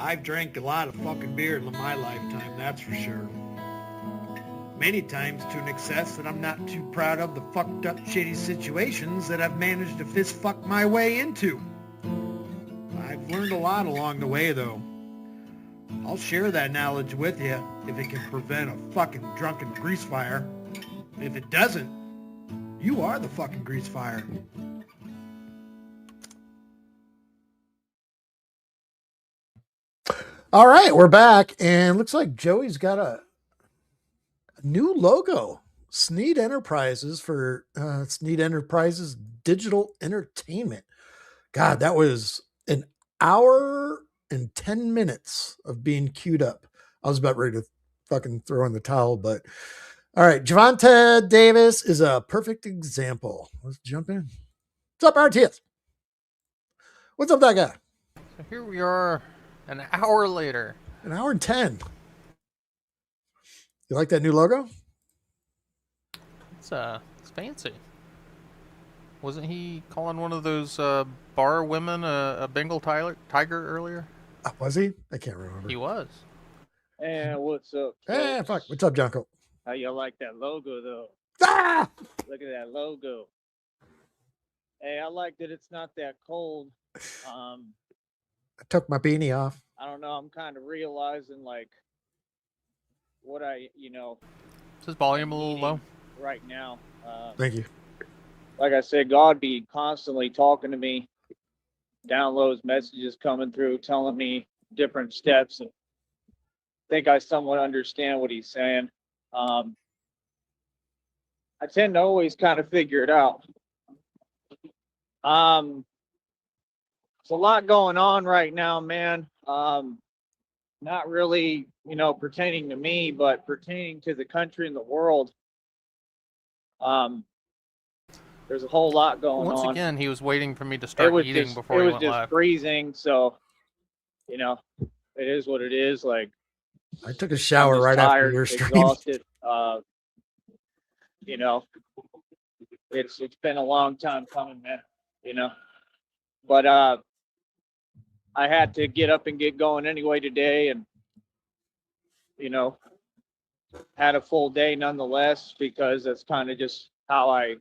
I've drank a lot of fucking beer in my lifetime, that's for sure. Many times to an excess that I'm not too proud of the fucked up shitty situations that I've managed to fist fuck my way into. I've learned a lot along the way though. I'll share that knowledge with you if it can prevent a fucking drunken grease fire. If it doesn't, you are the fucking grease fire. All right, we're back, and looks like Joey's got a new logo. Sneed Enterprises for Sneed Enterprises Digital Entertainment. God, that was an hour and 10 minutes of being queued up. I was about ready to fucking throw in the towel, but all right. Javante Davis is a perfect example. Let's jump in. What's up, RTS? What's up, that guy? So here we are an hour later. An hour and 10. You like that new logo? It's fancy. Wasn't he calling one of those bar women a Bengal tiger earlier? Was he? I can't remember. He was. Hey, what's up? Hey, fuck. What's up, Junko? How y'all like that logo, though? Ah! Look at that logo. Hey, I like that it's not that cold. I took my beanie off. I don't know. I'm kind of realizing, like, what Is his volume a little low? Right now. Thank you. Like I said, God be constantly talking to me, downloads, messages coming through, telling me different steps, and I think I somewhat understand what he's saying. I tend to always kind of figure it out. There's a lot going on right now, man. Not really, pertaining to me, but pertaining to the country and the world. There's a whole lot going on. Once again, he was waiting for me to start eating before he went live. It was just freezing, so it is what it is. Like, I took a shower right after your stream. Exhausted. It's been a long time coming, man. But I had to get up and get going anyway today, and had a full day nonetheless, because that's kind of just how I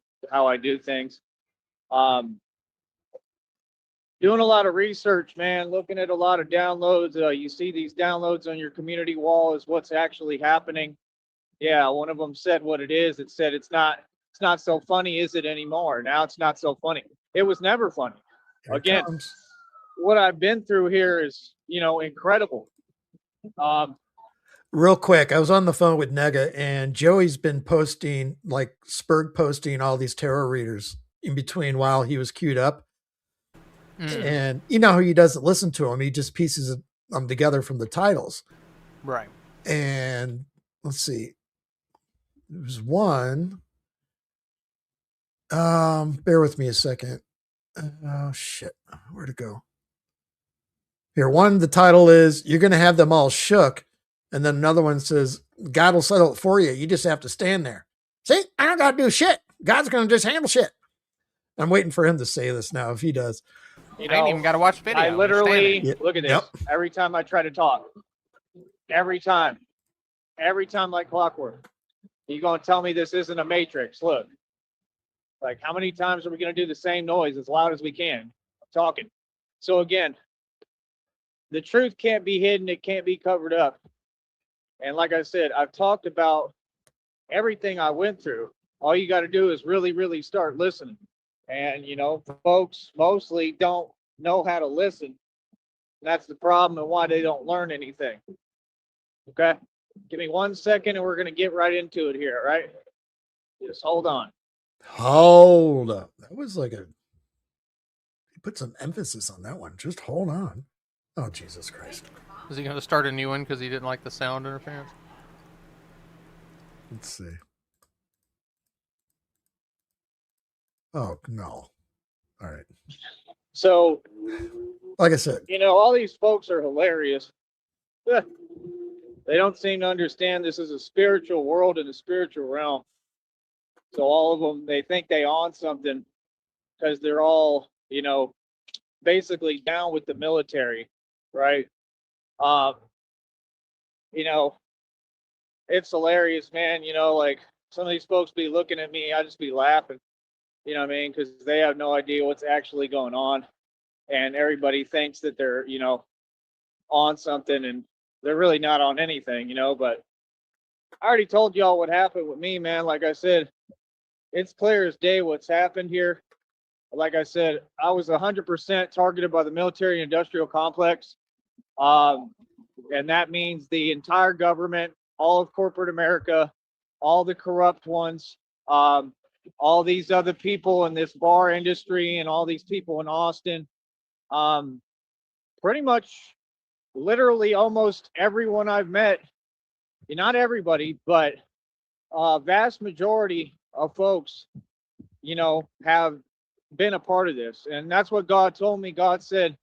do things. Doing a lot of research, man, looking at a lot of downloads. You see these downloads on your community wall is what's actually happening. Yeah, one of them said what it is. It said it's not so funny, is it anymore? Now it's not so funny. It was never funny. Again, what I've been through here is, incredible. Real quick, I was on the phone with Nega, and Joey's been posting, like Spurg posting all these tarot readers in between while he was queued up. And he doesn't listen to them. He just pieces them together from the titles. Right. And let's see. There was one. Bear with me a second. Oh, shit. Where'd it go? Here, one, the title is, You're going to Have Them All Shook. And then another one says, God will settle it for you. You just have to stand there. See, I don't got to do shit. God's going to just handle shit. I'm waiting for him to say this now if he does. I ain't even got to watch video. I literally, look at this. Yep. Every time I try to talk, every time like clockwork, you're going to tell me this isn't a matrix. Look, like, how many times are we going to do the same noise as loud as we can? I'm talking. So again, the truth can't be hidden. It can't be covered up. And like I said, I've talked about everything I went through. All you got to do is really, really start listening. And, folks mostly don't know how to listen. That's the problem and why they don't learn anything. Okay? Give me 1 second and we're going to get right into it here, all right? Just hold on. Hold up. That was like he put some emphasis on that one. Just hold on. Oh, Jesus Christ. Is he going to start a new one because he didn't like the sound interference? Let's see. Oh, no. All right. So, like I said, all these folks are hilarious. They don't seem to understand this is a spiritual world and a spiritual realm. So all of them, they think they own something because they're all, basically down with the military, right? You know, it's hilarious, man. You know, like some of these folks be looking at me, I just be laughing. You know what I mean? Because they have no idea what's actually going on, and everybody thinks that they're, you know, on something, and they're really not on anything. You know, but I already told y'all what happened with me, man. Like I said, it's clear as day what's happened here. Like I said, I was 100% targeted by the military industrial complex. And that means the entire government, all of corporate America, all the corrupt ones, all these other people in this bar industry, and all these people in Austin. Pretty much, literally almost everyone I've met, not everybody, but vast majority of folks, you know, have been a part of this. And that's what God told me. God said,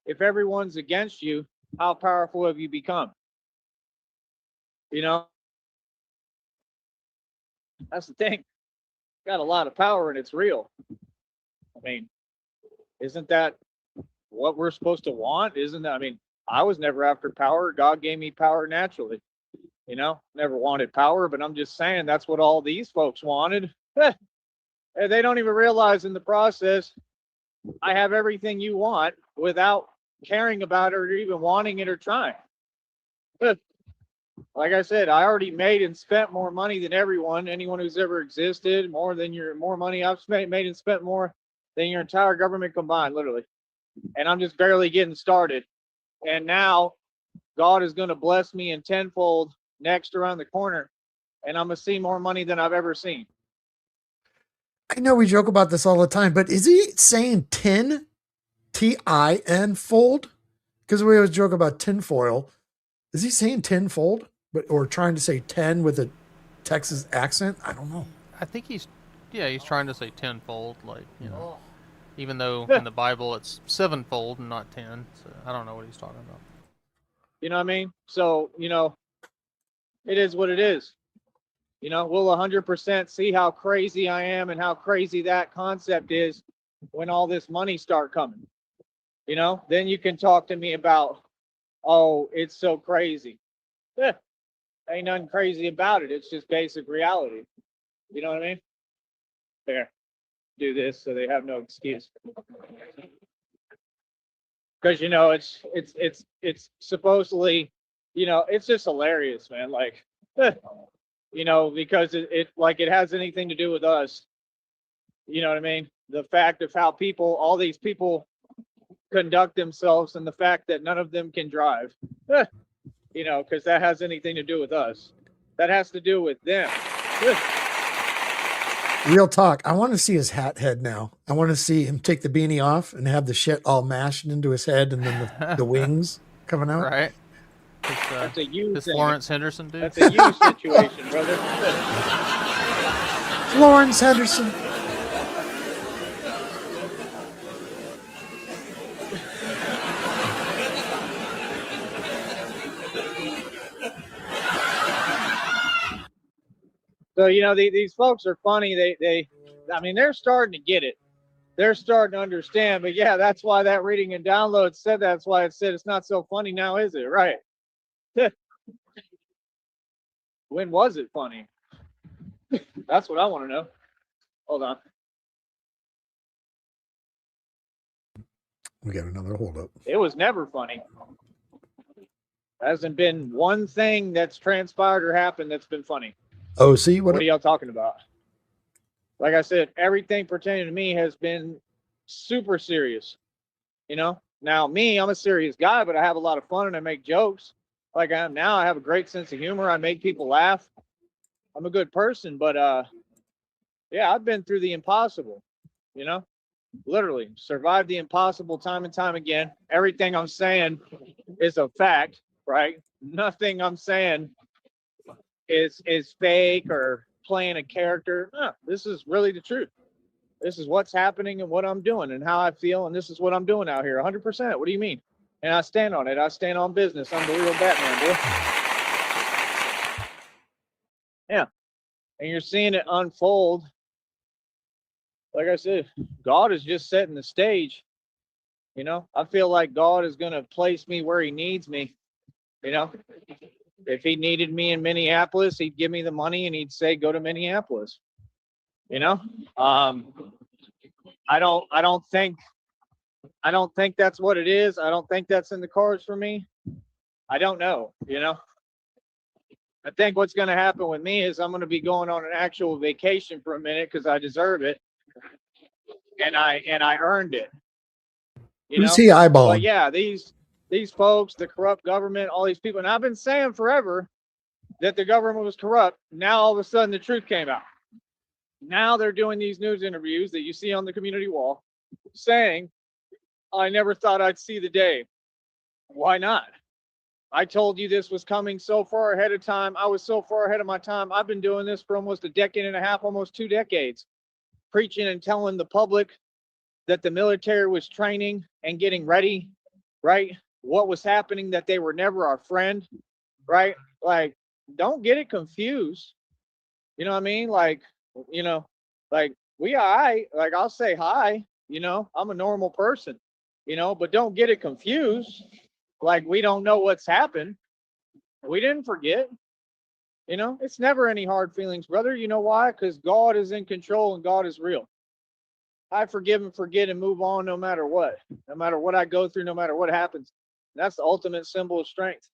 if everyone's against you, how powerful have you become? You know, that's the thing. Got a lot of power and it's real. I mean, isn't that what we're supposed to want? Isn't that, I mean, I was never after power. God gave me power naturally. You know, never wanted power, but I'm just saying that's what all these folks wanted. And they don't even realize in the process, I have everything you want without caring about it or even wanting it or trying. Like I said, I already made and spent more money than anyone who's ever existed, more money I've made and spent more than your entire government combined, literally. And I'm just barely getting started. And now God is going to bless me in tenfold next around the corner, and I'm going to see more money than I've ever seen. I know we joke about this all the time, but is he saying tin, T-I-N fold? Because we always joke about tinfoil. Is he saying tenfold, or trying to say 10 with a Texas accent? I don't know. I think he's trying to say tenfold, like, you know, even though in the Bible it's sevenfold and not 10. So I don't know what he's talking about. You know what I mean? So, you know, it is what it is. You know, we'll 100% see how crazy I am and how crazy that concept is when all this money start coming. You know, then you can talk to me about, oh, it's so crazy. Ain't nothing crazy about it. It's just basic reality. You know what I mean? There, do this so they have no excuse. Because, you know, it's supposedly, you know, it's just hilarious, man. Like, you know, because it has anything to do with us. You know what I mean? The fact of how all these people conduct themselves, and the fact that none of them can drive. You know, because that has anything to do with us. That has to do with them. Real talk. I want to see his hat head now. I want to see him take the beanie off and have the shit all mashed into his head, and then the wings coming out. Right. That's a you this thing. Florence Henderson dude. That's a you situation, brother. Florence Henderson. So, you know, these folks are funny. I mean, they're starting to get it. They're starting to understand. But yeah, that's why that reading and download said that. That's why it said it's not so funny now, is it? Right. When was it funny? That's what I want to know. Hold on. We got another holdup. It was never funny. Hasn't been one thing that's transpired or happened that's been funny. Oh, see, what are y'all talking about? Like I said, everything pertaining to me has been super serious. You know, now me, I'm a serious guy, but I have a lot of fun and I make jokes like I am now. I have a great sense of humor. I make people laugh. I'm a good person, but yeah, I've been through the impossible, you know, literally survived the impossible time and time again. Everything I'm saying is a fact, right? Nothing I'm saying is fake or playing a character. No, this is really the truth. This is what's happening and what I'm doing and how I feel, and this is what I'm doing out here. 100%. What do you mean? And I stand on it. I stand on business. I'm the real Batman, boy. Yeah. And you're seeing it unfold. Like I said, God is just setting the stage. You know, I feel like God is going to place me where he needs me. You know, if he needed me in Minneapolis, he'd give me the money and he'd say, go to Minneapolis. You know, I don't think that's what it is. I don't think that's in the cards for me. I don't know. You know, I think what's going to happen with me is I'm going to be going on an actual vacation for a minute because I deserve it, and I earned it. You Who's know, he eyeballing? but yeah, these folks, the corrupt government, all these people, and I've been saying forever that the government was corrupt. Now all of a sudden the truth came out. Now they're doing these news interviews that you see on the community wall, saying, "I never thought I'd see the day." Why not? I told you this was coming so far ahead of time. I was so far ahead of my time. I've been doing this for almost a decade and a half, almost 2 decades, preaching and telling the public that the military was training and getting ready, right? What was happening, that they were never our friend, right? Like, don't get it confused. You know what I mean? Like, you know, like we all right. Like, I'll say hi, you know, I'm a normal person, you know, but don't get it confused. Like, we don't know what's happened. We didn't forget. You know, it's never any hard feelings, brother. You know why? Because God is in control and God is real. I forgive and forget and move on no matter what I go through, no matter what happens. That's the ultimate symbol of strength.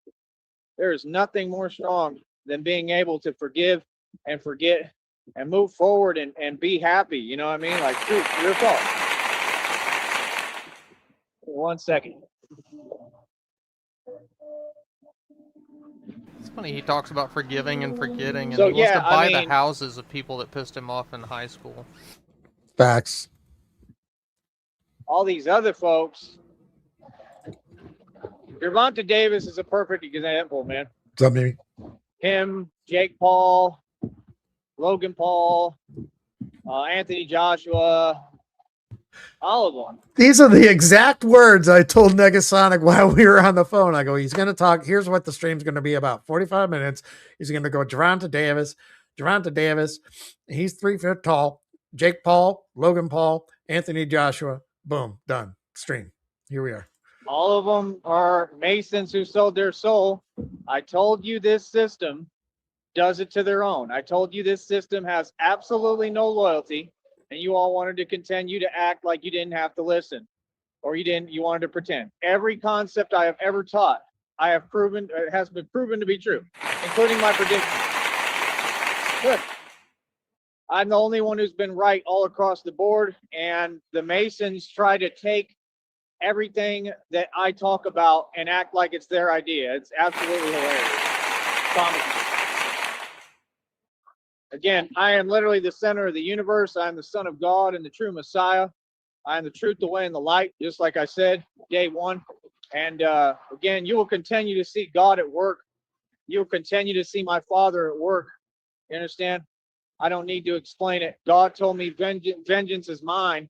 There is nothing more strong than being able to forgive and forget and move forward and be happy. You know what I mean? Like, truth, your thought. 1 second. It's funny, he talks about forgiving and forgetting, and So, he wants yeah, to buy I the mean- houses of people that pissed him off in high school. Facts. All these other folks. Gervonta Davis is a perfect example, man. What's up, Mimi? Him, Jake Paul, Logan Paul, Anthony Joshua, all of them. These are the exact words I told Negasonic while we were on the phone. I go, he's going to talk. Here's what the stream's going to be about. 45 minutes. He's going to go Gervonta Davis. He's 3 feet tall. Jake Paul, Logan Paul, Anthony Joshua. Boom. Done. Stream. Here we are. All of them are Masons who sold their soul. I told you this system does it to their own. I told you this system has absolutely no loyalty, and you all wanted to continue to act like you didn't have to listen, or you wanted to pretend. Every concept I have ever taught, I have proven, it has been proven to be true, including my prediction. Good. I'm the only one who's been right all across the board, and the Masons try to take everything that I talk about and act like it's their idea. It's absolutely hilarious. Promise you. Again, I am literally the center of the universe. I am the Son of God and the true Messiah. I am the truth, the way, and the light, just like I said, day one. And again, you will continue to see God at work. You will continue to see my Father at work. You understand? I don't need to explain it. God told me vengeance is mine.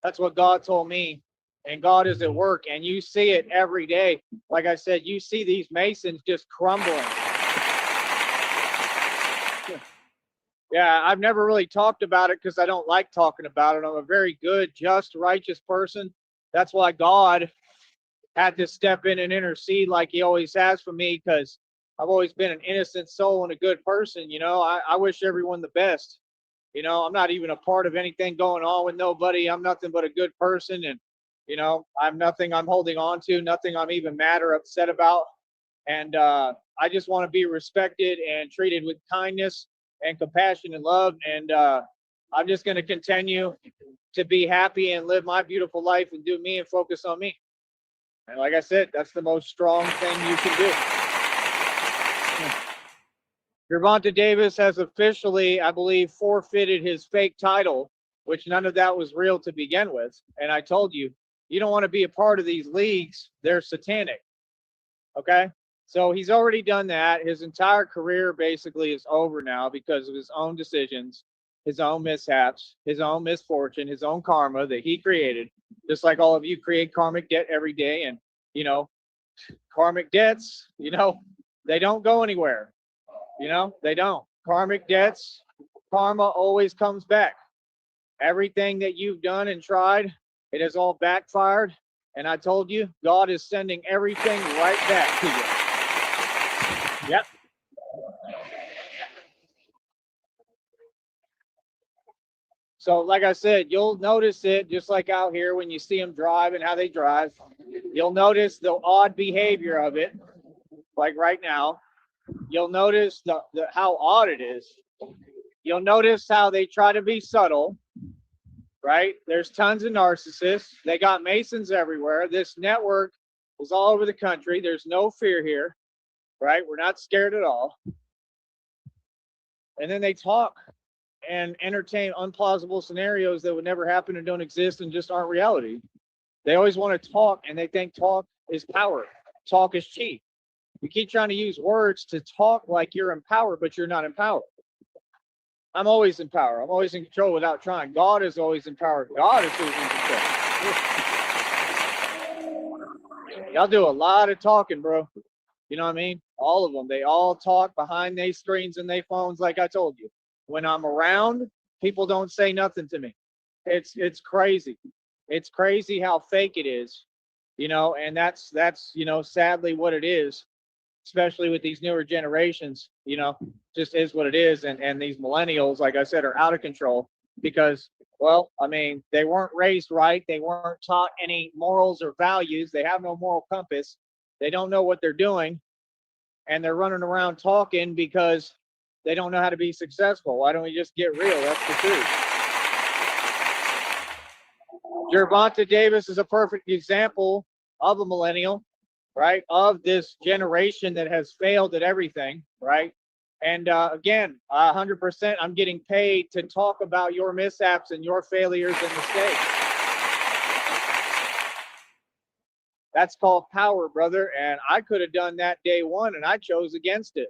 That's what God told me. And God is at work, and you see it every day. Like I said, you see these Masons just crumbling. Yeah, I've never really talked about it because I don't like talking about it. I'm a very good, just, righteous person. That's why God had to step in and intercede like he always has for me, because I've always been an innocent soul and a good person. You know, I wish everyone the best. You know, I'm not even a part of anything going on with nobody. I'm nothing but a good person. And you know, I'm nothing I'm holding on to, nothing I'm even mad or upset about. And I just want to be respected and treated with kindness and compassion and love. And I'm just going to continue to be happy and live my beautiful life and do me and focus on me. And like I said, that's the most strong thing you can do. Gervonta Davis has officially, I believe, forfeited his fake title, which none of that was real to begin with. And I told you, you don't want to be a part of these leagues. They're satanic. Okay? So he's already done that. His entire career basically is over now because of his own decisions, his own mishaps, his own misfortune, his own karma that he created. Just like all of you create karmic debt every day. And, you know, karmic debts, you know, they don't go anywhere. You know, they don't. Karmic debts, karma always comes back. Everything that you've done and tried, it has all backfired. And I told you, God is sending everything right back to you. Yep. So, like I said, you'll notice it just like out here when you see them drive and how they drive. You'll notice the odd behavior of it, like right now. You'll notice how odd it is. You'll notice how they try to be subtle, right? There's tons of narcissists. They got Masons everywhere. This network is all over the country. There's no fear here, right? We're not scared at all. And then they talk and entertain unplausible scenarios that would never happen and don't exist and just aren't reality. They always want to talk, and they think talk is power. Talk is cheap. You keep trying to use words to talk like you're in power, but you're not in power. I'm always in power. I'm always in control without trying. God is always in power. God is always in control. Y'all do a lot of talking, bro. You know what I mean? All of them. They all talk behind their screens and their phones, like I told you. When I'm around, people don't say nothing to me. It's crazy. It's crazy how fake it is, you know, and that's you know, sadly what it is, especially with these newer generations, you know, just is what it is. And these millennials, like I said, are out of control because, well, I mean, they weren't raised right. They weren't taught any morals or values. They have no moral compass. They don't know what they're doing. And they're running around talking because they don't know how to be successful. Why don't we just get real? That's the truth. Gervonta Davis is a perfect example of a millennial, right? Of this generation that has failed at everything, right? And again, 100%, I'm getting paid to talk about your mishaps and your failures and mistakes. That's called power, brother. And I could have done that day one, and I chose against it.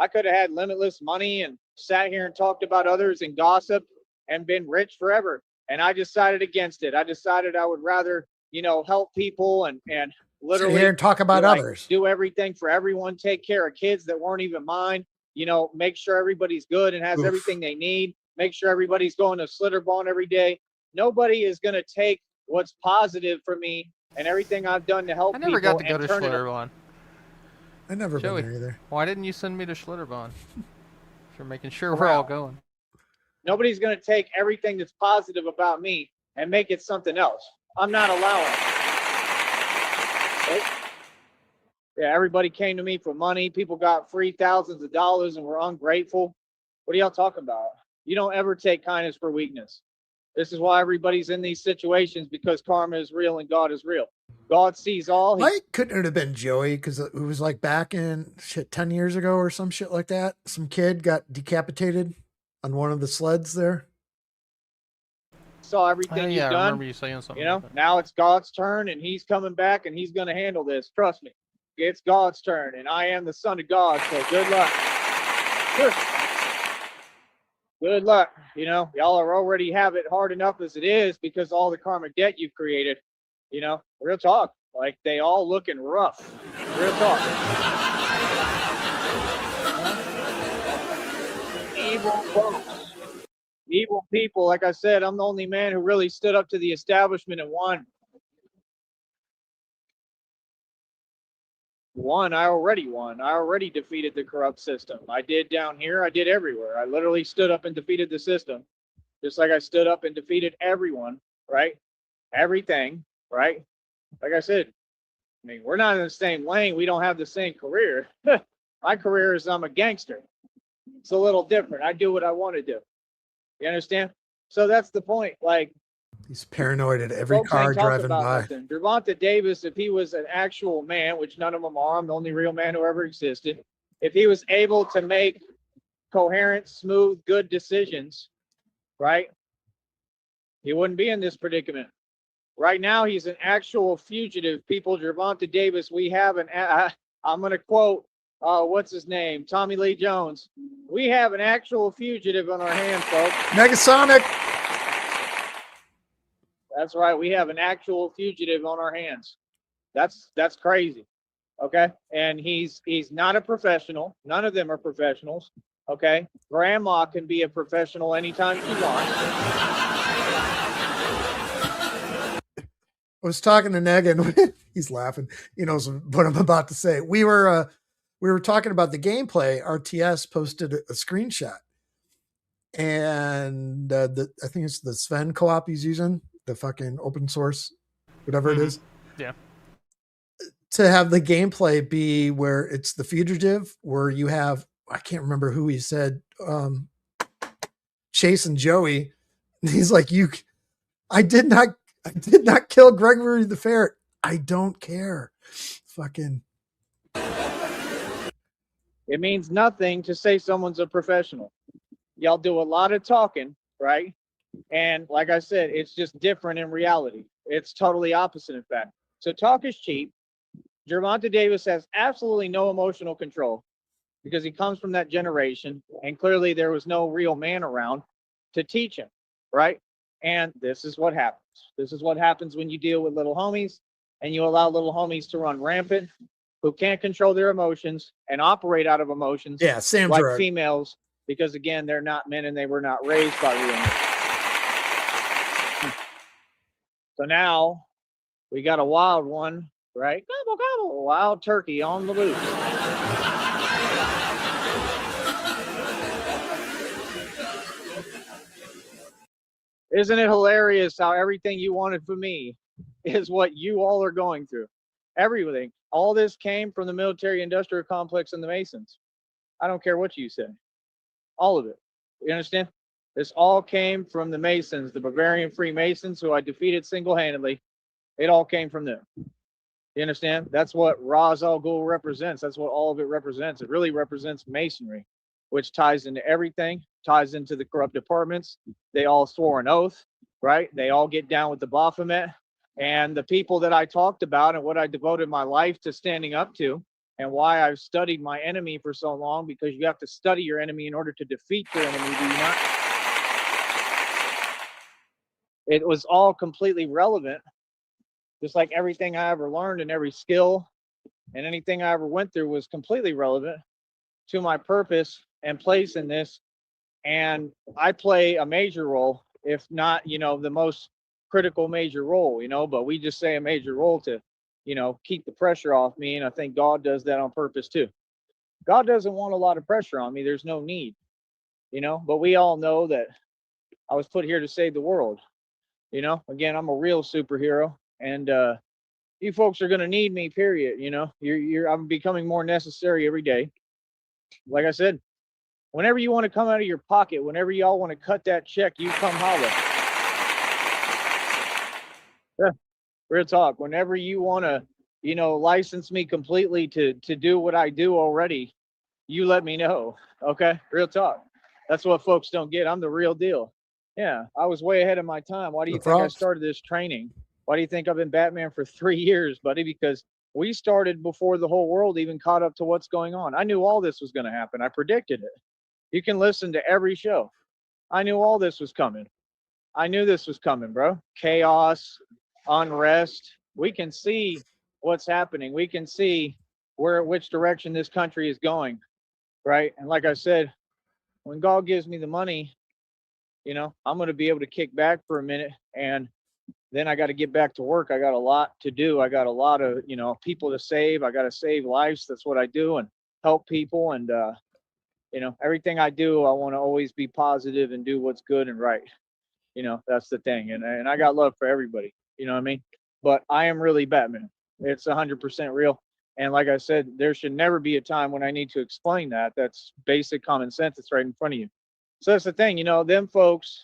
I could have had limitless money and sat here and talked about others and gossiped and been rich forever. And I decided against it. I decided I would rather, you know, help people and literally sit here and talk about others. Do everything for everyone, take care of kids that weren't even mine, you know, make sure everybody's good and has everything they need, make sure everybody's going to Slitterbahn every day. Nobody is going to take what's positive for me and everything I've done to help people. I never got to go to Schlitterbahn. I never been there either. Why didn't you send me to Schlitterbahn? For making sure we're all going. Nobody's going to take everything that's positive about me and make it something else. I'm not allowing it. Right? Yeah, everybody came to me for money. People got free thousands of dollars and were ungrateful. What are y'all talking about? You don't ever take kindness for weakness. This is why everybody's in these situations, because karma is real and God is real. God sees all. Why couldn't it have been Joey? Because it was like back in 10 years ago or some shit like that. Some kid got decapitated on one of the sleds there. Saw everything you've done. I remember you saying something. You know, like now it's God's turn and he's coming back and he's going to handle this. Trust me. It's God's turn and I am the son of God. So good luck. Good luck. You know, y'all are already have it hard enough as it is because all the karmic debt you've created. You know, real talk. Like they all looking rough. Real talk. Evil folks. Evil people. Like I said, I'm the only man who really stood up to the establishment and won. I already won. I already defeated the corrupt system. I did down here. I did everywhere. I literally stood up and defeated the system. Just like I stood up and defeated everyone, right? Everything, right? Like I said, I mean, we're not in the same lane. We don't have the same career. My career is I'm a gangster. It's a little different. I do what I want to do. You understand? So that's the point. Like, he's paranoid at every car driving by. Gervonta Davis, if he was an actual man, which none of them are, I'm the only real man who ever existed. If he was able to make coherent, smooth, good decisions, right? He wouldn't be in this predicament. Right now, he's an actual fugitive. People, Gervonta Davis, we have I'm going to quote, what's his name? Tommy Lee Jones. We have an actual fugitive on our hands, folks. Negasonic. That's right. We have an actual fugitive on our hands. That's crazy. Okay. And he's not a professional. None of them are professionals. Okay. Grandma can be a professional anytime she wants. I was talking to Negan. He's laughing. He knows what I'm about to say. We were we were talking about the gameplay. RTS posted a screenshot, and I think it's the Sven co-op he's using, the fucking open source, whatever it is. Yeah. To have the gameplay be where it's the fugitive, where you have, I can't remember who he said, Chase and Joey. He's like, I did not kill Gregory the Ferret. I don't care. Fucking. It means nothing to say someone's a professional. Y'all do a lot of talking, right? And like I said, it's just different in reality. It's totally opposite, in fact. So talk is cheap. Gervonta Davis has absolutely no emotional control because he comes from that generation, and clearly there was no real man around to teach him, right? And this is what happens. This is what happens when you deal with little homies and you allow little homies to run rampant, who can't control their emotions and operate out of emotions. Yeah, Sam like Gerard. Females, because again, they're not men and they were not raised by real men. So now we got a wild one, right? Gobble, gobble, a wild turkey on the loose. Isn't it hilarious how everything you wanted from me is what you all are going through? Everything. All this came from the military industrial complex and the Masons. I don't care what you say. All of it. You understand? This all came from the Masons, the Bavarian Freemasons, who I defeated single-handedly. It all came from them. You understand? That's what Ra's al Ghul represents. That's what all of it represents. It really represents Masonry, which ties into everything, ties into the corrupt departments. They all swore an oath, right? They all get down with the Baphomet. And the people that I talked about and what I devoted my life to standing up to, and why I've studied my enemy for so long, because you have to study your enemy in order to defeat your enemy, do you not? It was all completely relevant, just like everything I ever learned and every skill and anything I ever went through was completely relevant to my purpose and place in this. And I play a major role, if not, the most critical major role, but we just say a major role to, keep the pressure off me. And I think God does that on purpose too. God doesn't want a lot of pressure on me. There's no need, but we all know that I was put here to save the world. Again, I'm a real superhero, and you folks are going to need me, period. I'm becoming more necessary every day. Like I said, whenever you want to come out of your pocket, whenever y'all want to cut that check, you come holler. Yeah, real talk. Whenever you want to, license me completely to do what I do already, you let me know. Okay, real talk. That's what folks don't get. I'm the real deal. Yeah, I was way ahead of my time. Why do you think I started this training? Why do you think I've been Batman for 3 years, buddy? Because we started before the whole world even caught up to what's going on. I knew all this was going to happen. I predicted it. You can listen to every show. I knew all this was coming. I knew this was coming, bro. Chaos, unrest. We can see what's happening. We can see which direction this country is going, right? And like I said, when God gives me the money, I'm going to be able to kick back for a minute, and then I got to get back to work. I got a lot to do. I got a lot of, people to save. I got to save lives. That's what I do, and help people. And, everything I do, I want to always be positive and do what's good and right. That's the thing. And I got love for everybody, you know what I mean? But I am really Batman. It's 100% real. And like I said, there should never be a time when I need to explain that. That's basic common sense. It's right in front of you. So that's the thing, them folks,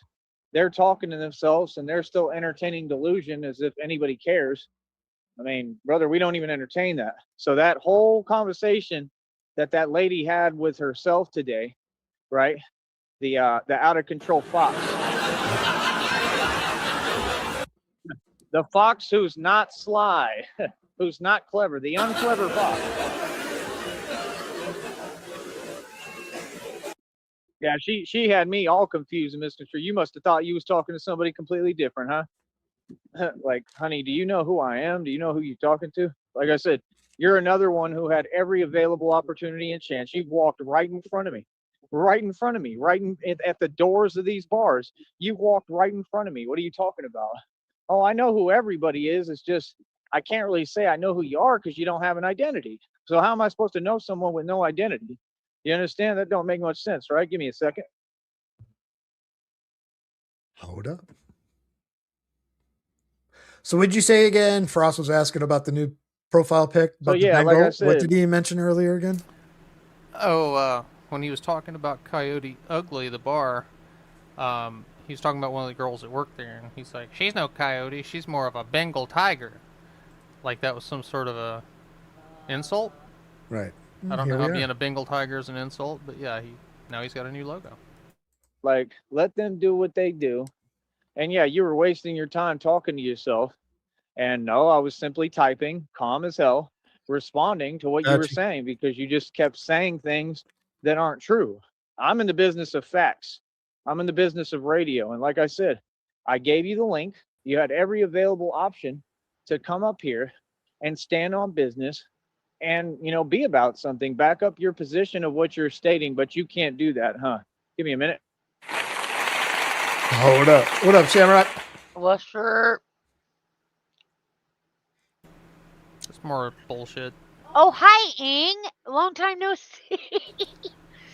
they're talking to themselves and they're still entertaining delusion as if anybody cares. I mean, brother, we don't even entertain that. So that whole conversation that lady had with herself today, right? The out of control fox. The fox who's not sly, who's not clever, the unclever fox. Yeah, she had me all confused and misconstrued. You must have thought you was talking to somebody completely different, huh? Like, honey, do you know who I am? Do you know who you're talking to? Like I said, you're another one who had every available opportunity and chance. You walked right in front of me, right at the doors of these bars. You walked right in front of me. What are you talking about? Oh, I know who everybody is. It's just I can't really say I know who you are because you don't have an identity. So how am I supposed to know someone with no identity? You understand? That don't make much sense, right? Give me a second. Hold up. So what'd you say again? Frost was asking about the new profile pic. So About yeah, the like I Bengal. said, What did he mention earlier again? Oh, when he was talking about Coyote Ugly, the bar, he was talking about one of the girls that worked there, and he's like, she's no coyote, she's more of a Bengal tiger. Like that was some sort of a insult. Right. I don't Here know we how are. being a Bengal tiger is an insult, but yeah, now he's got a new logo. like, let them do what they do. And yeah, you were wasting your time talking to yourself. And no, I was simply typing, calm as hell, responding to what you were Gotcha. saying because you just kept saying things that aren't true. I'm in the business of facts. I'm in the business of radio. And like I said, I gave you the link. You had every available option to come up here and stand on business and, you know, be about something, back up your position of what you're stating, but you can't do that, huh? Give me a minute. Hold up. What up, Shamrock? What's for? It's more bullshit. Oh, hi, Ing. Long time no see.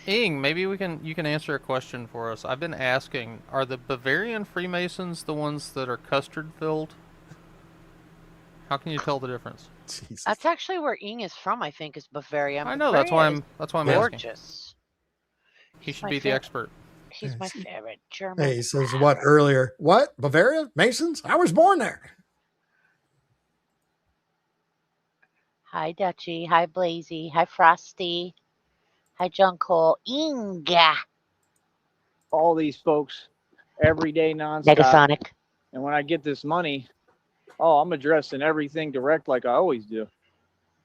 Ing, maybe you can answer a question for us. I've been asking, are the Bavarian Freemasons the ones that are custard filled? How can you tell the difference? Jesus. That's actually where Ing is from. I think is Bavaria. I know, that's why I'm asking. Gorgeous. He He's should my be the favorite. expert. He's my favorite German. Hey, he says what earlier? What? Bavaria? Masons? I was born there. Hi, Dutchy. Hi, Blazy. Hi, Frosty. Hi, John Cole. Inga. All these folks every day nonstop. Negasonic. And when I get this money, oh, I'm addressing everything direct like I always do.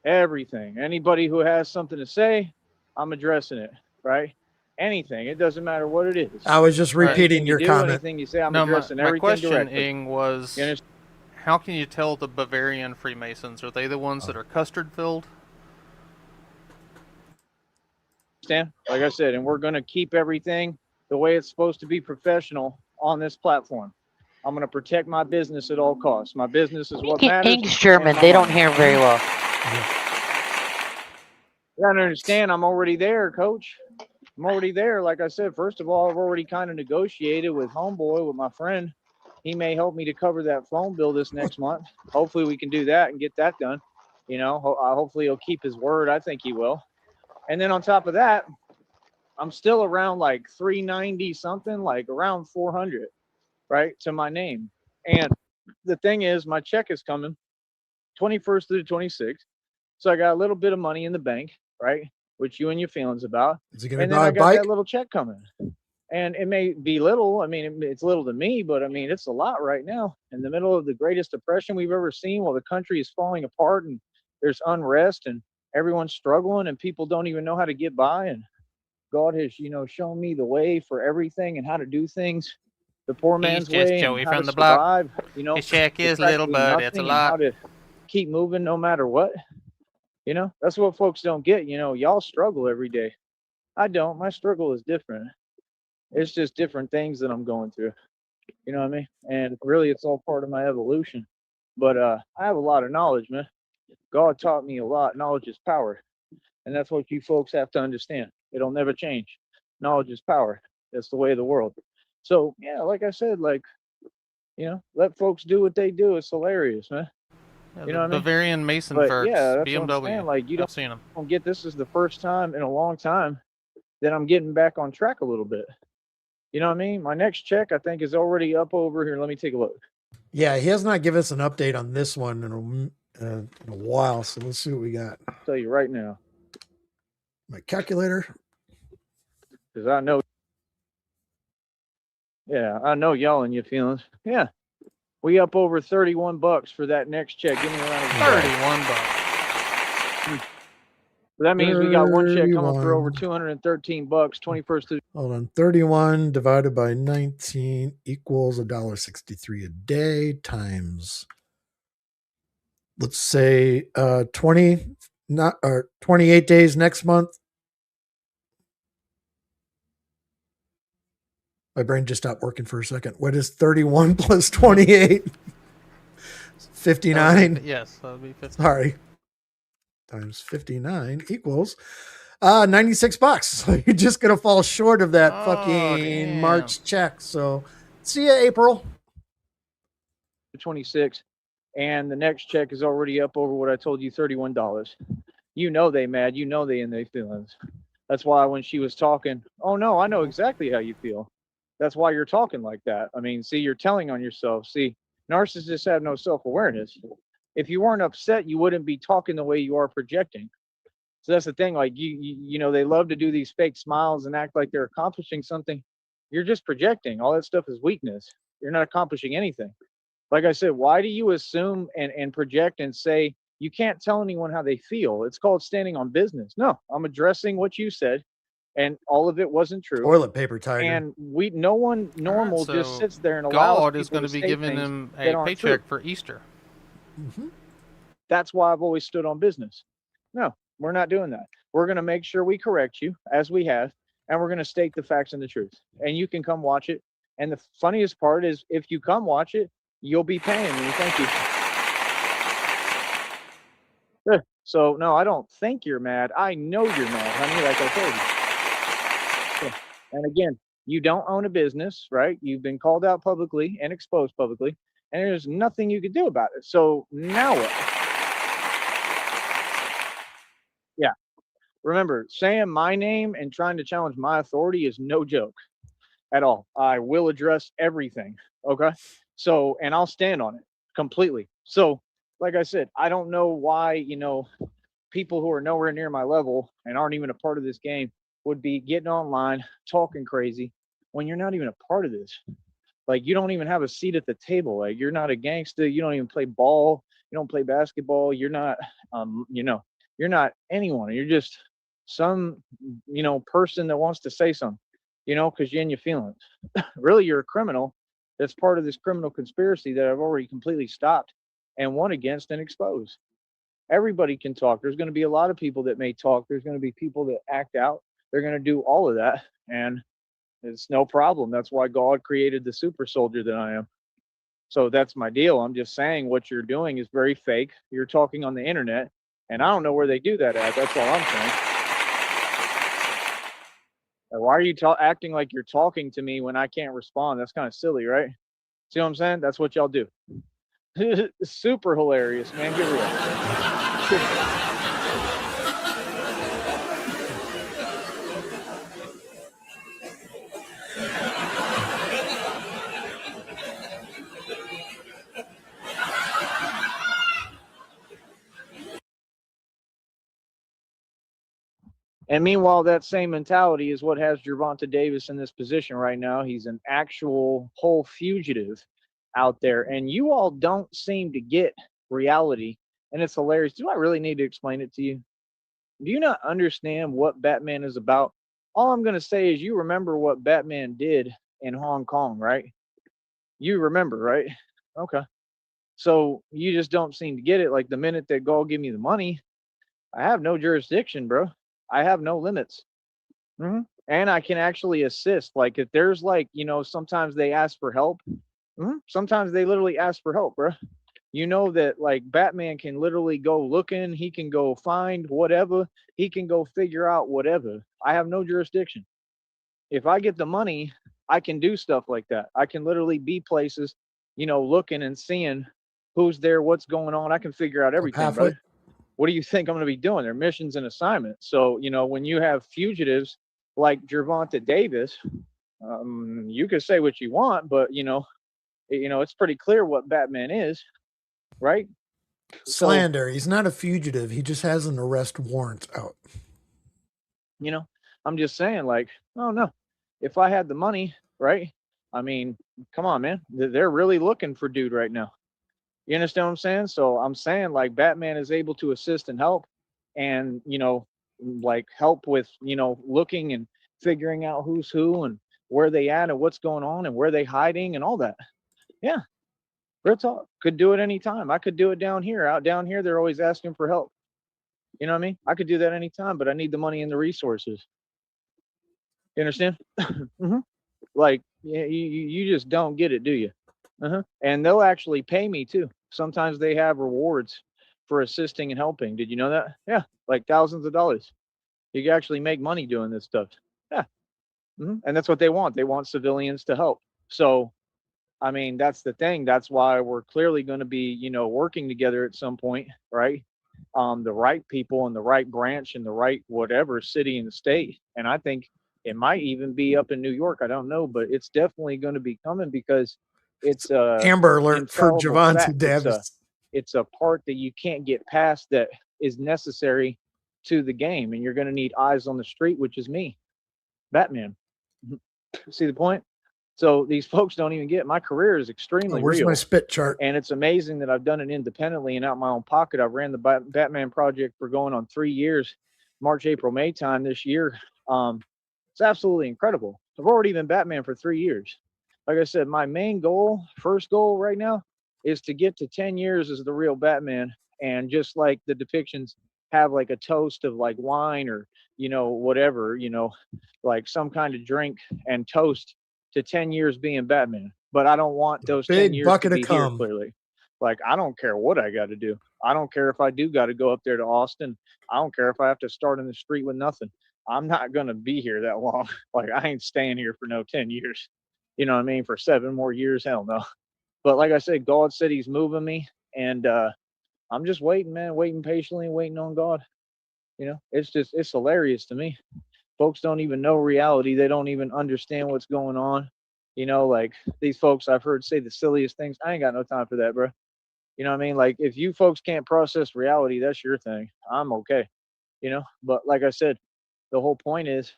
Everything. Anybody who has something to say, I'm addressing it, right? Anything. It doesn't matter what it is. I was just repeating Anything your you do, comment. anything you say, I'm No, addressing my everything question, directly. Ing, was You how can you tell the Bavarian Freemasons? Are they the ones that are custard filled? understand? Like I said, and we're going to keep everything the way it's supposed to be professional on this platform. I'm going to protect my business at all costs. My business is what matters. Ing's German. and my They don't money. hear very well. You gotta understand, I'm already there, coach. I'm already there. Like I said, first of all, I've already kind of negotiated with homeboy, with my friend. He may help me to cover that phone bill this next month. Hopefully we can do that and get that done. You know, hopefully he'll keep his word. I think he will. And then on top of that, I'm still around like 390 something, like around 400, right, to my name. And the thing is, my check is coming 21st through the 26th. So I got a little bit of money in the bank, right? Which you and your feelings about. Is he going And to then buy I a got bike? that little check coming. And it may be little. I mean, it's little to me, but I mean, it's a lot right now. In the middle of the greatest depression we've ever seen, while the country is falling apart and there's unrest and everyone's struggling and people don't even know how to get by. And God has, you know, shown me the way for everything and how to do things the poor man's just way Joey and how from to the block. survive. You know, His check with is little, practically but it's a nothing and how lot. to keep moving no matter what. You know, that's what folks don't get. You know, y'all struggle every day. I don't. My struggle is different. It's just different things that I'm going through. You know what I mean? And really, it's all part of my evolution. But I have a lot of knowledge, man. God taught me a lot. Knowledge is power. And that's what you folks have to understand. It'll never change. Knowledge is power. That's the way of the world. So, yeah, like I said, like, you know, let folks do what they do. It's hilarious, man. Yeah, You know what I mean? Bavarian Mason But Fergs, yeah, that's what I'm BMW. saying. Like, you I've seen them. don't get this is the first time in a long time that I'm getting back on track a little bit. You know what I mean? My next check, I think, is already up over here. Let me take a look. Yeah, he has not given us an update on this one in a while. So let's see what we got. I'll tell you right now. My calculator. Because I know. Yeah, I know y'all and your feelings. Yeah. We up over $31 for that next check. Give me a round of applause. $31. So that means we got one check coming for 31. over $213. 21st to Hold on. 31 divided by 19 equals $1.63 a day times, let's say 20, not or 28 days next month. My brain just stopped working for a second. What is 31 plus 28? 59. Yes, that would be 50. Sorry. times 59 equals $96. So you're just gonna fall short of that fucking March check. So see ya, April. 26, and the next check is already up over what I told you, $31. You know they mad. You know they in their feelings. That's why when she was talking, oh no, I know exactly how you feel. That's why you're talking like that. I mean, see, you're telling on yourself. See, narcissists have no self-awareness. If you weren't upset, you wouldn't be talking the way you are projecting. So that's the thing. Like you know, they love to do these fake smiles and act like they're accomplishing something. You're just projecting. All that stuff is weakness. You're not accomplishing anything. Like I said, why do you assume and project and say you can't tell anyone how they feel? It's called standing on business. No, I'm addressing what you said, and all of it wasn't true. Toilet paper tiger. And no one normal so just sits there and allows God is people going to be say giving things him that a aren't paycheck true. for Easter. That's why I've always stood on business. No, we're not doing that. We're going to make sure we correct you as we have, and we're going to state the facts and the truth. And you can come watch it. And the funniest part is if you come watch it, you'll be paying me. Thank you. So, no, I don't think you're mad. I know you're mad, honey, like I told you. And again, you don't own a business, right? You've been called out publicly and exposed publicly, and there's nothing you could do about it. So now what? Yeah. Remember, saying my name and trying to challenge my authority is no joke at all. I will address everything. Okay. So, and I'll stand on it completely. So, like I said, I don't know why, you know, people who are nowhere near my level and aren't even a part of this game would be getting online, talking crazy when you're not even a part of this. Like, you don't even have a seat at the table. Like, you're not a gangster. You don't even play ball. You don't play basketball. You're not, you know, you're not anyone. You're just some, you know, person that wants to say something, you know, because you're in your feelings. Really, you're a criminal that's part of this criminal conspiracy that I've already completely stopped and won against and exposed. Everybody can talk. There's going to be a lot of people that may talk. There's going to be people that act out. They're going to do all of that. And it's no problem. That's why God created the super soldier that I am. So that's my deal. I'm just saying what you're doing is very fake. You're talking on the internet, and I don't know where they do that at. That's all I'm saying. Why are you acting like you're talking to me when I can't respond? That's kind of silly, right? See what I'm saying? That's what y'all do. Super hilarious, man. Get real. And meanwhile, that same mentality is what has Gervonta Davis in this position right now. He's an actual whole fugitive out there. And you all don't seem to get reality. And it's hilarious. Do I really need to explain it to you? Do you not understand what Batman is about? All I'm going to say is you remember what Batman did in Hong Kong, right? You remember, right? Okay. So you just don't seem to get it. Like the minute that God give me the money, I have no jurisdiction, bro. I have no limits. And I can actually assist. Like if there's like, you know, sometimes they ask for help. Sometimes they literally ask for help, bro. You know that like Batman can literally go looking. He can go find whatever. He can go figure out whatever. I have no jurisdiction. If I get the money, I can do stuff like that. I can literally be places, you know, looking and seeing who's there, what's going on. I can figure out everything, brother. What do you think I'm going to be doing? Their missions and assignments. So, you know, when you have fugitives like Gervonta Davis, you can say what you want, but you know, it's pretty clear what Batman is, right? Slander. So, he's not a fugitive. He just has an arrest warrant out. You know, I'm just saying, like, oh no, if I had the money, right? I mean, come on, man. They're really looking for dude right now. You understand what I'm saying? So I'm saying like Batman is able to assist and help and, you know, like help with, you know, looking and figuring out who's who and where they at and what's going on and where they hiding and all that. Yeah. Real talk. Could do it anytime. I could do it down here. Out down here, they're always asking for help. You know what I mean? I could do that anytime, but I need the money and the resources. You understand? Like, you just don't get it, do you? And they'll actually pay me too. Sometimes they have rewards for assisting and helping. Did you know that? Yeah, like thousands of dollars. You can actually make money doing this stuff. Yeah. And that's what they want. They want civilians to help. So, I mean, that's the thing. That's why we're clearly going to be, working together at some point, right? The right people in the right branch in the right whatever city in the state. And I think it might even be up in New York. I don't know, but it's definitely going to be coming because it's Amber Alert for infallible Javante fact. Davis. It's a part that you can't get past that is necessary to the game, and you're going to need eyes on the street, which is me, Batman. See the point? So these folks don't even get my career is extremely Where's real. my spit chart? And it's amazing that I've done it independently and out my own pocket. I've ran the Batman project for going on 3 years, March, April, May time this year. It's absolutely incredible. I've already been Batman for 3 years. Like I said, my main goal, first goal right now, is to get to 10 years as the real Batman. And just like the depictions have like a toast of like wine or, whatever, like some kind of drink and toast to 10 years being Batman. But I don't want those 10 years to be here, clearly. Like, I don't care what I got to do. I don't care if I do got to go up there to Austin. I don't care if I have to start in the street with nothing. I'm not going to be here that long. Like, I ain't staying here for no 10 years. You know what I mean? For 7 more years, hell no. But like I said, God said he's moving me. And I'm just waiting, man, waiting patiently, waiting on God. It's hilarious to me. Folks don't even know reality. They don't even understand what's going on. Like these folks I've heard say the silliest things. I ain't got no time for that, bro. You know what I mean? Like if you folks can't process reality, that's your thing. I'm okay. But like I said, the whole point is,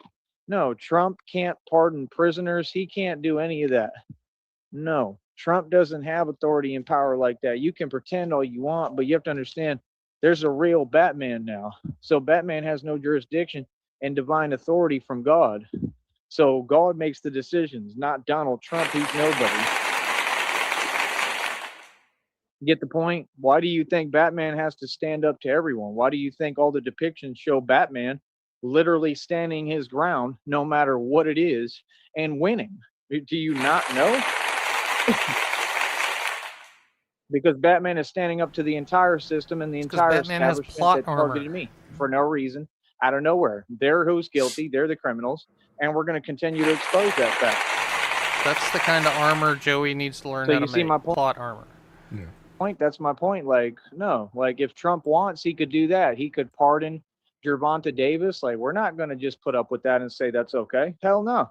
no, Trump can't pardon prisoners. He can't do any of that. No, Trump doesn't have authority and power like that. You can pretend all you want, but you have to understand there's a real Batman now. So Batman has no jurisdiction and divine authority from God. So God makes the decisions, not Donald Trump. He's nobody. Get the point? Why do you think Batman has to stand up to everyone? Why do you think all the depictions show Batman literally standing his ground no matter what it is and winning? Do you not know? Because Batman is standing up to the entire system and the entire establishment that targeted me for no reason, out of nowhere. They're who's guilty. They're the criminals. And we're going to continue to expose that fact. That's the kind of armor Joey needs to learn how to make. My plot armor. Yeah. That's my point. Like, no, like if Trump wants, he could do that. He could pardon Gervonta Davis. Like, we're not going to just put up with that and say that's okay. Hell no.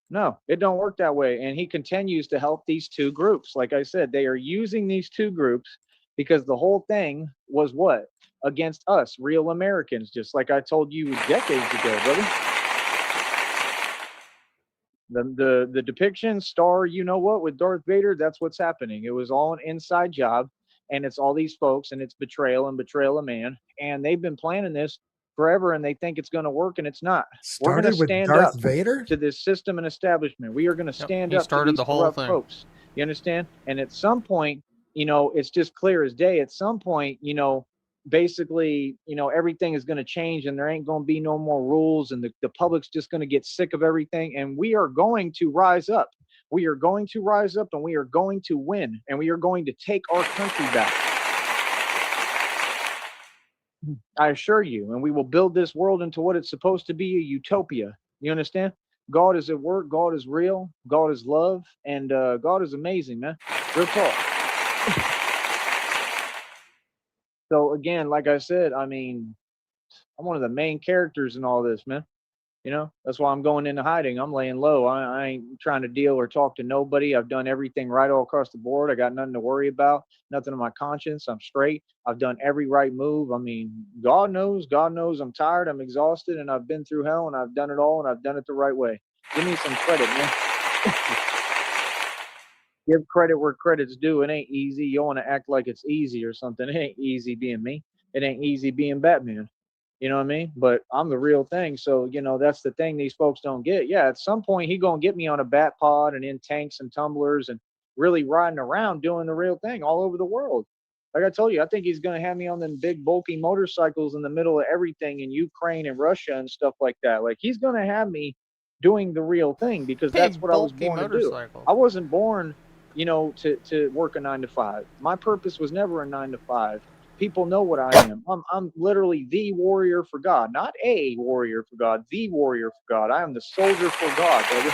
No, it don't work that way. And he continues to help these two groups. Like I said, they are using these two groups because the whole thing was what? Against us, real Americans, just like I told you decades ago, brother. The depiction star, you know what, with Darth Vader, that's what's happening. It was all an inside job, and it's all these folks, and it's betrayal of man. And they've been planning this forever, and they think it's going to work, and it's not. We're going to stand up to this system and establishment. We are going to stand up to these corrupt folks. You understand? And at some point, it's just clear as day. At some point, basically, everything is going to change and there ain't going to be no more rules and the public's just going to get sick of everything. And we are going to rise up. We are going to rise up and we are going to win and we are going to take our country back. I assure you, and we will build this world into what it's supposed to be, a utopia. You understand? God is at work. God is real. God is love. And God is amazing, man. Real talk. So again, like I said, I mean, I'm one of the main characters in all this, man. That's why I'm going into hiding. I'm laying low. I ain't trying to deal or talk to nobody. I've done everything right all across the board. I got nothing to worry about, nothing on my conscience. I'm straight. I've done every right move. I mean, God knows I'm tired. I'm exhausted and I've been through hell and I've done it all and I've done it the right way. Give me some credit, man. Give credit where credit's due. It ain't easy. You want to act like it's easy or something. It ain't easy being me. It ain't easy being Batman. You know what I mean? But I'm the real thing. So, that's the thing these folks don't get. Yeah, at some point, he going to get me on a bat pod and in tanks and tumblers and really riding around doing the real thing all over the world. Like I told you, I think he's going to have me on them big, bulky motorcycles in the middle of everything in Ukraine and Russia and stuff like that. Like, he's going to have me doing the real thing because that's what I was born to do. I wasn't born, to work a 9 to 5. My purpose was never a 9 to 5. People know what I am. I'm literally the warrior for God, not a warrior for God, the warrior for God. I am the soldier for God, brother.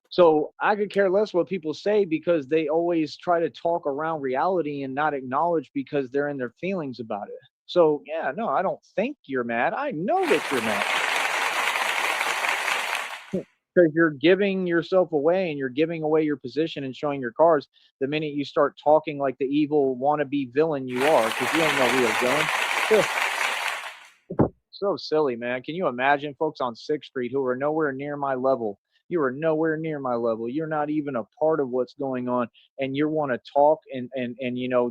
So I could care less what people say because they always try to talk around reality and not acknowledge because they're in their feelings about it. So yeah, no, I don't think you're mad. I know that you're mad. Because you're giving yourself away and you're giving away your position and showing your cards the minute you start talking like the evil wannabe villain you are, because you ain't no real villain. So silly, man. Can you imagine folks on 6th Street who are nowhere near my level? You are nowhere near my level. You're not even a part of what's going on, and you want to talk and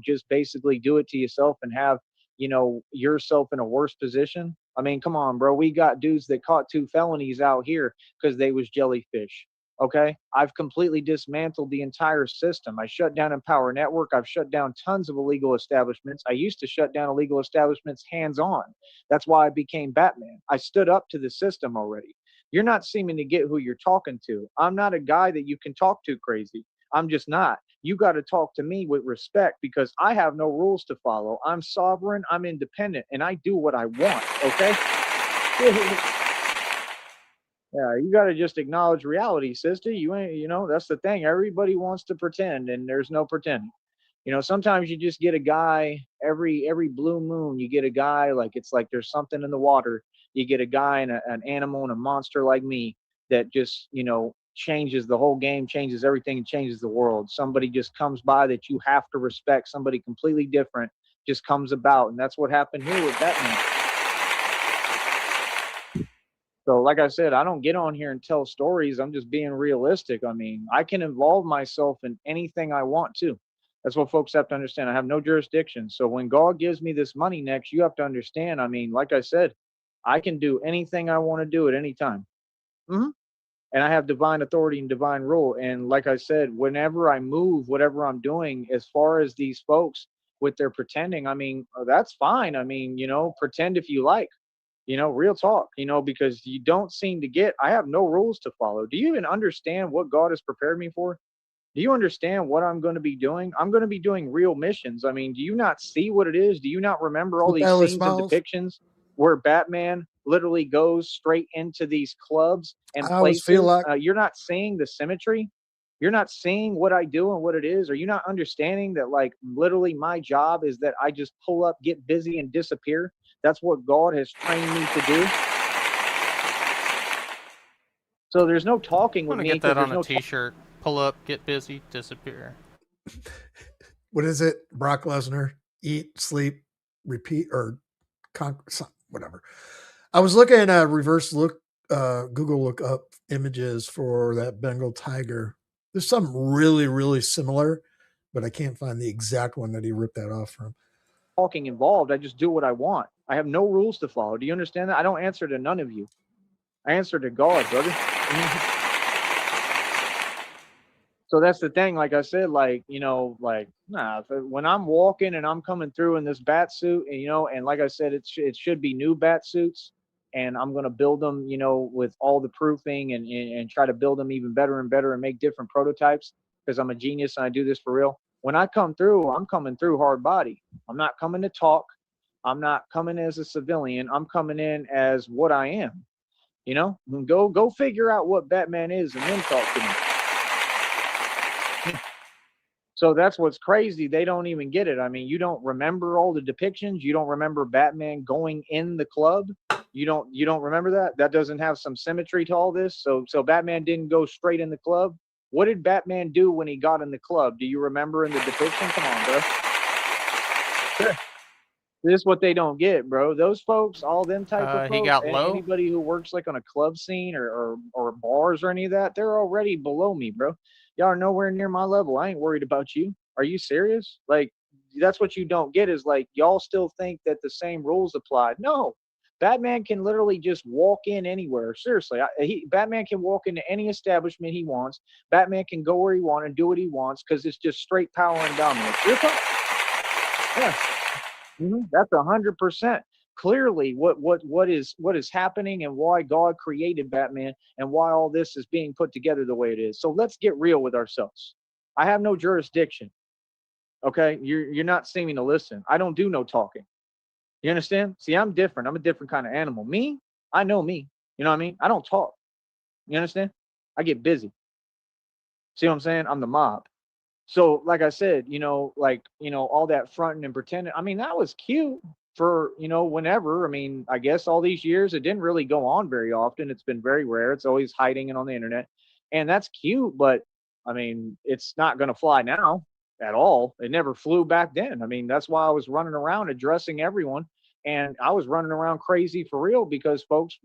just basically do it to yourself and have yourself in a worse position. I mean, come on, bro. We got dudes that caught 2 felonies out here because they was jellyfish. Okay, I've completely dismantled the entire system. I shut down Empower Network. I've shut down tons of illegal establishments. I used to shut down illegal establishments hands on. That's why I became Batman. I stood up to the system already. You're not seeming to get who you're talking to. I'm not a guy that you can talk to crazy. I'm just not. You got to talk to me with respect because I have no rules to follow. I'm sovereign, I'm independent, and I do what I want, okay? Yeah, you got to just acknowledge reality, sister. You ain't, that's the thing. Everybody wants to pretend, and there's no pretending. Sometimes you just get a guy every blue moon. You get a guy like it's like there's something in the water. You get a guy and an animal and a monster like me that just changes the whole game, changes everything, and changes the world. Somebody just comes by that you have to respect. Somebody completely different just comes about, and that's what happened here with Batman. So, like I said, I don't get on here and tell stories. I'm just being realistic. I mean, I can involve myself in anything I want to. That's what folks have to understand. I have no jurisdiction. So when God gives me this money next, you have to understand. I mean, like I said, I can do anything I want to do at any time. hmm And I have divine authority and divine rule. And like I said, whenever I move, whatever I'm doing, as far as these folks with their pretending, I mean, that's fine. I mean, pretend if you like, real talk, because you don't seem to get, I have no rules to follow. Do you even understand what God has prepared me for? Do you understand what I'm going to be doing? I'm going to be doing real missions. I mean, do you not see what it is? Do you not remember all these scenes and depictions where Batman literally goes straight into these clubs and I always places? feel like You're not seeing the symmetry. You're not seeing what I do and what it is. Are you not understanding that, like, literally my job is that I just pull up, get busy, and disappear? That's what God has trained me to do. So there's no talking with I'm me. gonna get that on no a T-shirt. Pull up, get busy, disappear. What is it? Brock Lesnar, eat, sleep, repeat, or whatever. I was looking at a reverse look, Google look up images for that Bengal tiger. There's something really, really similar, but I can't find the exact one that he ripped that off from. Talking involved. I just do what I want. I have no rules to follow. Do you understand that? I don't answer to none of you. I answer to God, brother. So that's the thing. Like I said, when I'm walking and I'm coming through in this bat suit, and like I said, it should be new bat suits, and I'm gonna build them, with all the proofing and try to build them even better and better and make different prototypes because I'm a genius and I do this for real. When I come through, I'm coming through hard body. I'm not coming to talk. I'm not coming as a civilian. I'm coming in as what I am. Go figure out what Batman is and then talk to me. So that's what's crazy. They don't even get it. I mean, you don't remember all the depictions. You don't remember Batman going in the club. You don't remember that? That doesn't have some symmetry to all this. So Batman didn't go straight in the club. What did Batman do when he got in the club? Do you remember in the depiction? Come on, bro. This is what they don't get, bro. Those folks, all them type of folks, He got low. anybody who works like on a club scene or bars or any of that, they're already below me, bro. Y'all are nowhere near my level. I ain't worried about you. Are you serious? Like, that's what you don't get is like y'all still think that the same rules apply. No, Batman can literally just walk in anywhere. Seriously, Batman can walk into any establishment he wants. Batman can go where he wants and do what he wants because it's just straight power and dominance. Yeah. That's 100% clearly what is happening and why God created Batman and why all this is being put together the way it is. So let's get real with ourselves. I have no jurisdiction. Okay, you're not seeming to listen. I don't do no talking. You understand? See, I'm different. I'm a different kind of animal. Me, I know me. You know what I mean? I don't talk. You understand? I get busy. See what I'm saying? I'm the mob. So, like I said, all that fronting and pretending. I mean, that was cute for, whenever. I mean, I guess all these years, it didn't really go on very often. It's been very rare. It's always hiding it on the internet. And that's cute, but I mean, it's not going to fly now at all. It never flew back then. I mean, that's why I was running around addressing everyone. And I was running around crazy for real because folks,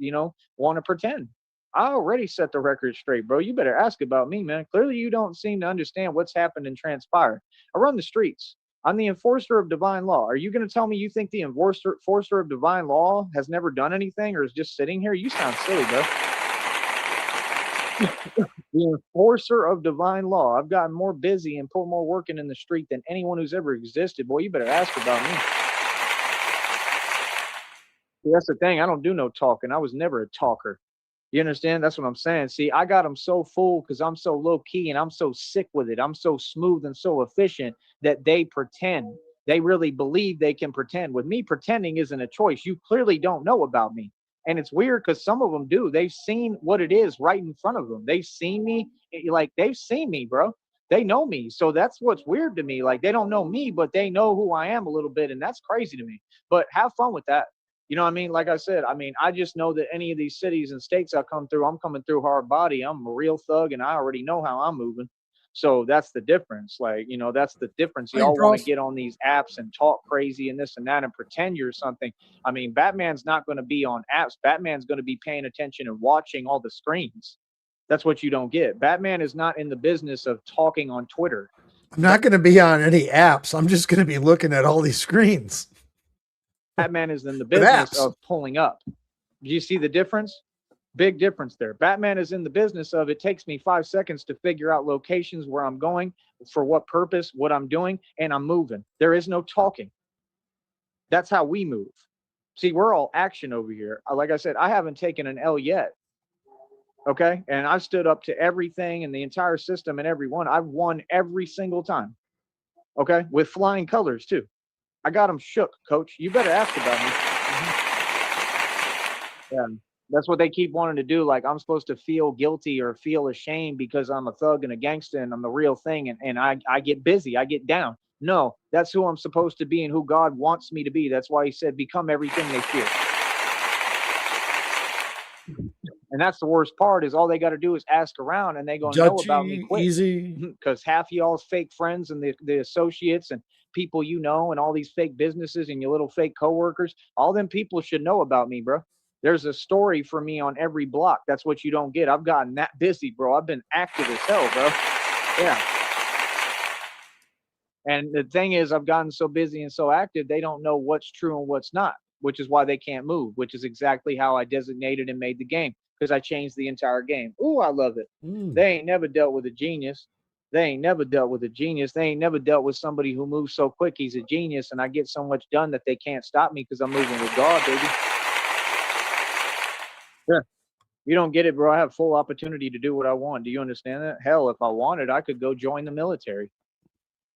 want to pretend. I already set the record straight, bro. You better ask about me, man. Clearly, you don't seem to understand what's happened and transpired. I run the streets. I'm the enforcer of divine law. Are you going to tell me you think the enforcer of divine law has never done anything or is just sitting here? You sound silly, bro. The enforcer of divine law. I've gotten more busy and put more work in the street than anyone who's ever existed. Boy, you better ask about me. See, that's the thing. I don't do no talking. I was never a talker. You understand? That's what I'm saying. See, I got them so full because I'm so low key and I'm so sick with it. I'm so smooth and so efficient that they pretend. They really believe they can pretend. With me, pretending isn't a choice. You clearly don't know about me. And it's weird because some of them do. They've seen what it is right in front of them. They've seen me. Like, they've seen me, bro. They know me. So that's what's weird to me. Like, they don't know me, but they know who I am a little bit. And that's crazy to me. But have fun with that. You know what I mean? Like I said, I just know that any of these cities and states I come through, I'm coming through hard body. I'm a real thug and I already know how I'm moving. So that's the difference. Like, that's the difference. Y'all want to get on these apps and talk crazy and this and that and pretend you're something. I mean, Batman's not going to be on apps. Batman's going to be paying attention and watching all the screens. That's what you don't get. Batman is not in the business of talking on Twitter. I'm not going to be on any apps. I'm just going to be looking at all these screens. Batman is in the business of pulling up. Do you see the difference? Big difference there. Batman is in the business of, it takes me 5 seconds to figure out locations where I'm going, for what purpose, what I'm doing, and I'm moving. There is no talking. That's how we move. See, we're all action over here. Like I said, I haven't taken an L yet. Okay? And I've stood up to everything and the entire system and everyone. I've won every single time. Okay? With flying colors, too. I got them shook, coach. You better ask about me. Yeah, that's what they keep wanting to do. Like, I'm supposed to feel guilty or feel ashamed because I'm a thug and a gangster and I'm the real thing. And I get busy. I get down. No, that's who I'm supposed to be and who God wants me to be. That's why he said, become everything they fear. And that's the worst part is all they got to do is ask around and they going to know about me quick. Easy. Because half of y'all's fake friends and the associates and people and all these fake businesses and your little fake coworkers, all them people should know about me, bro. There's a story for me on every block. That's what you don't get. I've gotten that busy, bro. I've been active as hell, bro. Yeah. And the thing is, I've gotten so busy and so active, they don't know what's true and what's not, which is why they can't move, which is exactly how I designated and made the game, because I changed the entire game. Ooh, I love it. They ain't never dealt with a genius. They ain't never dealt with a genius. They ain't never dealt with somebody who moves so quick. He's a genius, and I get so much done that they can't stop me because I'm moving with God, baby. Yeah. You don't get it, bro. I have full opportunity to do what I want. Do you understand that? Hell, if I wanted, I could go join the military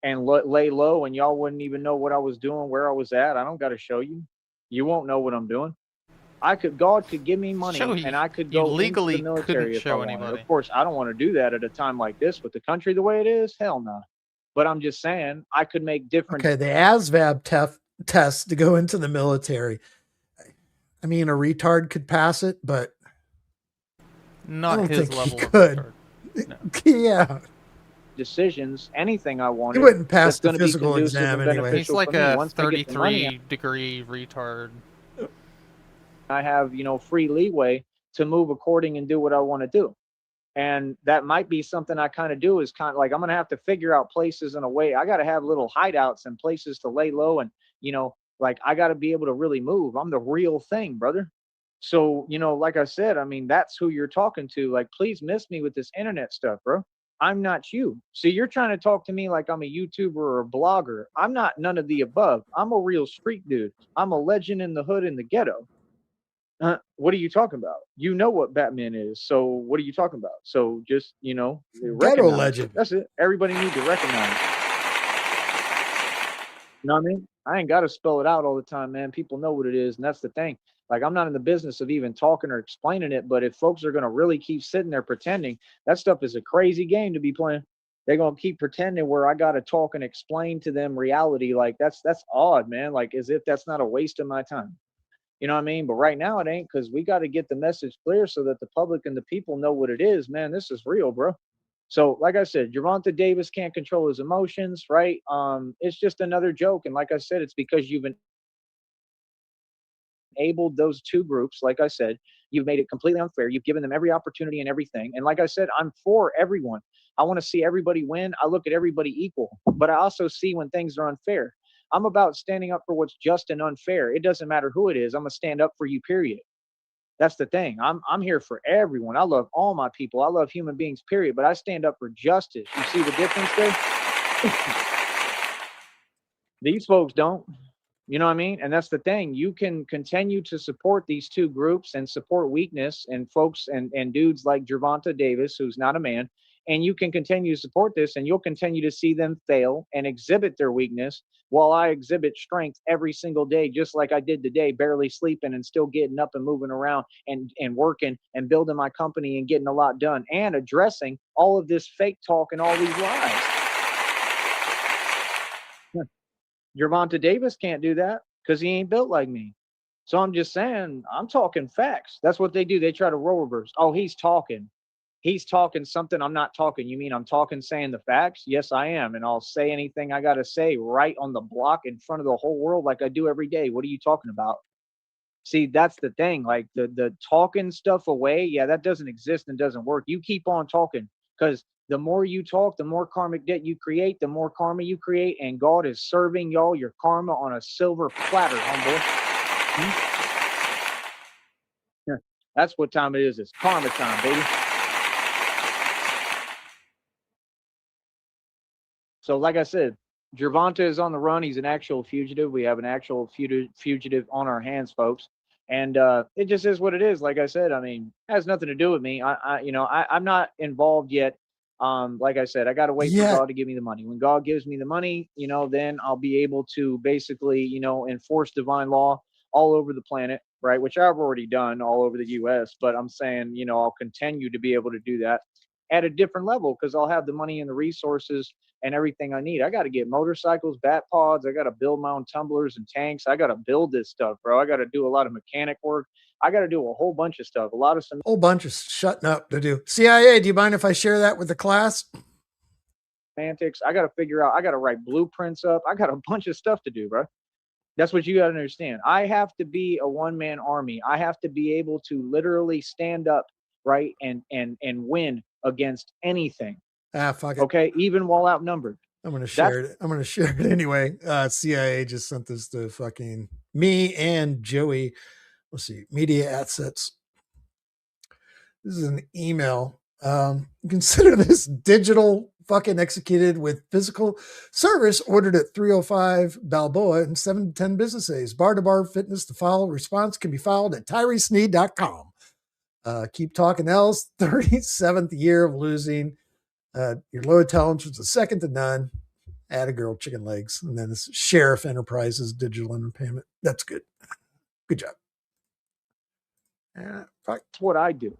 and lay low, and y'all wouldn't even know what I was doing, where I was at. I don't got to show you. You won't know what I'm doing. God could give me money and I could go legally into the military if I wanted. Of course, I don't want to do that at a time like this with the country the way it is. Hell no. But I'm just saying I could make different. Okay, the ASVAB test to go into the military. I mean, a retard could pass it, but not his level of retard. No. Yeah. Decisions, anything I wanted. He wouldn't pass the physical exam anyway. He's like a 33-degree retard. I have, free leeway to move according and do what I want to do. And that might be something I kind of do is kind of like, I'm going to have to figure out places in a way. I got to have little hideouts and places to lay low. And, like I got to be able to really move. I'm the real thing, brother. So, like I said, that's who you're talking to. Like, please miss me with this internet stuff, bro. I'm not you. See, you're trying to talk to me like I'm a YouTuber or a blogger. I'm not none of the above. I'm a real street dude. I'm a legend in the hood in the ghetto. What are you talking about? You know what Batman is. So what are you talking about? So just, ghetto legend. That's it. Everybody needs to recognize. You know what I mean? I ain't got to spell it out all the time, man. People know what it is, and that's the thing. Like, I'm not in the business of even talking or explaining it, but if folks are going to really keep sitting there pretending, that stuff is a crazy game to be playing. They're going to keep pretending where I got to talk and explain to them reality. Like, that's odd, man. Like, as if that's not a waste of my time. You know what I mean? But right now it ain't, because we got to get the message clear so that the public and the people know what it is, man. This is real, bro. So, like I said, Gervonta Davis can't control his emotions, right? It's just another joke. And like I said, it's because you've enabled those two groups. Like I said, you've made it completely unfair. You've given them every opportunity and everything. And like I said, I'm for everyone. I want to see everybody win. I look at everybody equal, but I also see when things are unfair. I'm about standing up for what's just and unfair. It doesn't matter who it is. I'm gonna stand up for you, period. That's the thing. I'm here for everyone. I love all my people. I love human beings, period. But I stand up for justice. You see the difference there? These folks don't. You know what I mean? And that's the thing. You can continue to support these two groups and support weakness and folks and dudes like Gervonta Davis, who's not a man. And you can continue to support this, and you'll continue to see them fail and exhibit their weakness while I exhibit strength every single day, just like I did today, barely sleeping and still getting up and moving around and working and building my company and getting a lot done and addressing all of this fake talk and all these lies. Gervonta Davis can't do that because he ain't built like me. So I'm just saying, I'm talking facts. That's what they do. They try to role reverse. Oh, he's talking. He's talking something I'm not talking. You mean I'm talking saying the facts? Yes, I am. And I'll say anything I got to say right on the block in front of the whole world like I do every day. What are you talking about? See, that's the thing. Like the talking stuff away, yeah, that doesn't exist and doesn't work. You keep on talking, because the more you talk, the more karmic debt you create, the more karma you create, and God is serving y'all your karma on a silver platter, homeboy. Yeah, that's what time it is. It's karma time, baby. So, like I said, Gervonta is on the run. He's an actual fugitive. We have an actual fugitive on our hands, folks. And it just is what it is. Like I said, I mean, it has nothing to do with me. I'm not involved yet. Like I said, I got to wait for God to give me the money. When God gives me the money, then I'll be able to basically, enforce divine law all over the planet, right? Which I've already done all over the U.S. But I'm saying, I'll continue to be able to do that at a different level because I'll have the money and the resources and everything I need. I got to get motorcycles, bat pods. I got to build my own tumblers and tanks. I got to build this stuff, bro. I got to do a lot of mechanic work. I got to do a whole bunch of stuff. Whole bunch of shutting up to do. CIA, do you mind if I share that with the class? Semantics. I got to figure out. I got to write blueprints up. I got a bunch of stuff to do, bro. That's what you got to understand. I have to be a one-man army. I have to be able to literally stand up, right, and win against anything. Fuck it. Okay, even while outnumbered. I'm gonna share it. I'm gonna share it anyway. CIA just sent this to fucking me and Joey. Let's see, media assets. This is an email. Consider this digital fucking executed with physical service ordered at 305 Balboa in 7 to 10 business days. Bar to bar fitness to file response can be filed at TyreeSneed.com. Keep talking else. 37th year of losing. Your low intelligence was a second to none. Add a girl, chicken legs. And then it's Sheriff Enterprises, digital entertainment. That's good. Good job. That's what I do.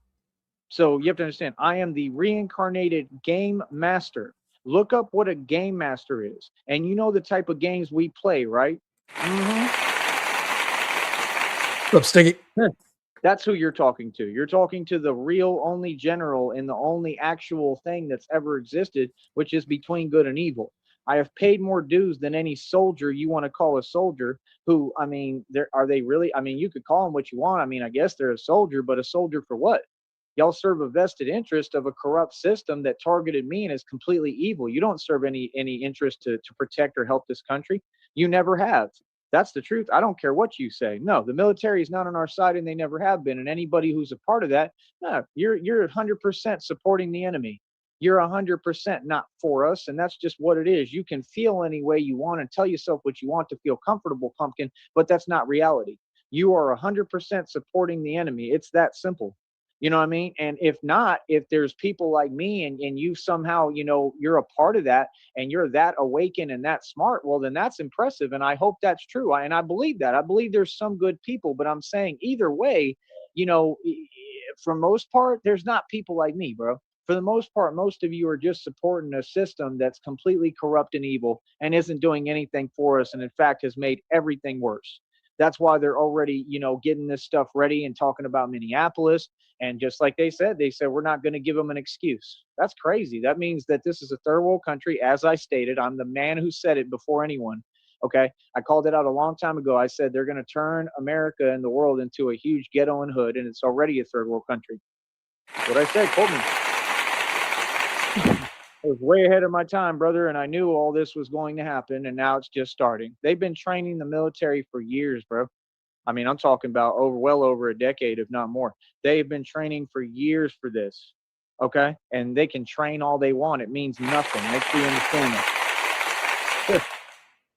So you have to understand, I am the reincarnated game master. Look up what a game master is. And you know the type of games we play, right? Mm-hmm. What's up, Stinky? That's who you're talking to. You're talking to the real only general and the only actual thing that's ever existed, which is between good and evil. I have paid more dues than any soldier you want to call a soldier who, I mean, are they really? I mean, you could call them what you want. I mean, I guess they're a soldier, but a soldier for what? Y'all serve a vested interest of a corrupt system that targeted me and is completely evil. You don't serve any interest to protect or help this country. You never have. That's the truth. I don't care what you say. No, the military is not on our side and they never have been. And anybody who's a part of that, no, you're 100% supporting the enemy. You're 100% not for us. And that's just what it is. You can feel any way you want and tell yourself what you want to feel comfortable, pumpkin, but that's not reality. You are 100% supporting the enemy. It's that simple. You know what I mean? And if not, if there's people like me and you somehow, you know, you're a part of that and you're that awakened and that smart, well, then that's impressive. And I hope that's true. And I believe that. I believe there's some good people, but I'm saying either way, you know, for most part, there's not people like me, bro. For the most part, most of you are just supporting a system that's completely corrupt and evil and isn't doing anything for us. And in fact, has made everything worse. That's why they're already, you know, getting this stuff ready and talking about Minneapolis. And just like they said, we're not going to give them an excuse. That's crazy. That means that this is a third world country. As I stated, I'm the man who said it before anyone. Okay. I called it out a long time ago. I said they're going to turn America and the world into a huge ghetto and hood, and it's already a third world country. What I said, Coleman. I was way ahead of my time, brother, and I knew all this was going to happen, and now it's just starting. They've been training the military for years, bro. I mean, I'm talking about well over a decade, if not more. They've been training for years for this, okay? And they can train all they want. It means nothing. Make sure you understand that.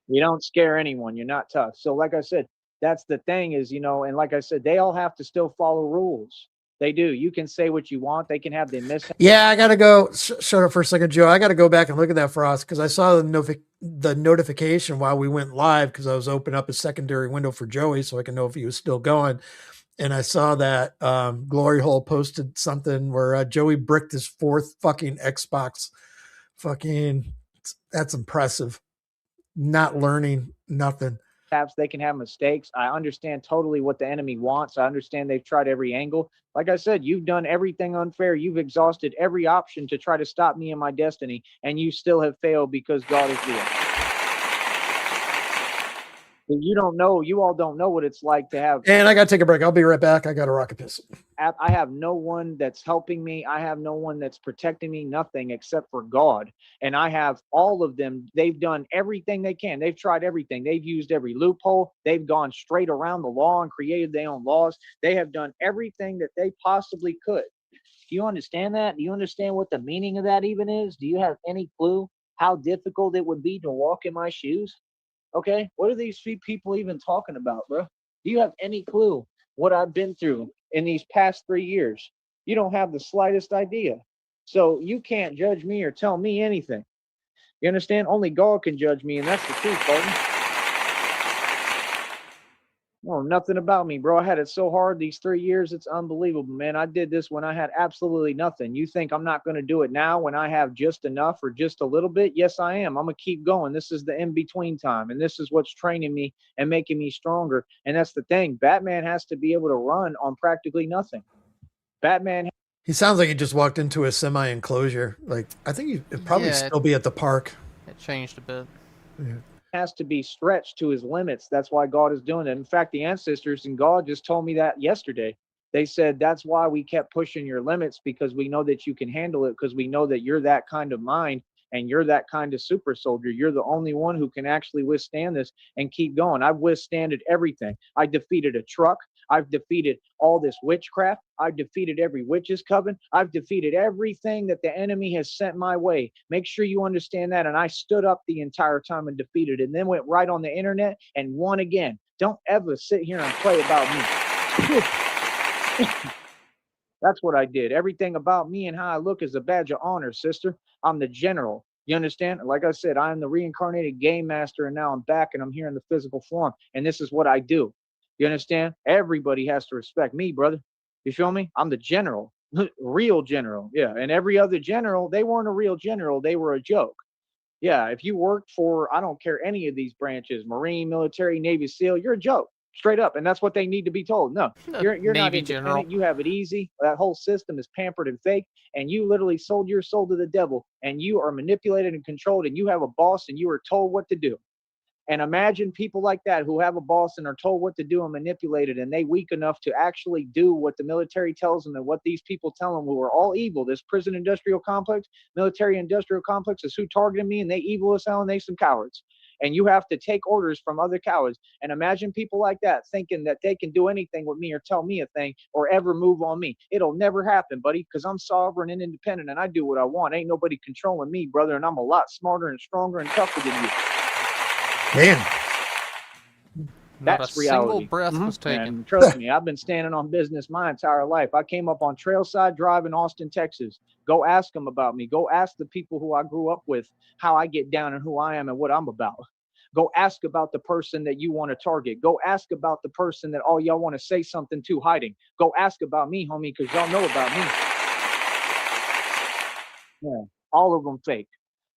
You don't scare anyone. You're not tough. So like I said, that's the thing is, you know, and like I said, they all have to still follow rules. They do. You can say what you want. They can have the miss. Yeah, I got to go. Shut up for a second, Joe. I got to go back and look at that, Frost, because I saw the notification while we went live because I was opening up a secondary window for Joey so I can know if he was still going. And I saw that Glory Hole posted something where Joey bricked his 4th fucking Xbox. Fucking, that's impressive. Not learning nothing. They can have mistakes. I understand totally what the enemy wants. I understand they've tried every angle. Like I said, you've done everything unfair. You've exhausted every option to try to stop me in my destiny, and you still have failed because God is real. You don't know. You all don't know what it's like to have. And I got to take a break. I'll be right back. I got a rocket pistol. I have no one that's helping me. I have no one that's protecting me, nothing except for God. And I have all of them. They've done everything they can. They've tried everything. They've used every loophole. They've gone straight around the law and created their own laws. They have done everything that they possibly could. Do you understand that? Do you understand what the meaning of that even is? Do you have any clue how difficult it would be to walk in my shoes? Okay, what are these 3 people even talking about, bro? Do you have any clue what I've been through in these past 3 years? You don't have the slightest idea. So you can't judge me or tell me anything. You understand? Only God can judge me, and that's the truth, partner. No, nothing about me, bro. I had it so hard these 3 years. It's unbelievable, man. I did this when I had absolutely nothing. You think I'm not going to do it now when I have just enough or just a little bit? Yes, I am. I'm going to keep going. This is the in-between time, and this is what's training me and making me stronger. And that's the thing. Batman has to be able to run on practically nothing. Batman. He sounds like he just walked into a semi-enclosure. Like, I think he'd probably still be at the park. It changed a bit. Yeah. Has to be stretched to his limits. That's why God is doing it. In fact, the ancestors and God just told me that yesterday. They said that's why we kept pushing your limits, because we know that you can handle it, because we know that you're that kind of mind and you're that kind of super soldier. You're the only one who can actually withstand this and keep going. I've withstanded everything. I defeated a truck. I've defeated all this witchcraft. I've defeated every witch's coven. I've defeated everything that the enemy has sent my way. Make sure you understand that. And I stood up the entire time and defeated it, and then went right on the internet and won again. Don't ever sit here and play about me. That's what I did. Everything about me and how I look is a badge of honor, sister. I'm the general. You understand? Like I said, I am the reincarnated game master, and now I'm back and I'm here in the physical form. And this is what I do. You understand? Everybody has to respect me, brother. You feel me? I'm the general, real general. Yeah. And every other general, they weren't a real general. They were a joke. Yeah. If you worked for, I don't care, any of these branches, Marine, military, Navy, SEAL, you're a joke. Straight up. And that's what they need to be told. No, you're not independent. General. You have it easy. That whole system is pampered and fake. And you literally sold your soul to the devil. And you are manipulated and controlled. And you have a boss and you are told what to do. And imagine people like that who have a boss and are told what to do and manipulated, and they weak enough to actually do what the military tells them and what these people tell them, who are all evil. This prison industrial complex, military industrial complex, is who targeted me, and they evil as hell, and they some cowards. And you have to take orders from other cowards. And imagine people like that thinking that they can do anything with me or tell me a thing or ever move on me. It'll never happen, buddy, because I'm sovereign and independent, and I do what I want. Ain't nobody controlling me, brother, and I'm a lot smarter and stronger and tougher than you. Man. Not That's a single reality. breath was taken. And trust me, I've been standing on business my entire life. I came up on Trailside Drive in Austin, Texas. Go ask them about me. Go ask the people who I grew up with how I get down and who I am and what I'm about. Go ask about the person that you want to target. Go ask about the person that all y'all want to say something to hiding. Go ask about me, homie, because y'all know about me. Yeah, all of them fake.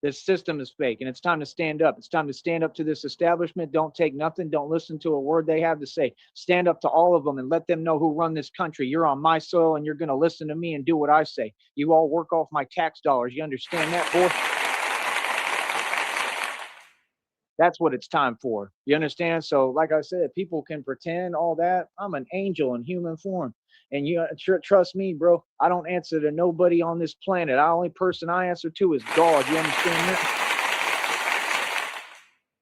This system is fake, and it's time to stand up. It's time to stand up to this establishment. Don't take nothing. Don't listen to a word they have to say. Stand up to all of them and let them know who run this country. You're on my soil, and you're going to listen to me and do what I say. You all work off my tax dollars. You understand that, boy? That's what it's time for. You understand? So, like I said, people can pretend all that. I'm an angel in human form. And you trust me, bro. I don't answer to nobody on this planet. The only person I answer to is God. You understand that?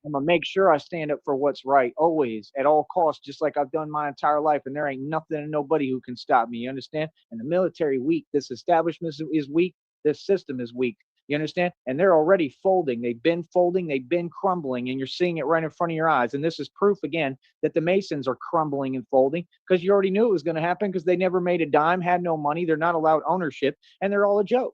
I'm going to make sure I stand up for what's right, always, at all costs, just like I've done my entire life. And there ain't nothing and nobody who can stop me. You understand? And the military weak. This establishment is weak. This system is weak. You understand? And they're already folding. They've been folding. They've been crumbling. And you're seeing it right in front of your eyes. And this is proof, again, that the Masons are crumbling and folding, because you already knew it was going to happen, because they never made a dime, had no money. They're not allowed ownership, and they're all a joke.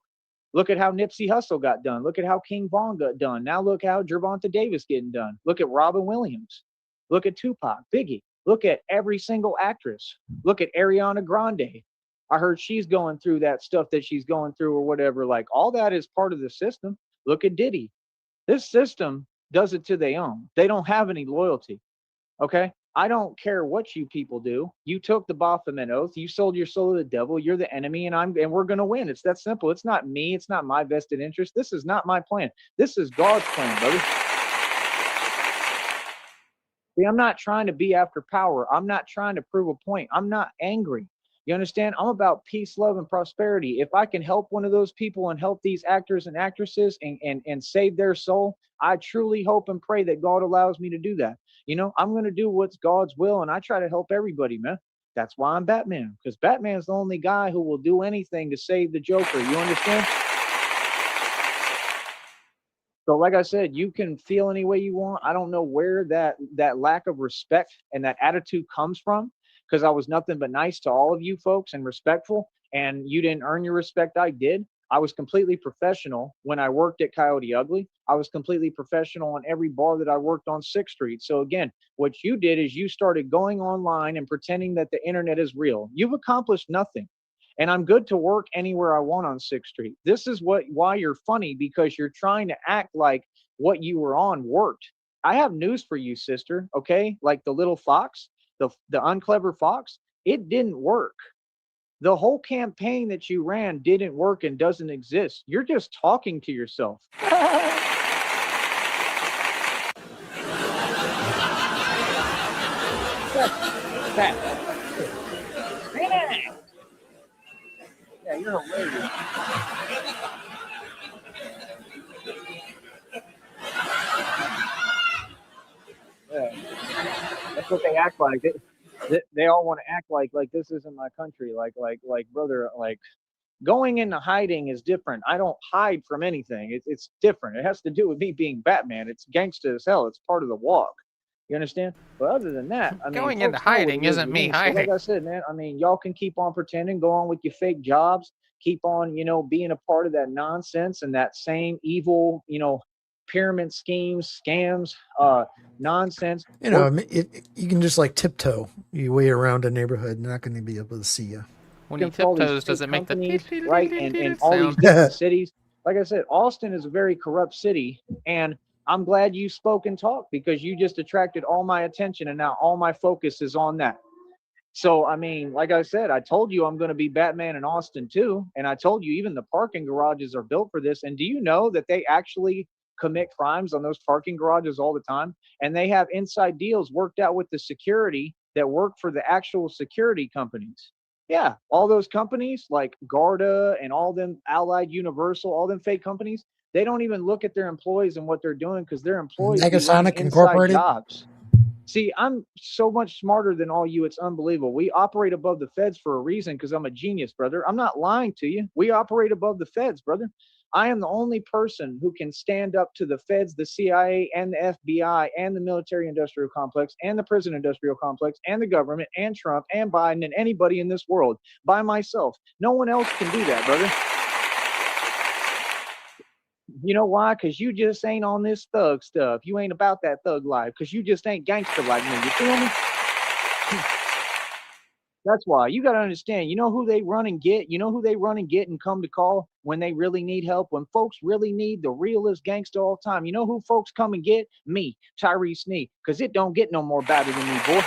Look at how Nipsey Hussle got done. Look at how King Von got done. Now look how Gervonta Davis getting done. Look at Robin Williams. Look at Tupac, Biggie. Look at every single actress. Look at Ariana Grande. I heard she's going through that stuff that she's going through or whatever. Like, all that is part of the system. Look at Diddy. This system does it to their own. They don't have any loyalty. Okay? I don't care what you people do. You took the Baphomet oath. You sold your soul to the devil. You're the enemy, and we're going to win. It's that simple. It's not me. It's not my vested interest. This is not my plan. This is God's plan, brother. See, I'm not trying to be after power. I'm not trying to prove a point. I'm not angry. You understand? I'm about peace, love, and prosperity. If I can help one of those people and help these actors and actresses and save their soul, I truly hope and pray that God allows me to do that. You know, I'm going to do what's God's will, and I try to help everybody, man. That's why I'm Batman, because Batman's the only guy who will do anything to save the Joker. You understand? So, like I said, you can feel any way you want. I don't know where that lack of respect and that attitude comes from, because I was nothing but nice to all of you folks and respectful, and you didn't earn your respect. I did. I was completely professional when I worked at Coyote Ugly. I was completely professional on every bar that I worked on 6th Street. So again, what you did is you started going online and pretending that the internet is real. You've accomplished nothing. And I'm good to work anywhere I want on 6th Street. This is why you're funny, because you're trying to act like what you were on worked. I have news for you, sister. Okay, like the little fox, the unclever fox, it didn't work. The whole campaign that you ran didn't work and doesn't exist. You're just talking to yourself. Yeah, you're hilarious. Yeah. That's what they act like. They all want to act like this isn't my country. Like brother, like going into hiding is different. I don't hide from anything. It's different. It has to do with me being Batman. It's gangsta as hell. It's part of the walk. You understand? But other than that, I mean, going into hiding isn't me hiding. So like I said, man, I mean, y'all can keep on pretending, go on with your fake jobs, keep on, being a part of that nonsense and that same evil, pyramid schemes, scams, nonsense. You know, you can just like tiptoe your way around a neighborhood. They're not going to be able to see you. When he tiptoes, does it make the right? And all these different cities. Like I said, Austin is a very corrupt city, and I'm glad you spoke and talked, because you just attracted all my attention, and now all my focus is on that. So, I mean, like I said, I told you I'm going to be Batman in Austin too, and I told you even the parking garages are built for this. And do you know that they actually commit crimes on those parking garages all the time? And they have inside deals worked out with the security that work for the actual security companies. Yeah, all those companies like Garda and all them Allied Universal, all them fake companies, they don't even look at their employees and what they're doing, because their employees Negasonic Incorporated jobs. See, I'm so much smarter than all you. It's unbelievable. We operate above the feds for a reason, because I'm a genius, brother. I'm not lying to you. We operate above the feds, brother. I am the only person who can stand up to the feds, the CIA, and the FBI, and the military industrial complex, and the prison industrial complex, and the government, and Trump, and Biden, and anybody in this world by myself. No one else can do that, brother. You know why? Because you just ain't on this thug stuff. You ain't about that thug life because you just ain't gangster like me. You feel me? That's why. You got to understand, you know who they run and get? You know who they run and get and come to call when they really need help? When folks really need the realest gangster all the time. You know who folks come and get? Me, Tyree Sneed, because it don't get no more badder than me, boy.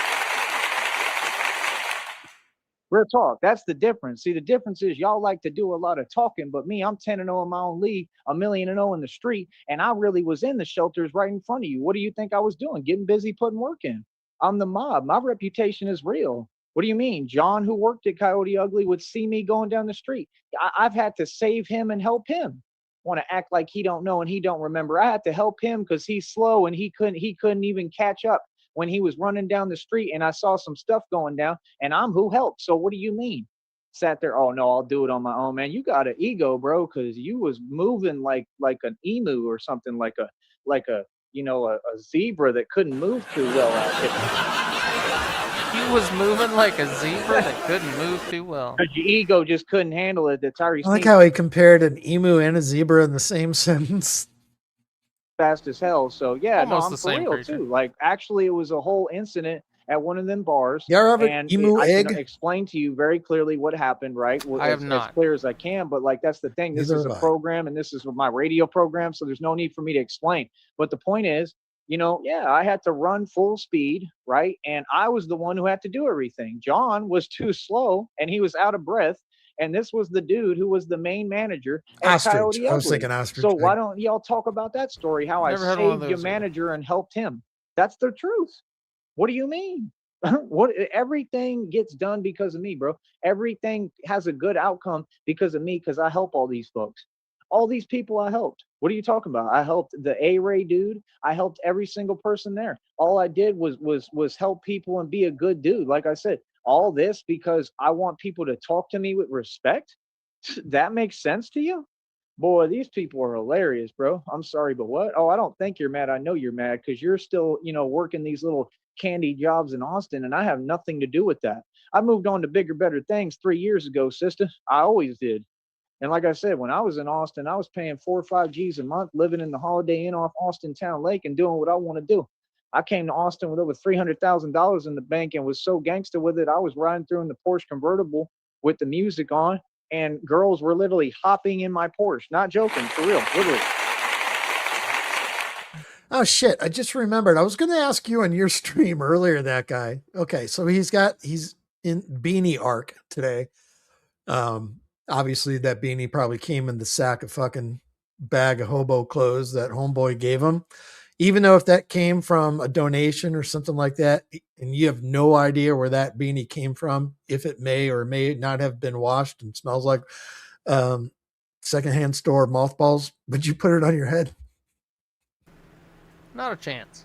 Real talk. That's the difference. See, the difference is y'all like to do a lot of talking, but me, I'm 10-0 in my own league, 1,000,000 in the street, and I really was in the shelters right in front of you. What do you think I was doing? Getting busy putting work in. I'm the mob. My reputation is real. What do you mean? John, who worked at Coyote Ugly, would see me going down the street. I've had to save him and help him. Want to act like he don't know and he don't remember. I had to help him because he's slow and he couldn't even catch up when he was running down the street, and I saw some stuff going down, and I'm who helped. So what do you mean? Sat there, oh no, I'll do it on my own, man. You got an ego, bro, because you was moving like an emu or something, like a a zebra that couldn't move too well out there. He was moving like a zebra that couldn't move too well. Because your ego just couldn't handle it. The Tyree I like how he compared an emu and a zebra in the same sentence. Fast as hell. So yeah, Almost I'm the for same real creature. too. Like actually, it was a whole incident at one of them bars. You ever have an and emu I egg? can explain to you very clearly what happened, right? I have not. As clear as I can, but like that's the thing. This Neither is a have I. program, and this is my radio program, so there's no need for me to explain. But the point is, yeah, I had to run full speed, right? And I was the one who had to do everything. John was too slow, and he was out of breath. And this was the dude who was the main manager at Ostrich. Coyote Ugly. I was thinking ostrich. So why don't y'all talk about that story? How Never I had one of saved your those either. manager and helped him. That's the truth. What do you mean? Everything gets done because of me, bro. Everything has a good outcome because of me, because I help all these folks. All these people I helped. What are you talking about? I helped the A-Ray dude. I helped every single person there. All I did was help people and be a good dude. Like I said, all this because I want people to talk to me with respect. That makes sense to you? Boy, these people are hilarious, bro. I'm sorry, but what? Oh, I don't think you're mad. I know you're mad because you're still, working these little candy jobs in Austin, and I have nothing to do with that. I moved on to bigger, better things 3 years ago, sister. I always did. And like I said, when I was in Austin, I was paying 4 or 5 G's a month, living in the Holiday Inn off Austin Town Lake and doing what I want to do. I came to Austin with over $300,000 in the bank and was so gangster with it. I was riding through in the Porsche convertible with the music on, and girls were literally hopping in my Porsche. Not joking, for real, literally. Oh shit, I just remembered. I was going to ask you on your stream earlier, that guy. Okay, so he's in beanie arc today. Obviously that beanie probably came in the sack of fucking bag of hobo clothes that homeboy gave him. Even though if that came from a donation or something like that, and you have no idea where that beanie came from, if it may or may not have been washed and smells like secondhand store mothballs, would you put it on your head? Not a chance.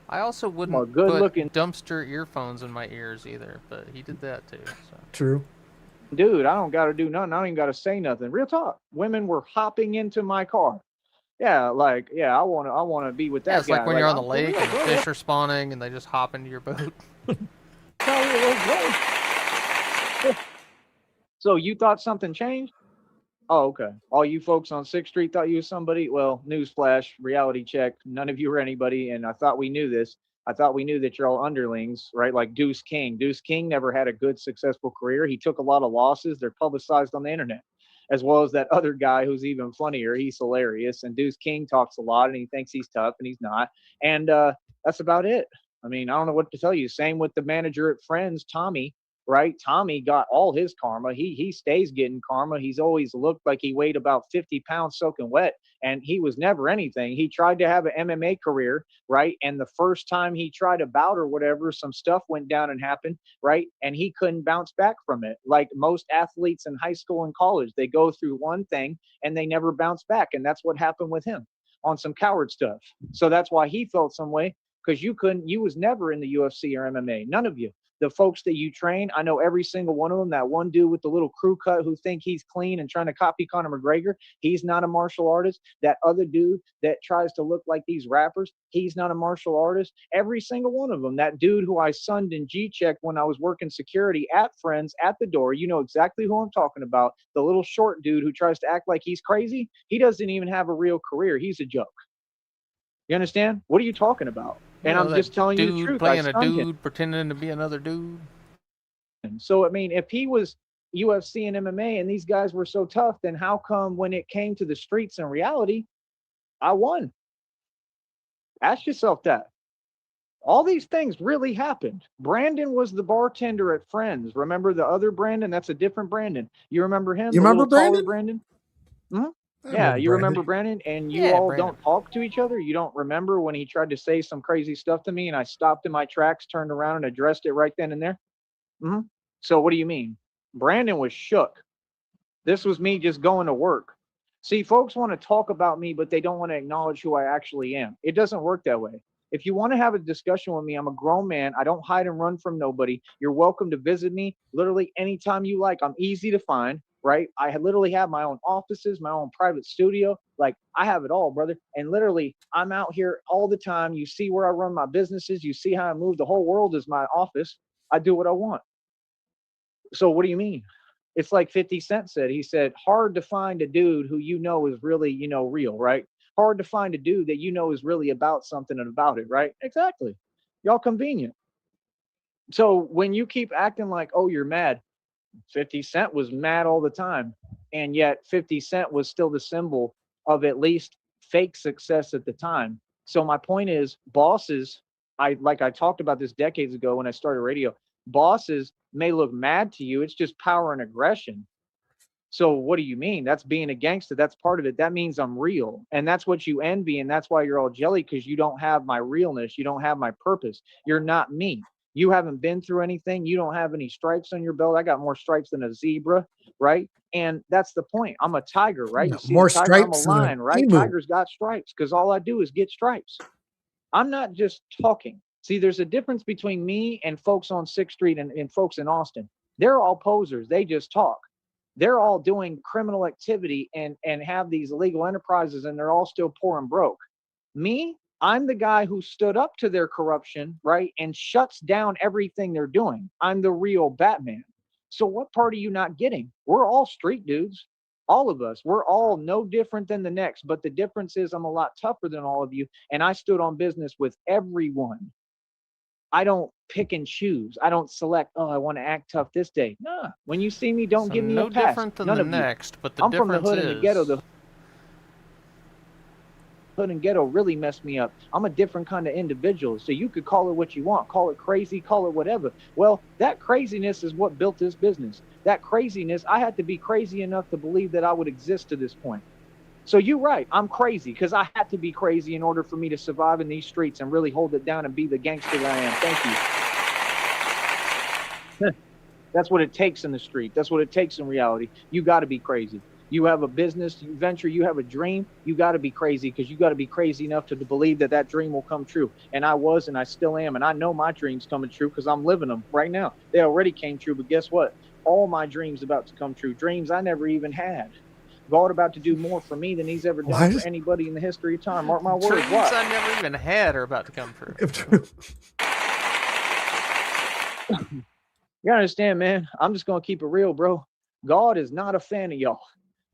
I also wouldn't Well, good put looking dumpster earphones in my ears either, but he did that too. So. True. Dude, I don't got to do nothing. I don't even got to say nothing. Real talk. Women were hopping into my car. Yeah, like, yeah, I want to be with that Yeah, it's guy. like when you're on the I'm lake for real, and the bro. fish are spawning and they just hop into your boat. So you thought something changed? Oh, okay. All you folks on 6th Street thought you was somebody? Well, newsflash, reality check. None of you are anybody, and I thought we knew this. I thought we knew that you're all underlings, right? Like Deuce King. Deuce King never had a good, successful career. He took a lot of losses. They're publicized on the internet, as well as that other guy who's even funnier. He's hilarious. And Deuce King talks a lot, and he thinks he's tough, and he's not. And that's about it. I mean, I don't know what to tell you. Same with the manager at Friends, Tommy. Right? Tommy got all his karma. He stays getting karma. He's always looked like he weighed about 50 pounds soaking wet, and he was never anything. He tried to have an MMA career, right? And the first time he tried a bout or whatever, some stuff went down and happened, right? And he couldn't bounce back from it. Like most athletes in high school and college, they go through one thing and they never bounce back. And that's what happened with him on some coward stuff. So that's why he felt some way. because you was never in the UFC or MMA. None of you. The folks that you train, I know every single one of them. That one dude with the little crew cut who think he's clean and trying to copy Conor McGregor, he's not a martial artist. That other dude that tries to look like these rappers, he's not a martial artist. Every single one of them. That dude who I sunned and G-checked when I was working security at Friends at the door, you know exactly who I'm talking about. The little short dude who tries to act like he's crazy, he doesn't even have a real career. He's a joke. You understand? What are you talking about? And I'm just telling you the truth. Playing a dude, pretending to be another dude. So, I mean, if he was UFC and MMA and these guys were so tough, then how come when it came to the streets and reality, I won? Ask yourself that. All these things really happened. Brandon was the bartender at Friends. Remember the other Brandon? That's a different Brandon. You remember him? You remember Brandon? Brandon? Hmm? Yeah, you remember Brandon? And you all don't talk to each other? You don't remember when he tried to say some crazy stuff to me and I stopped in my tracks, turned around and addressed it right then and there? So what do you mean? Brandon was shook. This was me just going to work. See, folks want to talk about me, but they don't want to acknowledge who I actually am. It doesn't work that way. If you want to have a discussion with me, I'm a grown man. I don't hide and run from nobody. You're welcome to visit me literally anytime you like. I'm easy to find. Right? I literally have my own offices, my own private studio. Like I have it all, brother. And literally I'm out here all the time. You see where I run my businesses. You see how I move. The whole world is my office. I do what I want. So what do you mean? It's like 50 Cent said. He said, hard to find a dude who you know is really, you know, real, right? Hard to find a dude that you know is really about something and about it, right? Exactly. Y'all convenient. So when you keep acting like, oh, you're mad, 50 Cent was mad all the time. And yet 50 Cent was still the symbol of at least fake success at the time. So my point is, bosses, I talked about this decades ago when I started radio, bosses may look mad to you. It's just power and aggression. So what do you mean? That's being a gangster. That's part of it. That means I'm real. And that's what you envy. And that's why you're all jelly, because you don't have my realness. You don't have my purpose. You're not me. You haven't been through anything. You don't have any stripes on your belt. I got more stripes than a zebra, right? And that's the point. I'm a tiger, right? No, you see more tiger, stripes I'm a lion, right? emu. Tiger's got stripes because all I do is get stripes. I'm not just talking. See, there's a difference between me and folks on 6th Street and folks in Austin. They're all posers. They just talk. They're all doing criminal activity and have these illegal enterprises, and they're all still poor and broke. Me, I'm the guy who stood up to their corruption, right, and shuts down everything they're doing. I'm the real Batman. So what part are you not getting? We're all street dudes. All of us. We're all no different than the next. But the difference is I'm a lot tougher than all of you, and I stood on business with everyone. I don't pick and choose. I don't select, oh, I want to act tough this day. Nah. When you see me, don't give me a pass. No different than None the of next, you. but the I'm difference from the hood is... and the ghetto. The hood and ghetto really messed me up. I'm a different kind of individual. So you could call it what you want. Call it crazy, call it whatever. Well, that craziness is what built this business. That craziness, I had to be crazy enough to believe that I would exist to this point. So you're right. I'm crazy because I had to be crazy in order for me to survive in these streets and really hold it down and be the gangster that I am. Thank you. That's what it takes in the street. That's what it takes in reality. You got to be crazy. You have a business venture. You have a dream. You got to be crazy because you got to be crazy enough to believe that that dream will come true. And I was, and I still am. And I know my dream's coming true because I'm living them right now. They already came true. But guess what? All my dreams about to come true. Dreams I never even had. God about to do more for me than he's ever done for anybody in the history of time. Mark my words. Dreams I never even had are about to come true. You understand, man? I'm just going to keep it real, bro. God is not a fan of y'all.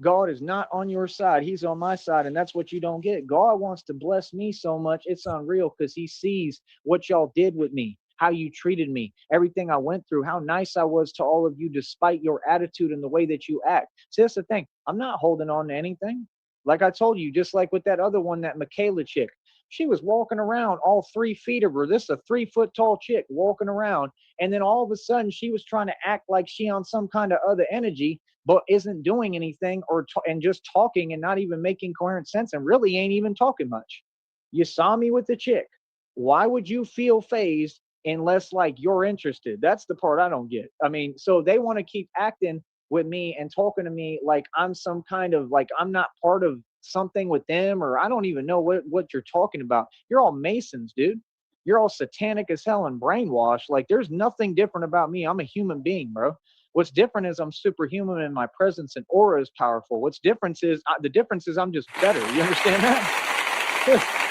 God is not on your side. He's on my side, and that's what you don't get. God wants to bless me so much. It's unreal because he sees what y'all did with me, how you treated me, everything I went through, how nice I was to all of you despite your attitude and the way that you act. See, that's the thing. I'm not holding on to anything. Like I told you, just like with that other one, that Michaela chick, she was walking around all 3 feet of her. This is a 3-foot tall chick walking around. And then all of a sudden she was trying to act like she on some kind of other energy, but isn't doing anything and just talking and not even making coherent sense and really ain't even talking much. You saw me with the chick. Why would you feel phased unless like you're interested? That's the part I don't get. I mean, so they want to keep acting with me and talking to me like I'm some kind of like I'm not part of something with them, or I don't even know what you're talking about. You're all Masons, dude. You're all satanic as hell and brainwashed. Like, there's nothing different about me. I'm a human being, bro. What's different is I'm superhuman and my presence and aura is powerful. What's difference is the difference is I'm just better. You understand that?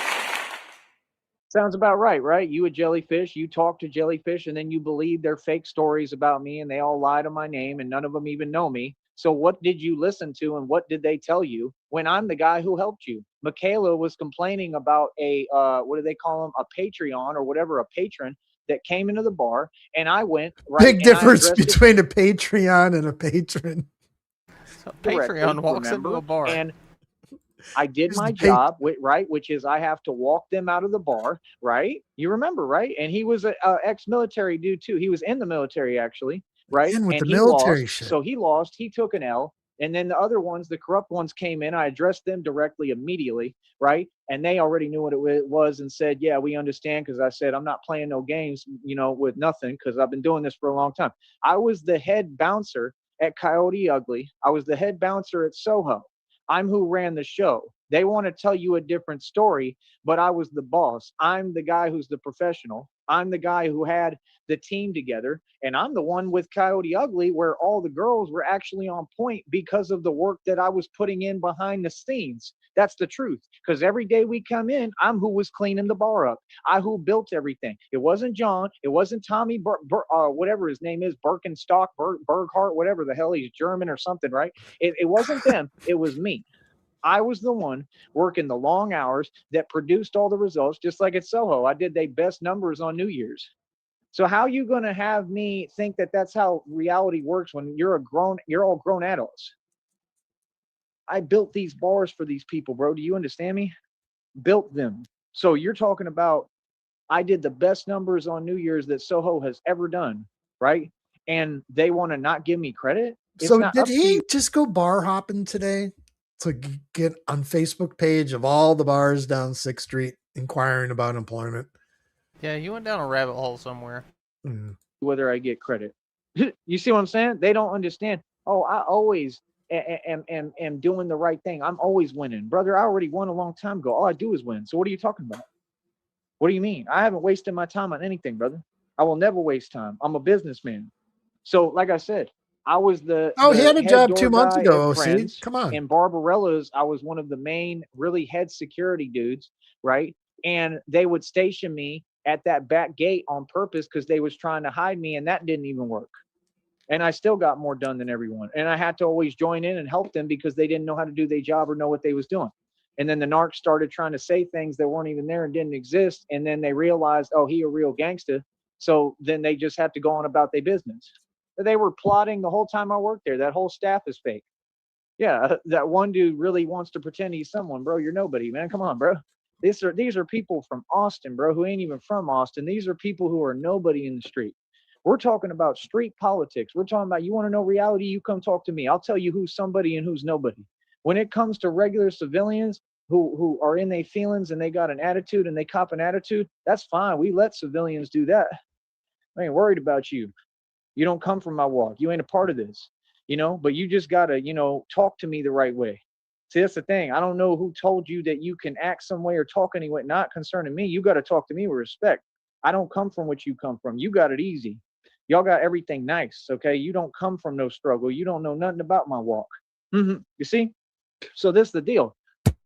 Sounds about right, right? You a jellyfish, you talk to jellyfish, and then you believe their fake stories about me, and they all lie to my name, and none of them even know me. So what did you listen to, and what did they tell you when I'm the guy who helped you? Michaela was complaining about a, what do they call them? A Patreon or whatever, a patron that came into the bar, and I went, right? Big difference between a Patreon and a patron. So Patreon walks remember? into a bar. And I did my job, right, which is I have to walk them out of the bar, right? You remember, right? And he was an ex-military dude too. He was in the military actually, right? And with and the military lost, shit. so he lost. He took an L, and then the other ones, the corrupt ones, came in. I addressed them directly immediately, right? And they already knew what it was and said, "Yeah, we understand." Because I said I'm not playing no games, with nothing. Because I've been doing this for a long time. I was the head bouncer at Coyote Ugly. I was the head bouncer at Soho. I'm who ran the show. They want to tell you a different story, but I was the boss. I'm the guy who's the professional. I'm the guy who had the team together. And I'm the one with Coyote Ugly where all the girls were actually on point because of the work that I was putting in behind the scenes. That's the truth. Because every day we come in, I'm who was cleaning the bar up. I who built everything. It wasn't John. It wasn't Tommy, whatever his name is, Birkenstock, Berghart, whatever the hell, he's German or something, right? It wasn't them. It was me. I was the one working the long hours that produced all the results, just like at Soho. I did their best numbers on New Year's. So how are you going to have me think that that's how reality works when you're all grown adults? I built these bars for these people, bro. Do you understand me? Built them. So you're talking about I did the best numbers on New Year's that Soho has ever done, right? And they want to not give me credit? So did he just go bar hopping today to get on Facebook page of all the bars down 6th Street inquiring about employment? Yeah, you went down a rabbit hole somewhere. Whether I get credit. You see what I'm saying? They don't understand. Oh, I always am doing the right thing. I'm always winning. Brother, I already won a long time ago. All I do is win. So what are you talking about? What do you mean? I haven't wasted my time on anything, brother. I will never waste time. I'm a businessman. So like I said, I was the he had a job 2 months ago. See, come on. In Barbarella's, I was one of the main really head security dudes, right? And they would station me at that back gate on purpose because they was trying to hide me, and that didn't even work. And I still got more done than everyone. And I had to always join in and help them because they didn't know how to do their job or know what they was doing. And then the narcs started trying to say things that weren't even there and didn't exist. And then they realized, oh, he a real gangster. So then they just had to go on about their business. They were plotting the whole time I worked there. That whole staff is fake. Yeah, that one dude really wants to pretend he's someone, bro. You're nobody, man. Come on, bro. These are people from Austin, bro, who ain't even from Austin. These are people who are nobody in the street. We're talking about street politics. We're talking about, you want to know reality? You come talk to me. I'll tell you who's somebody and who's nobody. When it comes to regular civilians who are in their feelings and they got an attitude and they cop an attitude, that's fine. We let civilians do that. I ain't worried about you. You don't come from my walk. You ain't a part of this, but you just got to, talk to me the right way. See, that's the thing. I don't know who told you that you can act some way or talk any way, not concerning me. You got to talk to me with respect. I don't come from what you come from. You got it easy. Y'all got everything nice, okay? You don't come from no struggle. You don't know nothing about my walk. You see? So this is the deal.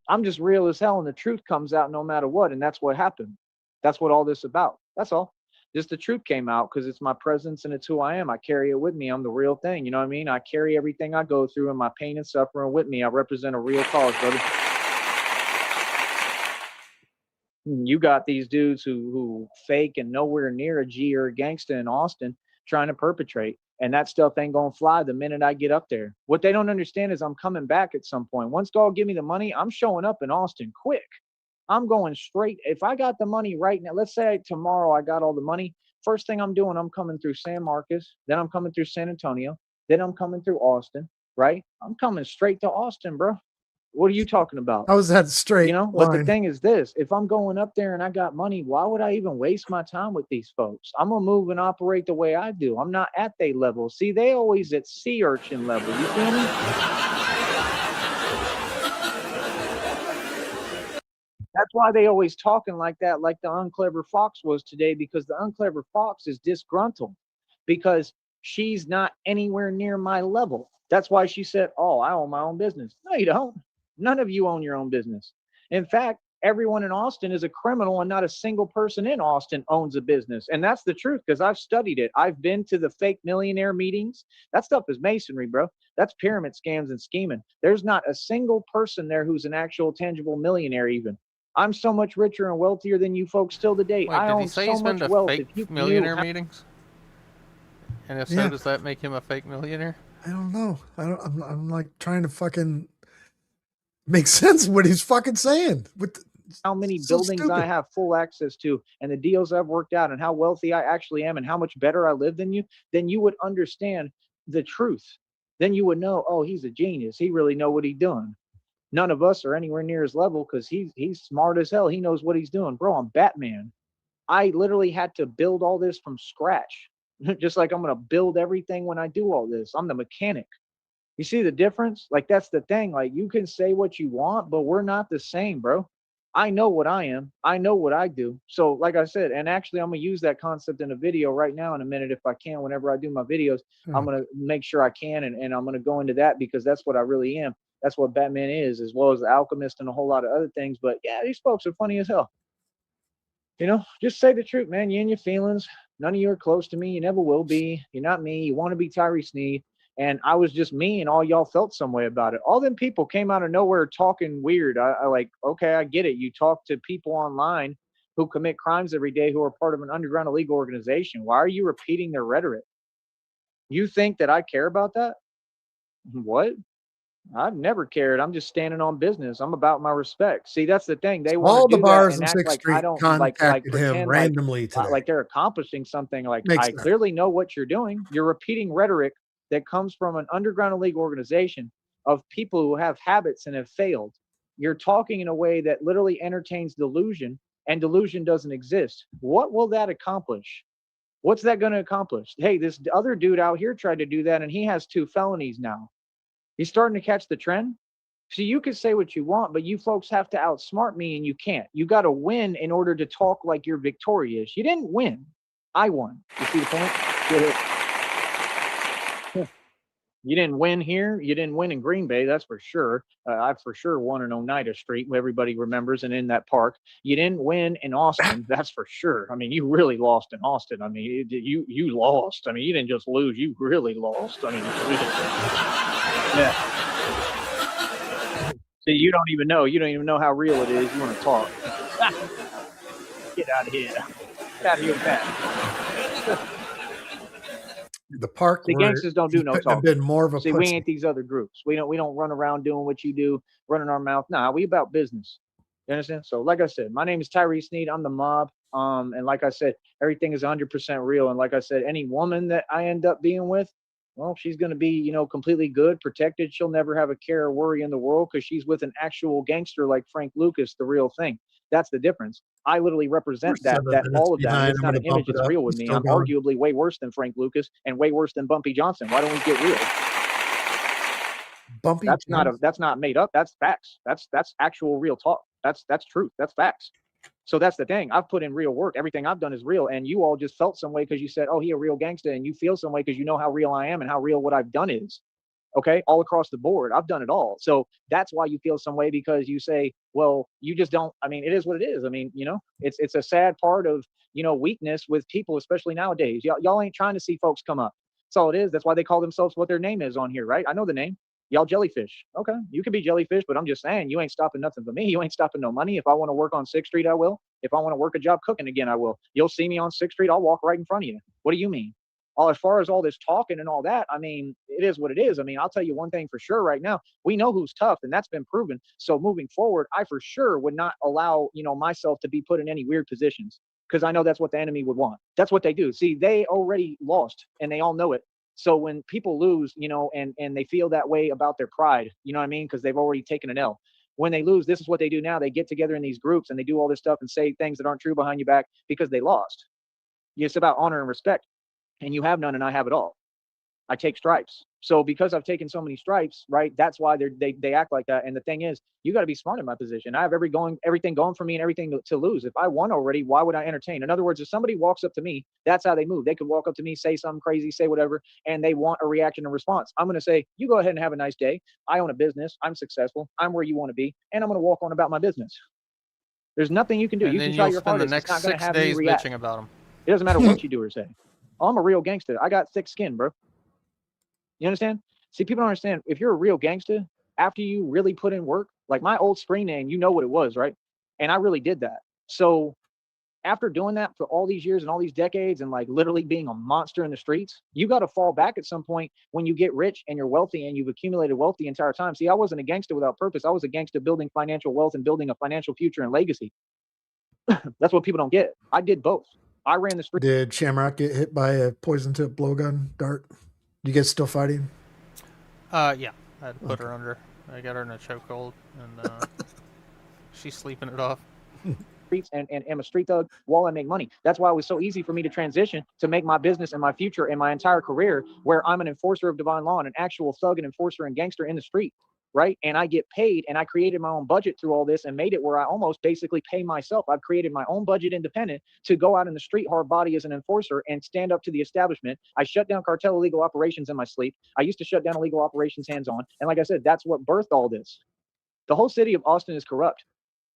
I'm just real as hell, and the truth comes out no matter what, and that's what happened. That's what all this is about. That's all. Just the truth came out because it's my presence and it's who I am. I carry it with me. I'm the real thing. You know what I mean? I carry everything I go through and my pain and suffering with me. I represent a real cause, brother. You got these dudes who fake and nowhere near a G or a gangster in Austin trying to perpetrate. And that stuff ain't going to fly the minute I get up there. What they don't understand is I'm coming back at some point. Once y'all give me the money, I'm showing up in Austin quick. I'm going straight. If I got the money right now, let's say tomorrow I got all the money. First thing I'm doing, I'm coming through San Marcos. Then I'm coming through San Antonio. Then I'm coming through Austin, right? I'm coming straight to Austin, bro. What are you talking about? How is that straight? But the thing is this, if I'm going up there and I got money, why would I even waste my time with these folks? I'm going to move and operate the way I do. I'm not at their level. See, they always at sea urchin level. You feel me? That's why they always talking like that, like the unclever fox was today, because the unclever fox is disgruntled because she's not anywhere near my level. That's why she said, oh, I own my own business. No, you don't. None of you own your own business. In fact, everyone in Austin is a criminal, and not a single person in Austin owns a business. And that's the truth, because I've studied it. I've been to the fake millionaire meetings. That stuff is masonry, bro. That's pyramid scams and scheming. There's not a single person there who's an actual tangible millionaire even. I'm so much richer and wealthier than you folks still today. Wait, I did he own say so he's been much to wealth. fake If you millionaire knew meetings? And if so, Yeah. does that make him a fake millionaire? I don't know. I'm like trying to fucking make sense of what he's fucking saying. how many So buildings I stupid. have full access to, and the deals I've worked out, and how wealthy I actually am, and how much better I live than you, then you would understand the truth. Then you would know, oh, he's a genius. He really know what he's doing. None of us are anywhere near his level because he's smart as hell. He knows what he's doing. Bro, I'm Batman. I literally had to build all this from scratch. Just like I'm going to build everything when I do all this. I'm the mechanic. You see the difference? Like, that's the thing. Like, you can say what you want, but we're not the same, bro. I know what I am. I know what I do. So, like I said, and actually, I'm going to use that concept in a video right now in a minute if I can. Whenever I do my videos, I'm going to make sure I can, and I'm going to go into that because that's what I really am. That's what Batman is, as well as the Alchemist and a whole lot of other things. But yeah, these folks are funny as hell. You know, just say the truth, man. You and your feelings. None of you are close to me. You never will be. You're not me. You want to be Tyree Sneed. And I was just me, and all y'all felt some way about it. All them people came out of nowhere talking weird. I like, okay, I get it. You talk to people online who commit crimes every day who are part of an underground illegal organization. Why are you repeating their rhetoric? You think that I care about that? What? I've never cared. I'm just standing on business. I'm about my respect. See, that's the thing. They want All to the do that bars and in act 6th like I Street don't like contacted him pretend randomly today. like they're accomplishing something. Like, Makes I sense. clearly know what you're doing. You're repeating rhetoric that comes from an underground illegal organization of people who have habits and have failed. You're talking in a way that literally entertains delusion, and delusion doesn't exist. What will that accomplish? What's that going to accomplish? Hey, this other dude out here tried to do that, and he has 2 felonies now. He's starting to catch the trend. So you can say what you want, but you folks have to outsmart me, and you can't. You got to win in order to talk like you're victorious. You didn't win. I won. You see the point? You didn't win here. You didn't win in Green Bay, that's for sure. I for sure won in Oneida Street, everybody remembers, and in that park. You didn't win in Austin, that's for sure. I mean, you really lost in Austin. I mean, you lost. I mean, you didn't just lose. You really lost. I mean, yeah. See, you don't even know. You don't even know how real it is. You want to talk? Get out of here. Get out of here with that. The park. The gangsters don't do no Have talking. been more of a See, pussy. we ain't these other groups. We don't run around doing what you do, running our mouth. Nah, we about business. You understand? So, like I said, my name is Tyree Sneed. I'm the mob. And like I said, everything is 100% real. And like I said, any woman that I end up being with, well, she's going to be, you know, completely good, protected. She'll never have a care or worry in the world because she's with an actual gangster like Frank Lucas, the real thing. That's the difference. I literally represent We're 7 minutes all of that. And behind. it's I'm not gonna an image, bump it it's up. real with He's me. still I'm going. arguably way worse than Frank Lucas and way worse than Bumpy Johnson. Why don't we get real? Bumpy. That's not made up. That's facts. That's actual real talk. That's truth. That's facts. So that's the thing. I've put in real work. Everything I've done is real. And you all just felt some way because you said, oh, he a real gangster. And you feel some way because you know how real I am and how real what I've done is. Okay. All across the board. I've done it all. So that's why you feel some way, because you say, well, you just don't. I mean, it is what it is. I mean, you know, it's a sad part of, you know, weakness with people, especially nowadays. Y'all ain't trying to see folks come up. That's all it is. That's why they call themselves what their name is on here, right? I know the name. Y'all jellyfish. Okay, you could be jellyfish, but I'm just saying, you ain't stopping nothing for me. You ain't stopping no money. If I want to work on 6th Street, I will. If I want to work a job cooking again, I will. You'll see me on 6th Street. I'll walk right in front of you. What do you mean? As far as all this talking and all that, I mean, it is what it is. I mean, I'll tell you one thing for sure right now. We know who's tough, and that's been proven. So moving forward, I for sure would not allow, you know, myself to be put in any weird positions, because I know that's what the enemy would want. That's what they do. See, they already lost, and they all know it. So when people lose, you know, and they feel that way about their pride, you know what I mean? Because they've already taken an L. When they lose, this is what they do now. They get together in these groups and they do all this stuff and say things that aren't true behind your back because they lost. It's about honor and respect. And you have none, and I have it all. I take stripes. So because I've taken so many stripes, right, that's why they act like that. And the thing is, you got to be smart in my position. I have everything going for me and everything to lose. If I won already, why would I entertain? In other words, if somebody walks up to me, that's how they move. They could walk up to me, say something crazy, say whatever, and they want a reaction and response. I'm going to say, you go ahead and have a nice day. I own a business. I'm successful. I'm where you want to be. And I'm going to walk on about my business. There's nothing you can do. And you then can try you'll your spend the hardest. next It's not going 6 to have me days react. bitching about them. It doesn't matter what you do or say. I'm a real gangster. I got thick skin, bro. You understand? See, people don't understand. If you're a real gangster, after you really put in work, like my old screen name, you know what it was, right? And I really did that. So after doing that for all these years and all these decades and like literally being a monster in the streets, you got to fall back at some point when you get rich and you're wealthy and you've accumulated wealth the entire time. See, I wasn't a gangster without purpose. I was a gangster building financial wealth and building a financial future and legacy. That's what people don't get. I did both. I ran the street. Did Shamrock get hit by a poison tip blowgun dart? You guys still fighting? Yeah, I had to put her under. I got her in a chokehold, and she's sleeping it off. Streets and am a street thug while I make money. That's why it was so easy for me to transition to make my business and my future and my entire career where I'm an enforcer of divine law and an actual thug and enforcer and gangster in the street, right? And I get paid, and I created my own budget through all this and made it where I almost basically pay myself. I've created my own budget independent to go out in the street hard body as an enforcer and stand up to the establishment. I shut down cartel illegal operations in my sleep. I used to shut down illegal operations hands on. And like I said, that's what birthed all this. The whole city of Austin is corrupt.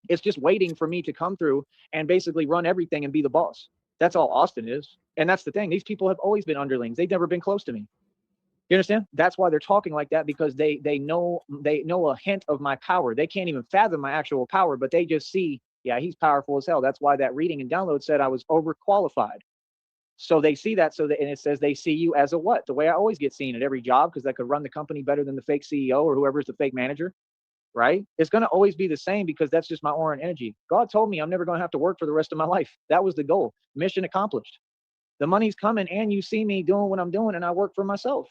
It's just waiting for me to come through and basically run everything and be the boss. That's all Austin is. And that's the thing. These people have always been underlings. They've never been close to me. You understand? That's why they're talking like that, because they know a hint of my power. They can't even fathom my actual power, but they just see, yeah, he's powerful as hell. That's why that reading and download said I was overqualified. So they see that, and it says they see you as a what? The way I always get seen at every job, because I could run the company better than the fake CEO or whoever's the fake manager. Right? It's going to always be the same, because that's just my aura and energy. God told me I'm never going to have to work for the rest of my life. That was the goal. Mission accomplished. The money's coming, and you see me doing what I'm doing, and I work for myself.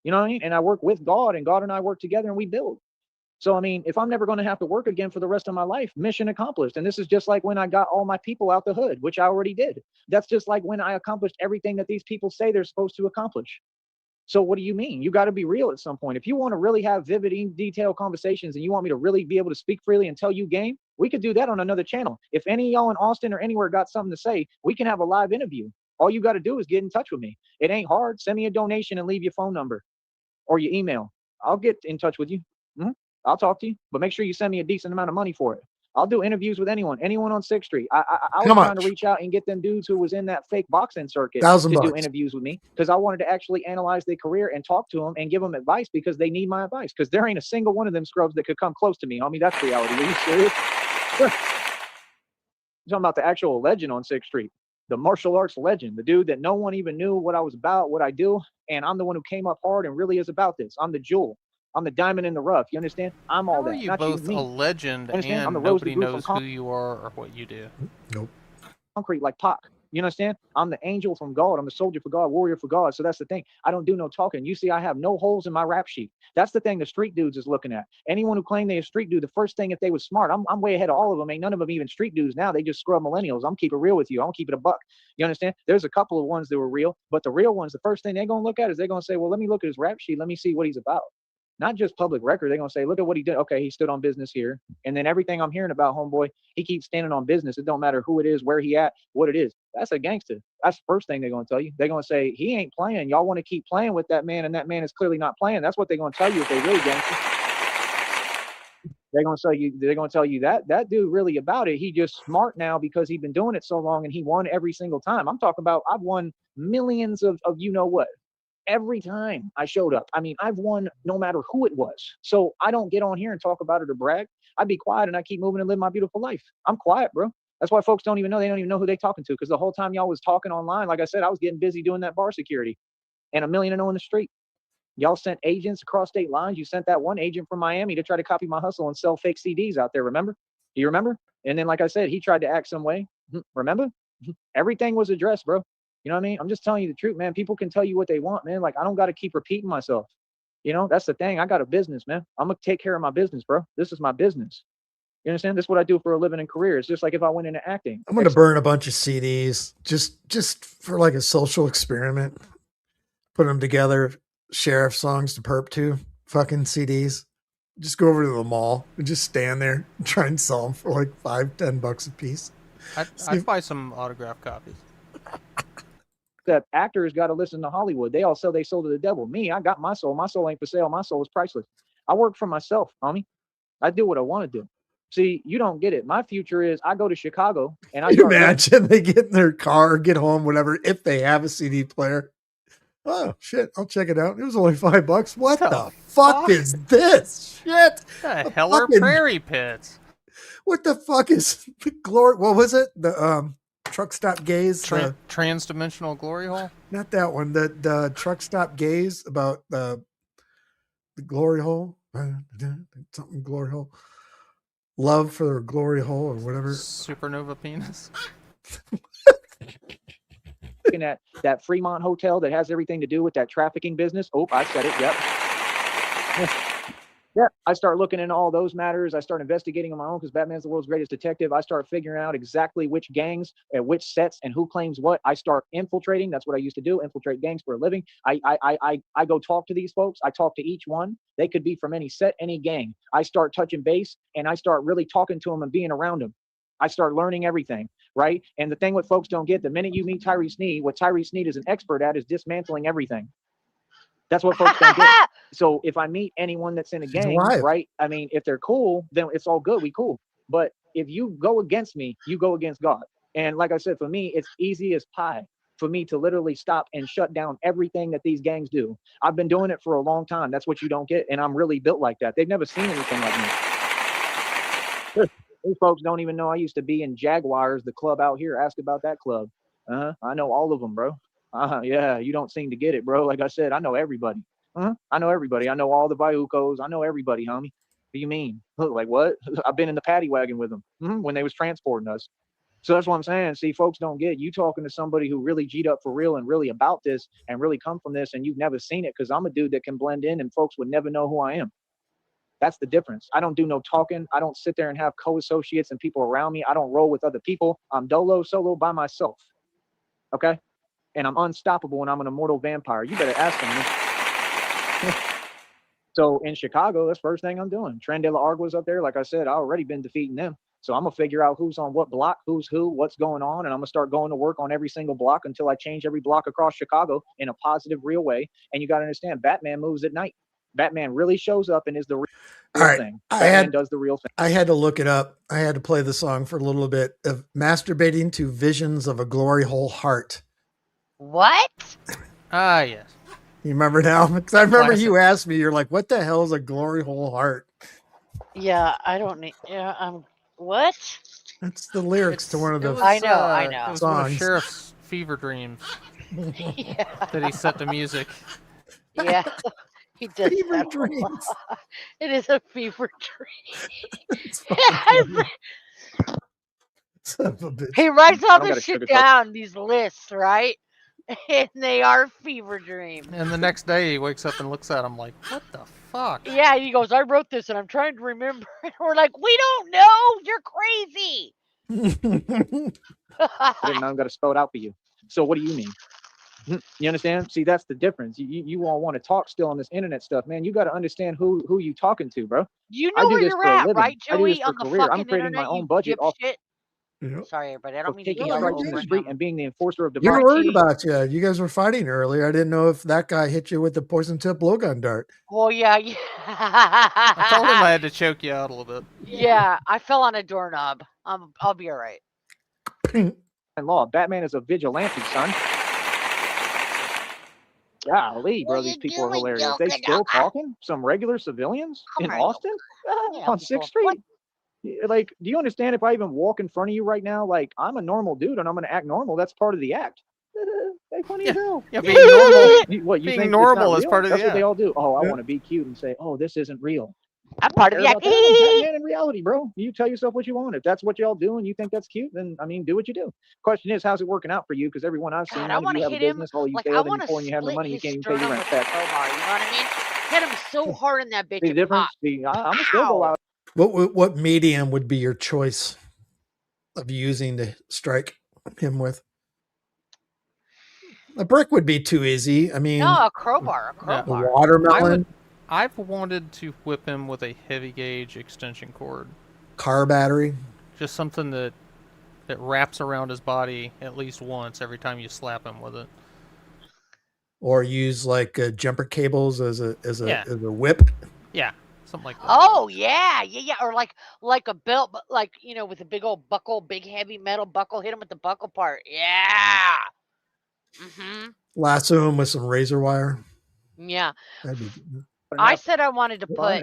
You know what I mean? And I work with God, and God and I work together, and we build. So, I mean, if I'm never going to have to work again for the rest of my life, mission accomplished. And this is just like when I got all my people out the hood, which I already did. That's just like when I accomplished everything that these people say they're supposed to accomplish. So what do you mean? You got to be real at some point. If you want to really have vivid, detailed conversations and you want me to really be able to speak freely and tell you game, we could do that on another channel. If any of y'all in Austin or anywhere got something to say, we can have a live interview. All you got to do is get in touch with me. It ain't hard. Send me a donation and leave your phone number or your email. I'll get in touch with you. I'll talk to you, but make sure you send me a decent amount of money for it. I'll do interviews with anyone on 6th Street. I was trying to reach out and get them dudes who was in that fake boxing circuit to do interviews with me, because I wanted to actually analyze their career and talk to them and give them advice, because they need my advice, because there ain't a single one of them scrubs that could come close to me. I mean, that's reality. Are you serious? Sure. I'm talking about the actual legend on 6th Street, the martial arts legend, the dude that no one even knew what I was about, what I do. And I'm the one who came up hard and really is about this. I'm the jewel. I'm the diamond in the rough. You understand? I'm all that. How are you both a legend and nobody knows who you are or what you do? Nope. Concrete like Pac. You understand? I'm the angel from God. I'm the soldier for God, warrior for God. So that's the thing. I don't do no talking. You see, I have no holes in my rap sheet. That's the thing the street dudes is looking at. Anyone who claimed they a street dude, the first thing, if they was smart, I'm way ahead of all of them. Ain't none of them even street dudes now. They just scrub millennials. I'm keep it real with you. I'm keep it a buck. You understand? There's a couple of ones that were real, but the real ones, the first thing they're going to look at is they're going to say, well, let me look at his rap sheet. Let me see what he's about. Not just public record. They're going to say, look at what he did. Okay, he stood on business here. And then everything I'm hearing about homeboy, he keeps standing on business. It don't matter who it is, where he at, what it is. That's a gangster. That's the first thing they're going to tell you. They're going to say, he ain't playing. Y'all want to keep playing with that man, and that man is clearly not playing. That's what they're going to tell you if they really gangster. They're going to tell you that dude really about it. He just smart now because he's been doing it so long, and he won every single time. I'm talking about, I've won millions of you know what. Every time I showed up. I mean, I've won no matter who it was. So I don't get on here and talk about it or brag. I be quiet and I keep moving and live my beautiful life. I'm quiet, bro. That's why folks don't even know. They don't even know who they talking to, because the whole time y'all was talking online, like I said, I was getting busy doing that bar security and 1 million and 0 in the street. Y'all sent agents across state lines. You sent that one agent from Miami to try to copy my hustle and sell fake CDs out there. Remember? Do you remember? And then, like I said, he tried to act some way. Remember? Everything was addressed, bro. You know what I mean? I'm just telling you the truth, man. People can tell you what they want, man. Like, I don't got to keep repeating myself. You know, that's the thing. I got a business, man. I'm going to take care of my business, bro. This is my business. You understand? This is what I do for a living and career. It's just like if I went into acting. I'm going to burn a bunch of CDs just for like a social experiment. Put them together. sheriff songs to perp to, fucking CDs. Just go over to the mall and just stand there and try and sell them for like $5-10 a piece. I'd buy some autograph copies. That actors got to listen to Hollywood. They all sell their soul to the devil. Me, I got my soul. My soul ain't for sale. My soul is priceless. I work for myself, homie. I do what I want to do. See, you don't get it. My future is I go to Chicago and I start imagine they get in their car, get home, whatever, if they have a CD player. Oh shit, I'll check it out. It was only $5. What the fuck is this shit? The hell are prairie pits? What the fuck is the glory? What was it? The truck stop gaze? Transdimensional glory hole? Not that one. The truck stop gaze about the glory hole. Something glory hole. Love for the glory hole or whatever. Supernova penis. looking at that Fremont hotel that has everything to do with that trafficking business. Oh, I said it. Yep. Yeah, I start looking into all those matters. I start investigating on my own because Batman's the world's greatest detective. I start figuring out exactly which gangs and which sets and who claims what. I start infiltrating. That's what I used to do, infiltrate gangs for a living. I go talk to these folks. I talk to each one. They could be from any set, any gang. I start touching base and I start really talking to them and being around them. I start learning everything, right? And the thing what folks don't get, the minute you meet Tyree Sneed, what Tyree Sneed is an expert at is dismantling everything. That's what folks don't get. So if I meet anyone that's in a gang, right? I mean, if they're cool, then it's all good. We cool. But if you go against me, you go against God. And like I said, for me, it's easy as pie for me to literally stop and shut down everything that these gangs do. I've been doing it for a long time. That's what you don't get. And I'm really built like that. They've never seen anything like me. These folks don't even know I used to be in Jaguars, the club out here. Ask about that club. I know all of them, bro. Yeah, you don't seem to get it, bro. Like I said, I know everybody. I know everybody. I know all the Bayucos. I know everybody, homie. What do you mean? Like what? I've been in the paddy wagon with them when they was transporting us. So that's what I'm saying. See, folks don't get you talking to somebody who really G'd up for real and really about this and really come from this, and you've never seen it because I'm a dude that can blend in and folks would never know who I am. That's the difference. I don't do no talking. I don't sit there and have co-associates and people around me. I don't roll with other people. I'm dolo solo by myself. Okay? And I'm unstoppable and I'm an immortal vampire. You better ask them. So in Chicago, that's the first thing I'm doing. Tren de la Argua's up there. Like I said, I already been defeating them. So I'm going to figure out who's on what block, who's who, what's going on. And I'm going to start going to work on every single block until I change every block across Chicago in a positive, real way. And you got to understand, Batman moves at night. Batman really shows up and is the real thing. Batman does the real thing. I had to look it up. I had to play the song for a little bit of masturbating to visions of a glory hole heart. What? Ah, yes. You remember now? Because I remember you asked me, you're like, what the hell is a glory hole heart? Yeah, I don't need, what? That's the lyrics to one of the I know. It was one of Sheriff's fever dreams that he set to music. Yeah, he does fever dreams. It is a fever dream. Son of a bitch. He writes all this shit down, these lists, right? And they are fever dreams. And the next day he wakes up and looks at them like, what the fuck? Yeah, he goes, I wrote this and I'm trying to remember. And we're like, we don't know. You're crazy. I'm going to spell it out for you. So what do you mean? You understand? See, that's the difference. You all want to talk still on this internet stuff, man. You got to understand who you talking to, bro. You know where you're at, right, Joey? On the fucking I'm creating internet, my own budget off. Yep. Sorry, everybody. I don't mean taking to strikes in the street and being the enforcer of You democracy. were worried about you. You guys were fighting earlier. I didn't know if that guy hit you with the poison tip blowgun dart. Well, yeah. I told him I had to choke you out a little bit. Yeah, I fell on a doorknob. I'll be all right. And law, Batman is a vigilante, son. Golly, bro, these people are hilarious. They still talking? Some regular civilians in Austin on 6th Street? Like, do you understand if I even walk in front of you right now, like, I'm a normal dude and I'm going to act normal. That's part of the act. They funny as hell. Yeah, being normal. What, you being think normal is part of the act? That's what they all do. Oh, I want to be cute and say, oh, this isn't real. I'm part of the act. Batman in reality, bro. You tell yourself what you want. If that's what y'all do and you think that's cute, then, I mean, do what you do. Question is, how's it working out for you? Because everyone I've seen, none of you have a business, all you failed, and before you have no money, you can't even pay your rent tax. You know what I mean? Hit him so hard in that bitch. The difference? I'm a still go out. What medium would be your choice of using to strike him with? A brick would be too easy. I mean, No, a crowbar. A Yeah. a crowbar. watermelon, I've wanted to whip him with a heavy gauge extension cord. car battery. Just something that wraps around his body at least once every time you slap him with it. Or use like jumper cables as a Yeah. whip. Yeah, something like that. Oh yeah. Or like a belt, but like with a big old buckle, big heavy metal buckle. Hit him with the buckle part. Yeah. Lasso him with some razor wire. Yeah. That'd be I said I wanted to Fun,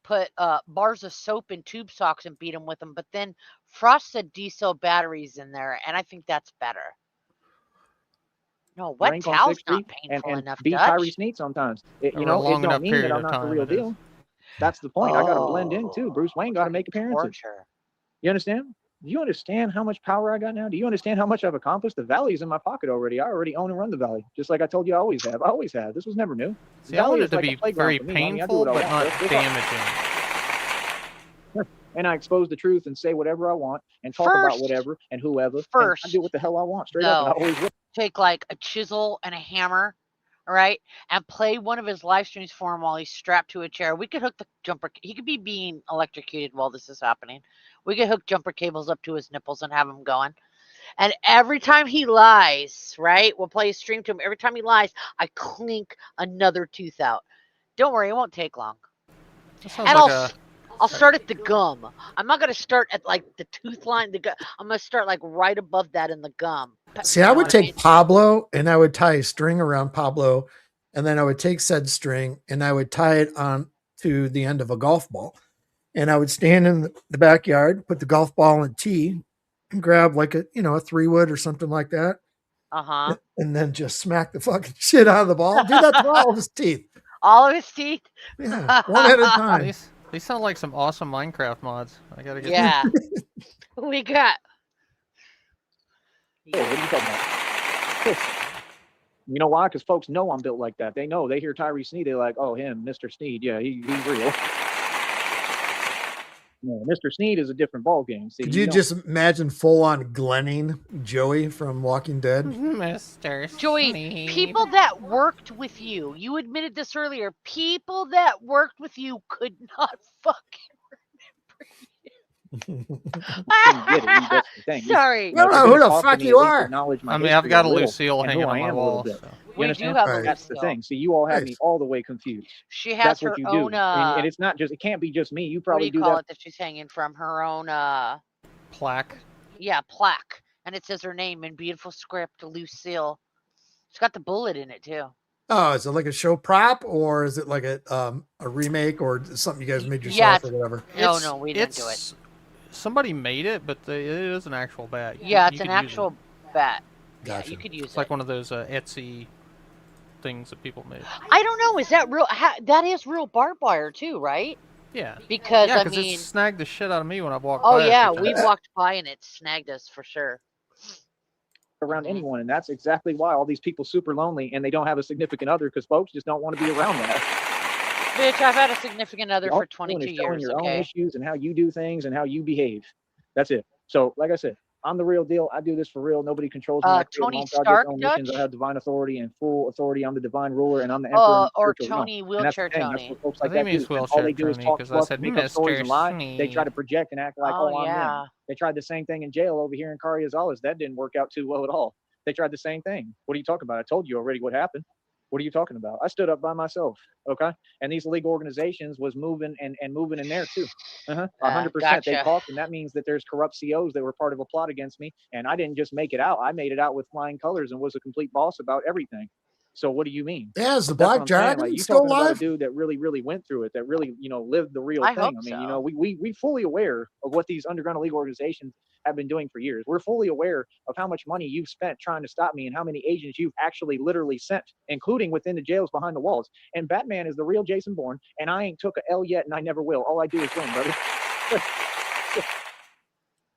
put bars of soap in tube socks and beat them with them, but then Frost said diesel batteries in there, and I think that's better. No, wet Rank on towel's 6th not Street painful and enough, beat Dutch. Tyree Sneed sometimes. It don't mean that I'm not the real deal. That's the point. I got to blend in too. Bruce Wayne got to make appearances. Torture. You understand? Do you understand how much power I got now? Do you understand how much I've accomplished? The valley's in my pocket already. I already own and run the valley, just like I told you I always have. I always have. This was never new. See, I want it to be very painful, but not damaging. And I expose the truth and say whatever I want and talk about whatever and whoever. First, I do what the hell I want, straight up. And I always will. Take like a chisel and a hammer, all right, and play one of his live streams for him while he's strapped to a chair. We could hook the jumper. He could be being electrocuted while this is happening. We could hook jumper cables up to his nipples and have him going. And every time he lies, right, we'll play a stream to him. Every time he lies, I clink another tooth out. Don't worry, it won't take long. And I'll start at the gum. I'm not going to start at like the tooth line. I'm going to start like right above that in the gum. See, I would take Pablo and I would tie a string around Pablo, and then I would take said string and I would tie it on to the end of a golf ball. And I would stand in the backyard, put the golf ball in a tee, and grab like a 3-wood or something like that. And then just smack the fucking shit out of the ball. Do that to all of his teeth. All of his teeth? Yeah, one at a time. These sound like some awesome Minecraft mods. I gotta get them. We got. What are you talking about? You know why? Because folks know I'm built like that. They know. They hear Tyree Sneed. They're like, oh, him, Mr. Sneed. Yeah, he's real. No, Mr. Sneed is a different ballgame. Could you just imagine full-on Glenning Joey from Walking Dead? Mr. Joey, Sneed. people that worked with you admitted this earlier, people that worked with you could not fucking Sorry. I don't know who the fuck you are. I mean, I've got a Lucille hanging on my wall. We do have a That's the thing. See, you all have me all the way confused. She has her own. And it's not just. It can't be just me. You probably do that. That she's hanging from her own plaque. Yeah, plaque, and it says her name in beautiful script, Lucille. It's got the bullet in it too. Oh, is it like a show prop, or is it like a remake, or something you guys made yourself, or whatever? No, we didn't do it. Somebody made it, but it is an actual bat. It's an actual bat. Gotcha. Yeah, you could use it's like one of those Etsy things that people made. I don't know. Is that real? That is real barbed wire too, right? Yeah. Because I mean, it snagged the shit out of me when I walked. Oh yeah, we walked by and it snagged us for sure. Around anyone, and that's exactly why all these people super lonely and they don't have a significant other because folks just don't want to be around that. Bitch, I've had a significant other for 22 years. Your own issues and how you do things and how you behave. That's it. So, like I said, I'm the real deal. I do this for real. Nobody controls me. Tony Stark, Dutch? I have divine authority and full authority. I'm the divine ruler, and I'm the emperor. Or Tony, wheelchair Tony. That's what folks like that do. All they do is talk fluff, make up stories and lie. They try to project and act like, I'm them. They tried the same thing in jail over here in Carriazalas. That didn't work out too well at all. They tried the same thing. What are you talking about? I told you already what happened. What are you talking about? I stood up by myself, okay? And these league organizations was moving and moving in there too. 100%. They talked, and that means that there's corrupt COs that were part of a plot against me. And I didn't just make it out. I made it out with flying colors and was a complete boss about everything. So what do you mean? Yeah, is the Black Dragon still alive? About a dude that really went through it, that really, lived the real thing. I mean, we fully aware of what these underground league organizations have been doing for years. We're fully aware of how much money you've spent trying to stop me and how many agents you've actually literally sent, including within the jails behind the walls. And Batman is the real Jason Bourne, and I ain't took a L yet, and I never will. All I do is win, brother.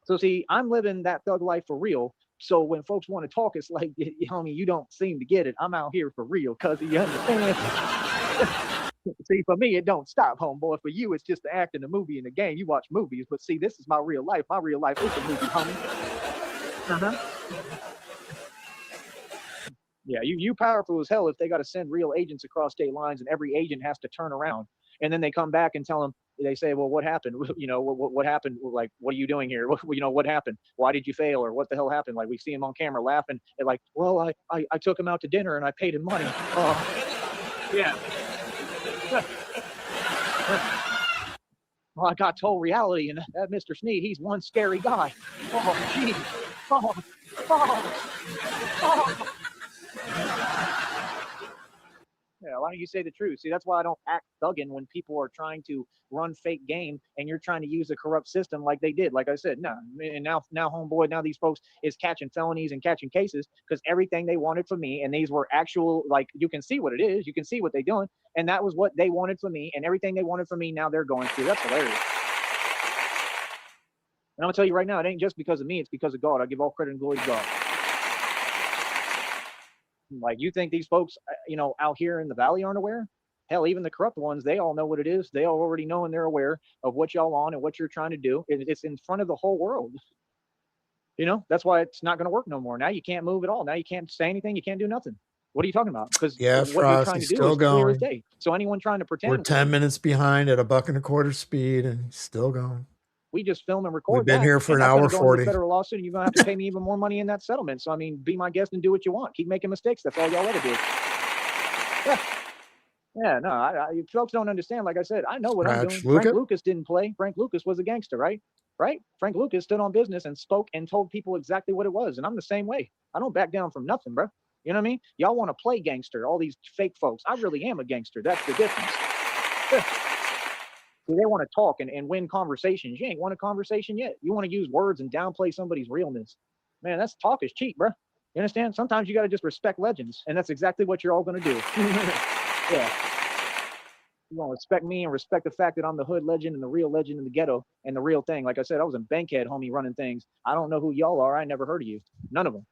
So see, I'm living that thug life for real. So when folks want to talk, it's like, homie, you don't seem to get it. I'm out here for real, cuz you understand. See, for me, it don't stop, homeboy. For you, it's just the act in the movie and the game. You watch movies, but see, this is my real life. My real life is a movie, homie. Yeah, you powerful as hell if they got to send real agents across state lines and every agent has to turn around and then they come back and tell them, they say, well, what happened? You know, what happened? Like, what are you doing here? You know, what happened? Why did you fail? Or what the hell happened? Like, we see him on camera laughing and like, well, I took him out to dinner and I paid him money. Yeah. Well, I got told reality, and that Mr. Sneed, he's one scary guy. Oh, geez. Oh, oh, oh. Yeah, why don't you say the truth? See, that's why I don't act thugging when people are trying to run fake game and you're trying to use a corrupt system like they did. Like I said, no. And now homeboy, now these folks is catching felonies and catching cases because everything they wanted from me, and these were actual, like, you can see what it is, you can see what they're doing, and that was what they wanted from me, and everything they wanted from me, now they're going through. That's hilarious. And I'm gonna tell you right now, it ain't just because of me, it's because of God. I give all credit and glory to God. Like, you think these folks, you know, out here in the valley aren't aware? Hell, even the corrupt ones, they all know what it is. They all already know and they're aware of what y'all on and what you're trying to do. It's in front of the whole world. You know, that's why it's not going to work no more. Now you can't move at all. Now you can't say anything. You can't do nothing. What are you talking about? Because Yeah, what you're trying to do is clear as day. So anyone trying to pretend, we're 10 minutes behind at $1.25 speed, and he's still going. We just film and record. We've been here for an hour 40. Federal lawsuit, and you're gonna have to pay me even more money in that settlement. So I mean, be my guest and do what you want. Keep making mistakes. That's all y'all ever do. Yeah, no, you folks don't understand. Like I said, I know what I'm doing. Frank Lucas didn't play. Frank Lucas was a gangster, right? Right? Frank Lucas stood on business and spoke and told people exactly what it was. And I'm the same way. I don't back down from nothing, bro. You know what I mean? Y'all want to play gangster, all these fake folks. I really am a gangster. That's the difference. See, they want to talk and win conversations. You ain't won a conversation yet. You want to use words and downplay somebody's realness. Man, that's talk is cheap, bro. You understand? Sometimes you got to just respect legends. And that's exactly what you're all going to do. Yeah. You want to respect me and respect the fact that I'm the hood legend and the real legend in the ghetto and the real thing. Like I said, I was a bankhead homie running things. I don't know who y'all are. I never heard of you. None of them.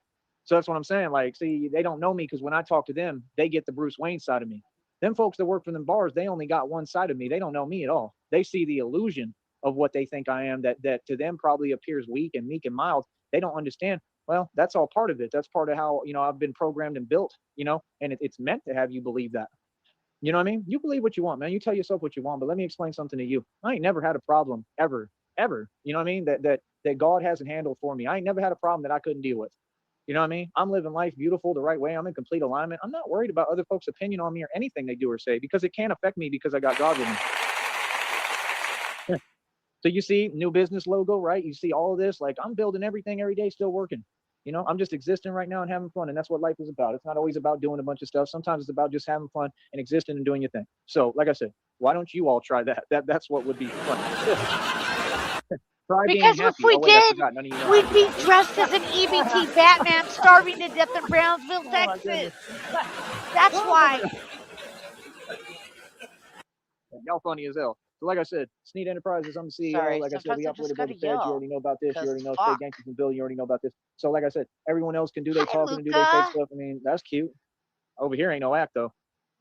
So that's what I'm saying. Like, see, they don't know me because when I talk to them, they get the Bruce Wayne side of me. Them folks that work for them bars, they only got one side of me. They don't know me at all. They see the illusion of what they think I am that to them probably appears weak and meek and mild. They don't understand. Well, that's all part of it. That's part of how, you know, I've been programmed and built, you know, and it's meant to have you believe that. You know what I mean? You believe what you want, man. You tell yourself what you want, but let me explain something to you. I ain't never had a problem ever. You know what I mean? That God hasn't handled for me. I ain't never had a problem that I couldn't deal with. You know what I mean? I'm living life beautiful the right way. I'm in complete alignment. I'm not worried about other folks' opinion on me or anything they do or say because it can't affect me because I got God with me. So you see new business logo, right? You see all of this, like I'm building everything every day, still working. You know, I'm just existing right now and having fun. And that's what life is about. It's not always about doing a bunch of stuff. Sometimes it's about just having fun and existing and doing your thing. So like I said, why don't you all try that? That's what would be fun. Because if we did, we'd be dressed as an EBT Batman starving to death in Brownsville, Texas. That's why. Y'all funny as hell. So like I said, Sneed Enterprises, I'm the CEO. Sorry, like I said, we operate above the feds. You already know about this. You already know State Gangsters and Bill. You already know about this. So like I said, everyone else can do their talking and do their fake stuff. I mean, that's cute. Over here ain't no act though.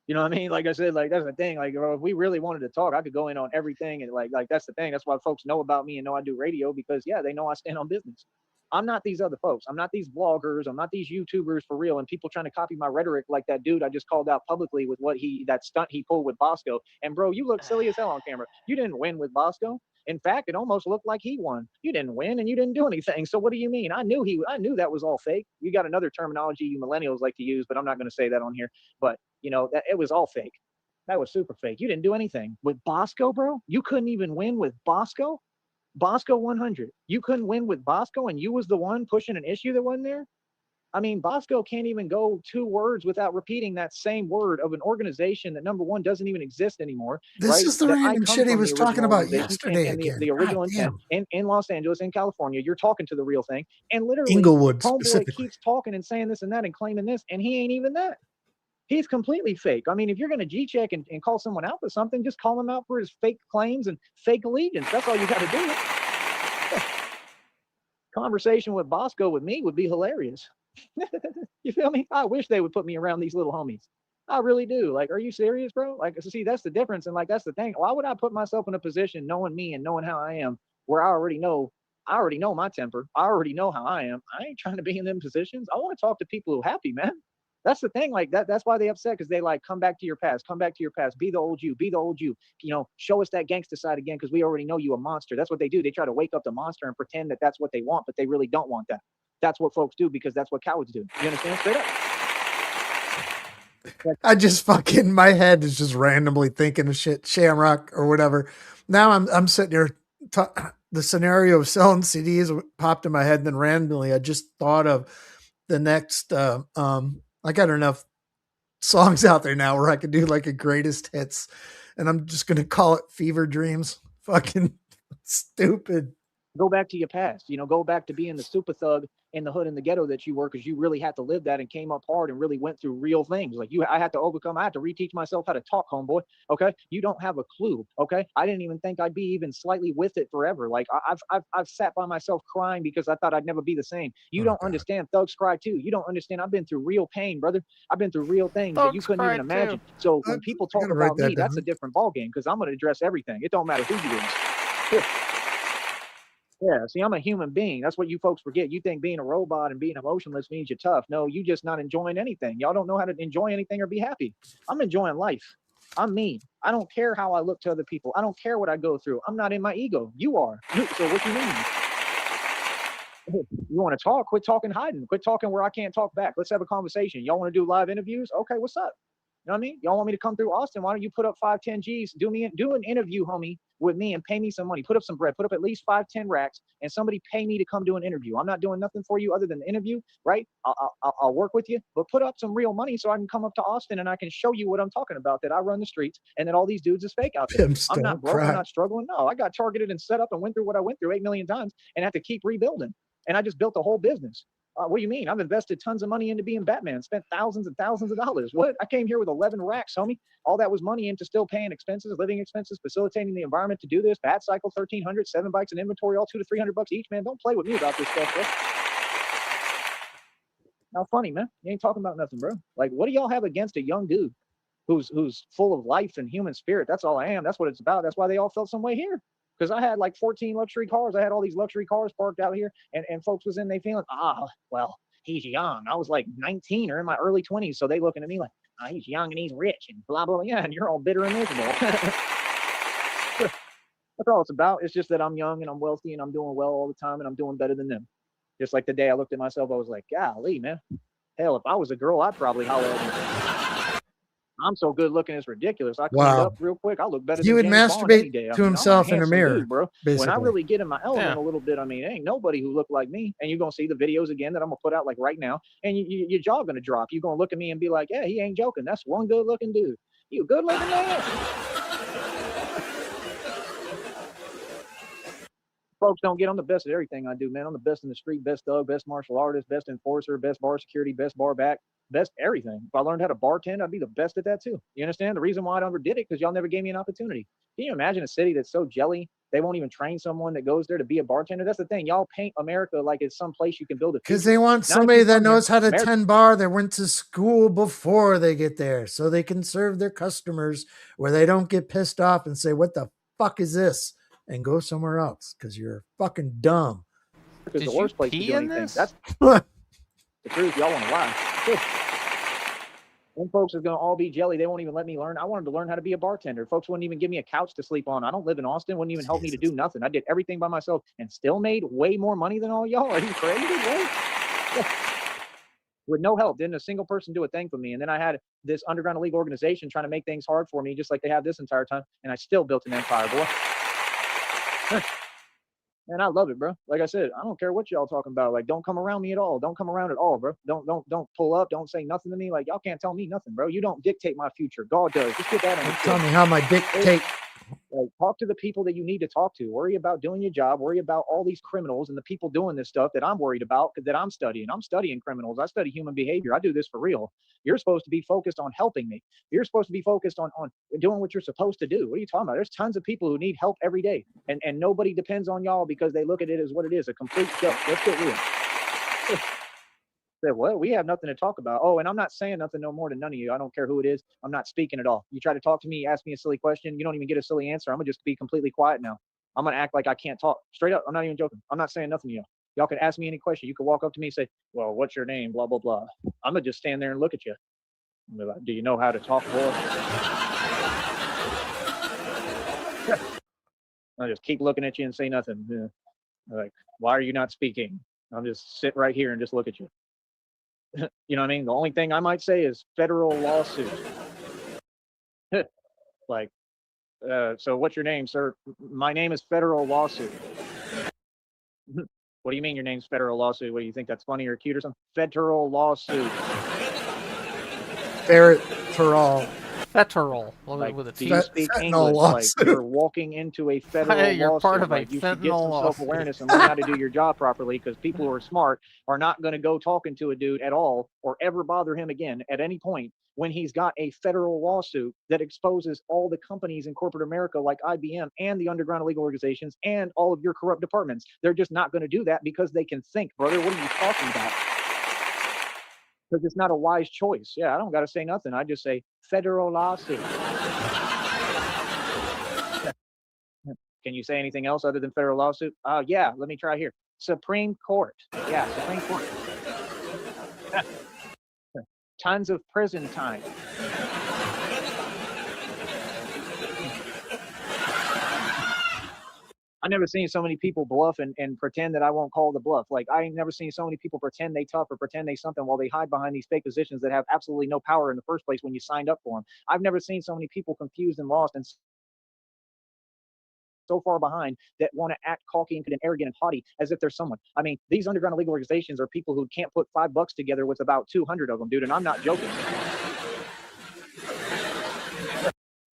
You know what I mean? Like I said, like that's the thing. Like if we really wanted to talk, I could go in on everything and like that's the thing. That's why folks know about me and know I do radio because yeah, they know I stand on business. I'm not these other folks. I'm not these vloggers. I'm not these YouTubers for real. And people trying to copy my rhetoric like that dude I just called out publicly with that stunt he pulled with Bosco. And bro, you look silly as hell on camera. You didn't win with Bosco. In fact, it almost looked like he won. You didn't win and you didn't do anything. So what do you mean? I knew that was all fake. You got another terminology you millennials like to use, but I'm not going to say that on here. But you know, that it was all fake. That was super fake. You didn't do anything with Bosco, bro. You couldn't even win with Bosco. Bosco 100. You couldn't win with Bosco and you was the one pushing an issue that wasn't there? I mean, Bosco can't even go 2 words without repeating that same word of an organization that number one doesn't even exist anymore. This right? is the random shit he was talking about yesterday and again. The original intent in Los Angeles, in California, you're talking to the real thing. And literally, Inglewood homeboy keeps talking and saying this and that and claiming this, and he ain't even that. He's completely fake. I mean, if you're going to G-check and call someone out for something, just call him out for his fake claims and fake allegiance. That's all you got to do. Conversation with Bosco with me would be hilarious. You feel me? I wish they would put me around these little homies. I really do. Like, are you serious, bro? Like, see, that's the difference. And like, that's the thing. Why would I put myself in a position knowing me and knowing how I am where I already know my temper. I already know how I am. I ain't trying to be in them positions. I want to talk to people who are happy, man. That's the thing. Like that's why they upset, because they like, come back to your past, be the old you, show us that gangster side again, because we already know you a monster. That's what they do. They try to wake up the monster and pretend that that's what they want, but they really don't want that. That's what folks do, because that's what cowards do. You understand? Straight up. I just fucking, my head is just randomly thinking of shit, Shamrock or whatever. Now I'm sitting here, the scenario of selling CDs popped in my head, and then randomly I just thought of the next, I got enough songs out there now where I could do like a greatest hits, and I'm just going to call it Fever Dreams. Fucking stupid. Go back to your past, go back to being the super thug in the hood, in the ghetto that you were, because you really had to live that and came up hard and really went through real things. Like I had to reteach myself how to talk, homeboy. Okay. You don't have a clue. Okay. I didn't even think I'd be even slightly with it forever. Like I've sat by myself crying because I thought I'd never be the same. You don't understand. Thugs cry too. You don't understand. I've been through real pain, brother. I've been through real things that you couldn't even imagine. So when people talk about me, that's a different ballgame, because I'm going to address everything. It don't matter who you is. Yeah, see, I'm a human being. That's what you folks forget. You think being a robot and being emotionless means you're tough. No, you just not enjoying anything. Y'all don't know how to enjoy anything or be happy. I'm enjoying life. I'm me. I don't care how I look to other people. I don't care what I go through. I'm not in my ego. You are. So what you mean? You want to talk? Quit talking hiding. Quit talking where I can't talk back. Let's have a conversation. Y'all want to do live interviews? Okay, what's up? You know what I mean? Y'all want me to come through Austin? Why don't you put up 5-10 G's? Do an interview, homie, with me, and pay me some money. Put up some bread. Put up at least 5-10 racks, and somebody pay me to come do an interview. I'm not doing nothing for you other than the interview, right? I'll work with you, but put up some real money so I can come up to Austin and I can show you what I'm talking about, that I run the streets and that all these dudes is fake out there. I'm not broke. I'm not struggling. No, I got targeted and set up and went through what I went through 8 million times and had to keep rebuilding. And I just built a whole business. What do you mean? I've invested tons of money into being Batman, spent thousands and thousands of dollars. What? I came here with 11 racks, homie. All that was money into still paying expenses, living expenses, facilitating the environment to do this. Bat cycle, 1,300, 7 bikes in inventory, all $200 to $300 each, man. Don't play with me about this stuff, bro. Now, funny, man. You ain't talking about nothing, bro. Like, what do y'all have against a young dude who's full of life and human spirit? That's all I am. That's what it's about. That's why they all felt some way here. Because I had like 14 luxury cars. I had all these luxury cars parked out here, and folks was in, they feeling, well, he's young. I was like 19 or in my early 20s. So they looking at me like, he's young and he's rich and blah, blah, blah. Yeah, and you're all bitter and miserable. That's all it's about. It's just that I'm young and I'm wealthy and I'm doing well all the time and I'm doing better than them. Just like the day I looked at myself, I was like, golly, man. Hell, if I was a girl, I'd probably holler at me. I'm so good looking, it's ridiculous. I cleaned up real quick. I look better he than would James Bond any day. masturbate to himself in a mirror, dude, bro. basically. When I really get in my element a little bit, I mean, ain't nobody who look like me. And you're going to see the videos again that I'm going to put out like right now. And your jaw going to drop. You're going to look at me and be like, yeah, he ain't joking. That's one good looking dude. You a good looking man. Folks don't get, I'm the best at everything I do, man. I'm the best in the street, best thug, best martial artist, best enforcer, best bar security, best bar back, best everything. If I learned how to bartend, I'd be the best at that too. You understand? The reason why I never did it, because y'all never gave me an opportunity. Can you imagine a city that's so jelly, they won't even train someone that goes there to be a bartender? That's the thing. Y'all paint America like it's some place you can build a future. Because they want somebody that knows how to tend bar, that went to school before they get there, so they can serve their customers where they don't get pissed off and say, what the fuck is this? And go somewhere else because you're fucking dumb. Because the worst place to do anything. This? That's the truth. Y'all want to lie. Them folks are going to all be jelly. They won't even let me learn. I wanted to learn how to be a bartender. Folks wouldn't even give me a couch to sleep on. I don't live in Austin. Wouldn't even help me to do nothing. I did everything by myself and still made way more money than all y'all. Are you crazy? With no help. Didn't a single person do a thing for me. And then I had this underground league organization trying to make things hard for me, just like they have this entire time. And I still built an empire, boy. Man, I love it, bro. Like I said, I don't care what y'all talking about. Like, don't come around me at all. Don't come around at all, bro. Don't pull up. Don't say nothing to me. Like, y'all can't tell me nothing, bro. You don't dictate my future. God does. Just get that. Tell me how my dictate. Like, talk to the people that you need to talk to. Worry about doing your job. Worry about all these criminals and the people doing this stuff that I'm worried about, that I'm studying. I'm studying criminals. I study human behavior. I do this for real. You're supposed to be focused on helping me. You're supposed to be focused on doing what you're supposed to do. What are you talking about? There's tons of people who need help every day, and nobody depends on y'all because they look at it as what it is, a complete joke. Let's get real. Said, well, we have nothing to talk about. Oh, and I'm not saying nothing no more to none of you. I don't care who it is. I'm not speaking at all. You try to talk to me, ask me a silly question. You don't even get a silly answer. I'm going to just be completely quiet now. I'm going to act like I can't talk. Straight up. I'm not even joking. I'm not saying nothing to you. Y'all can ask me any question. You can walk up to me and say, well, what's your name? Blah, blah, blah. I'm going to just stand there and look at you. I'm like, do you know how to talk, boy? I just keep looking at you and say nothing. Like, why are you not speaking? I'll just sit right here and just look at you. You know what I mean? The only thing I might say is federal lawsuit. Like, so what's your name, sir? My name is Federal Lawsuit. What do you mean your name's Federal Lawsuit? What do you think, that's funny or cute or something? Federal Lawsuit. Federal. Federal. Like, with a do T. you speak English? Like, you're walking into a federal Hey, you're lawsuit. part of a like, you should get fentanyl some lawsuit. self-awareness and learn how to do your job properly, because people who are smart are not going to go talking to a dude at all or ever bother him again at any point when he's got a federal lawsuit that exposes all the companies in corporate America like IBM and the underground illegal organizations and all of your corrupt departments. They're just not going to do that because they can think. Brother, what are you talking about? Because it's not a wise choice. Yeah, I don't got to say nothing. I just say federal lawsuit. Can you say anything else other than federal lawsuit? Yeah, let me try here. Supreme Court. Yeah, Supreme Court. Tons of prison time. I never seen so many people bluff and pretend that I won't call the bluff. Like, I ain't never seen so many people pretend they tough or pretend they something while they hide behind these fake positions that have absolutely no power in the first place when you signed up for them. I've never seen so many people confused and lost and so far behind that want to act cocky and arrogant and haughty as if they're someone. I mean, these underground illegal organizations are people who can't put $5 together with about 200 of them, dude, and I'm not joking.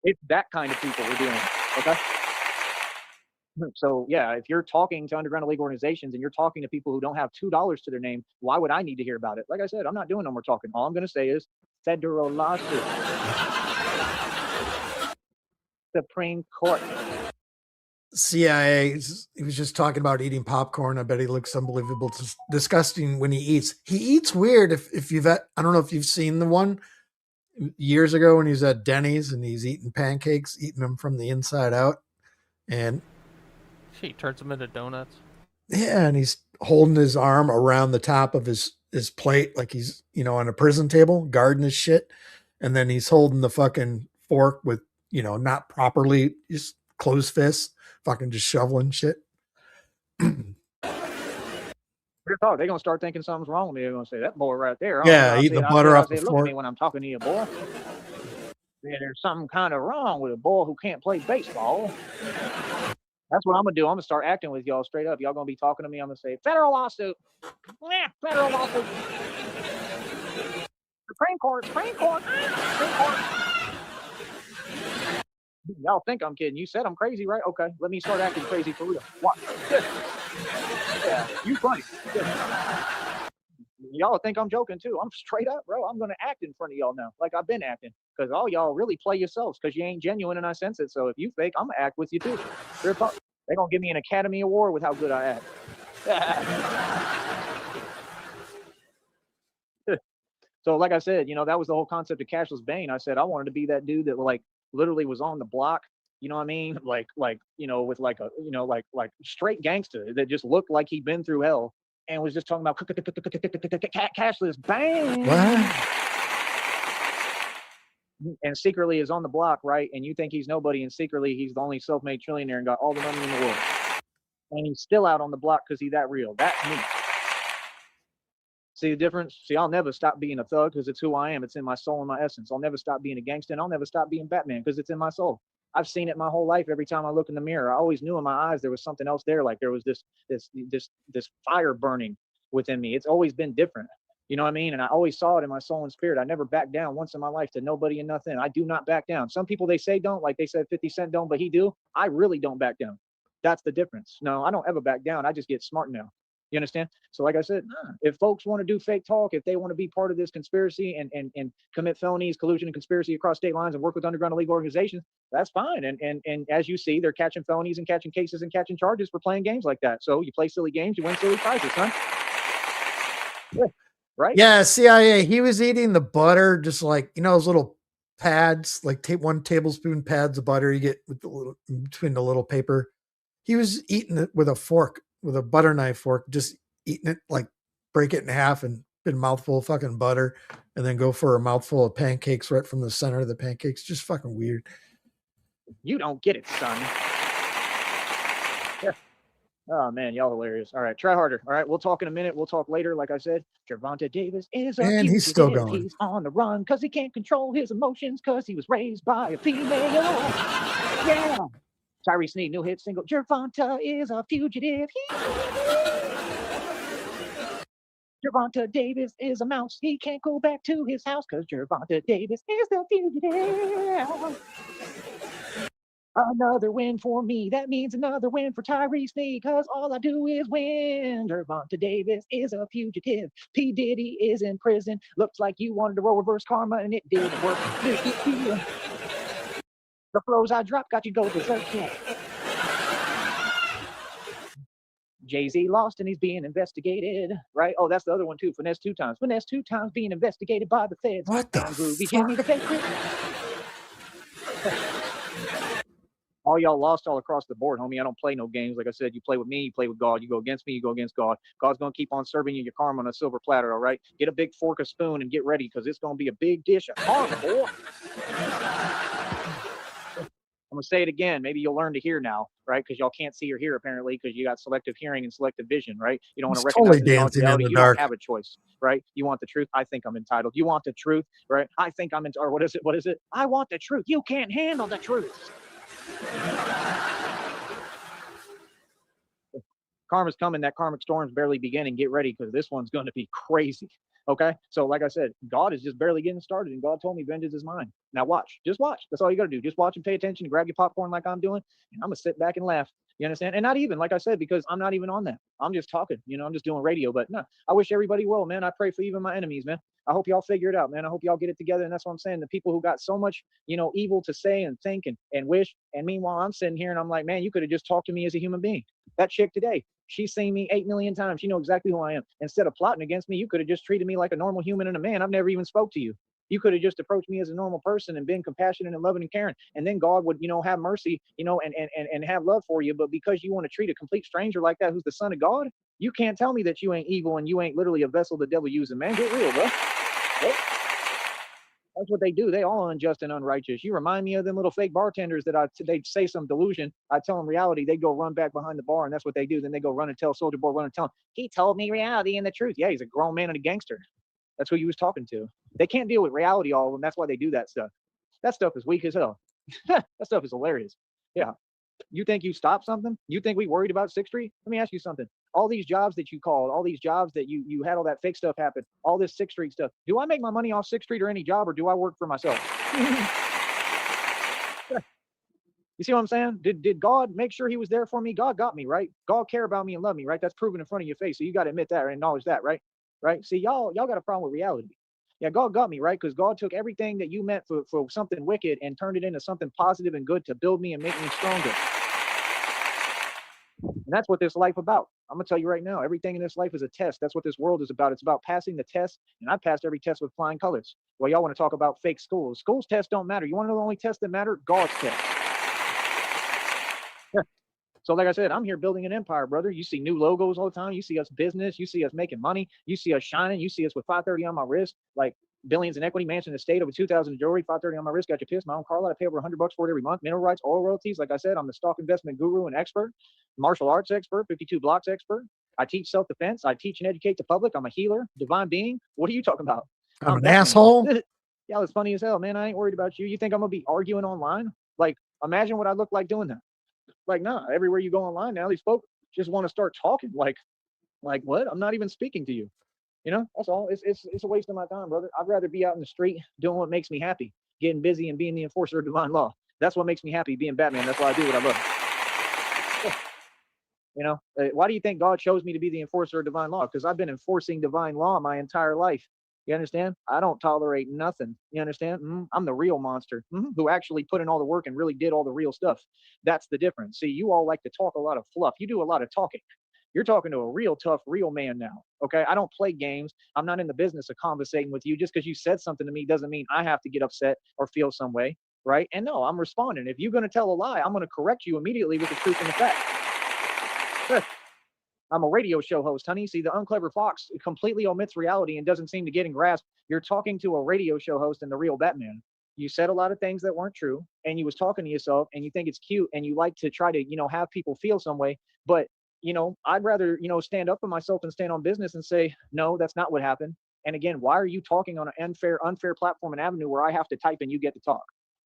It's that kind of people we're dealing with, okay? So yeah, if you're talking to underground illegal organizations and you're talking to people who don't have $2 to their name, why would I need to hear about it? Like I said, I'm not doing no more talking. All I'm going to say is federal lawsuit. Supreme Court. CIA, he was just talking about eating popcorn. I bet he looks unbelievable, disgusting when he eats. He eats weird. If you've, I don't know if you've seen the one years ago when he's at Denny's and he's eating pancakes, eating them from the inside out. And he turns them into donuts. Yeah, and he's holding his arm around the top of his plate like he's, on a prison table, guarding his shit. And then he's holding the fucking fork with, not properly, just closed fists, fucking just shoveling shit. They're going to start thinking something's wrong with me. They're going to say, that boy right there. Yeah, eating the butter off the look fork. at me when I'm talking to you, boy. Yeah, there's something kind of wrong with a boy who can't play baseball. That's what I'm going to do. I'm going to start acting with y'all straight up. Y'all going to be talking to me. I'm going to say, federal lawsuit. Yeah, federal lawsuit. Supreme Court. Supreme Court. Supreme Court. Y'all think I'm kidding. You said I'm crazy, right? Okay, let me start acting crazy for real. What? Yeah, you funny. Y'all think I'm joking too. I'm straight up, bro. I'm going to act in front of y'all now, like I've been acting. Because all y'all really play yourselves because you ain't genuine and I sense it. So if you fake, I'm going to act with you too. They're going to give me an Academy Award with how good I act. So like I said, that was the whole concept of Cashless Bane. I said I wanted to be that dude that like literally was on the block. You know what I mean? Like with like a, like straight gangster that just looked like he'd been through hell and was just talking about Cashless Bane. What? And secretly is on the block, right? And you think he's nobody, and secretly he's the only self-made trillionaire and got all the money in the world. And he's still out on the block because he's that real. That's me. See the difference? See, I'll never stop being a thug because it's who I am. It's in my soul and my essence. I'll never stop being a gangster, and I'll never stop being Batman because it's in my soul. I've seen it my whole life. Every time I look in the mirror, I always knew in my eyes there was something else there. Like there was this fire burning within me. It's always been different. You know what I mean? And I always saw it in my soul and spirit. I never backed down once in my life to nobody and nothing. I do not back down. Some people, they say don't, like they said 50 Cent don't, but he do. I really don't back down. That's the difference. No, I don't ever back down. I just get smart now. You understand? So like I said, if folks want to do fake talk, if they want to be part of this conspiracy and commit felonies, collusion and conspiracy across state lines and work with underground illegal organizations, that's fine. And as you see, they're catching felonies and catching cases and catching charges for playing games like that. So you play silly games, you win silly prizes, son. Yeah. Right? Yeah, CIA. He was eating the butter, just like those little pads, like 1 tablespoon pads of butter you get with the little between the little paper. He was eating it with a fork, with a butter knife fork, just eating it, like break it in half and get a mouthful of fucking butter and then go for a mouthful of pancakes right from the center of the pancakes. Just fucking weird. You don't get it, son. Yeah. Oh, man, y'all hilarious. All right, try harder. All right, we'll talk in a minute. We'll talk later. Like I said, Gervonta Davis is a And he's still going. He's on the run because he can't control his emotions because he was raised by a female. Yeah. Tyree Sneed, new hit single. Gervonta is a fugitive. Gervonta Davis is a mouse. He can't go back to his house because Gervonta Davis is the fugitive. Another win for me. That means another win for Tyree Sneed because all I do is win. Gervonta Davis is a fugitive. P. Diddy is in prison. Looks like you wanted to roll reverse karma and it didn't work. The flows I dropped got you go berserk. Jay-Z lost and he's being investigated, right? Oh, that's the other one too. Finesse 2 times. Finesse 2 times being investigated by the feds. What the Groovy fuck? Jimmy the fake all y'all lost all across the board, homie. I don't play no games. Like I said, you play with me, you play with God. You go against me, you go against God. God's going to keep on serving you your karma on a silver platter, all right? Get a big fork, a spoon, and get ready because it's going to be a big dish of karma, boy. I'm going to say it again. Maybe you'll learn to hear now, right? Because y'all can't see or hear, apparently, because you got selective hearing and selective vision, right? You don't want to recognize totally dancing in the you dark. don't have a choice, right? You want the truth? I think I'm entitled. You want the truth, right? I think I'm entitled. Or what is it? What is it? I want the truth. You can't handle the truth. Karma's coming. That karmic storm's barely beginning. Get ready because this one's going to be crazy. Okay. So like I said, God is just barely getting started and God told me vengeance is mine. Now watch, just watch. That's all you got to do. Just watch and pay attention, grab your popcorn like I'm doing. And I'm going to sit back and laugh. You understand? And not even, like I said, because I'm not even on that. I'm just talking, I'm just doing radio, but no, I wish everybody well, man. I pray for even my enemies, man. I hope y'all figure it out, man. I hope y'all get it together. And that's what I'm saying. The people who got so much, evil to say and think and wish. And meanwhile, I'm sitting here and I'm like, man, you could have just talked to me as a human being. That chick today, she's seen me 8 million times. She knows exactly who I am. Instead of plotting against me, you could have just treated me like a normal human and a man. I've never even spoke to you. You could have just approached me as a normal person and been compassionate and loving and caring. And then God would, have mercy, and have love for you. But because you want to treat a complete stranger like that, who's the son of God, you can't tell me that you ain't evil and you ain't literally a vessel the devil using. Man, get real, bro. That's what they do. They all unjust and unrighteous. You remind me of them little fake bartenders that they'd say some delusion. I tell them reality. They go run back behind the bar, and that's what they do. Then they go run and tell Soldier Boy, run and tell him, he told me reality and the truth. Yeah, he's a grown man and a gangster. That's who he was talking to. They can't deal with reality, all of them. That's why they do that stuff. That stuff is weak as hell. That stuff is hilarious. Yeah. You think you stopped something? You think we worried about 6th Street? Let me ask you something. All these jobs that you called, all these jobs that you had all that fake stuff happen, all this 6th Street stuff. Do I make my money off 6th Street or any job, or do I work for myself? You see what I'm saying? Did God make sure he was there for me? God got me, right? God care about me and love me, right? That's proven in front of your face. So you got to admit that and acknowledge that, right? Right? See, y'all got a problem with reality. Yeah, God got me, right? Because God took everything that you meant for something wicked and turned it into something positive and good to build me and make me stronger. And that's what this life about. I'm going to tell you right now, everything in this life is a test. That's what this world is about. It's about passing the test. And I passed every test with flying colors. Well, y'all want to talk about fake schools. Schools tests don't matter. You want to know the only tests that matter? God's test. So like I said, I'm here building an empire, brother. You see new logos all the time. You see us business. You see us making money. You see us shining. You see us with 530 on my wrist, like billions in equity, mansion, estate, over 2,000 jewelry, 530 on my wrist. Got you pissed. My own car lot. I pay over $100 for it every month. Mineral rights, oil royalties. Like I said, I'm the stock investment guru and expert, martial arts expert, 52 blocks expert. I teach self-defense. I teach and educate the public. I'm a healer, divine being. What are you talking about? I'm an asshole. Yeah, it's funny as hell, man. I ain't worried about you. You think I'm gonna be arguing online? Like, imagine what I look like doing that. Like, nah, everywhere you go online now, these folks just want to start talking. Like what? I'm not even speaking to you. That's all. It's a waste of my time, brother. I'd rather be out in the street doing what makes me happy, getting busy and being the enforcer of divine law. That's what makes me happy, being Batman. That's why I do what I love. Why do you think God chose me to be the enforcer of divine law? Because I've been enforcing divine law my entire life. You understand? I don't tolerate nothing. You understand? I'm the real monster who actually put in all the work and really did all the real stuff. That's the difference. See, you all like to talk a lot of fluff. You do a lot of talking. You're talking to a real tough, real man now. Okay. I don't play games. I'm not in the business of conversating with you. Just because you said something to me doesn't mean I have to get upset or feel some way. Right. And no, I'm responding. If you're going to tell a lie, I'm going to correct you immediately with the truth and the fact. I'm a radio show host, honey. See, the unclever fox completely omits reality and doesn't seem to get in grasp. You're talking to a radio show host and the real Batman. You said a lot of things that weren't true, and you was talking to yourself, and you think it's cute, and you like to try to, have people feel some way. But, I'd rather, stand up for myself and stand on business and say, no, that's not what happened. And again, why are you talking on an unfair platform and avenue where I have to type and you get to talk?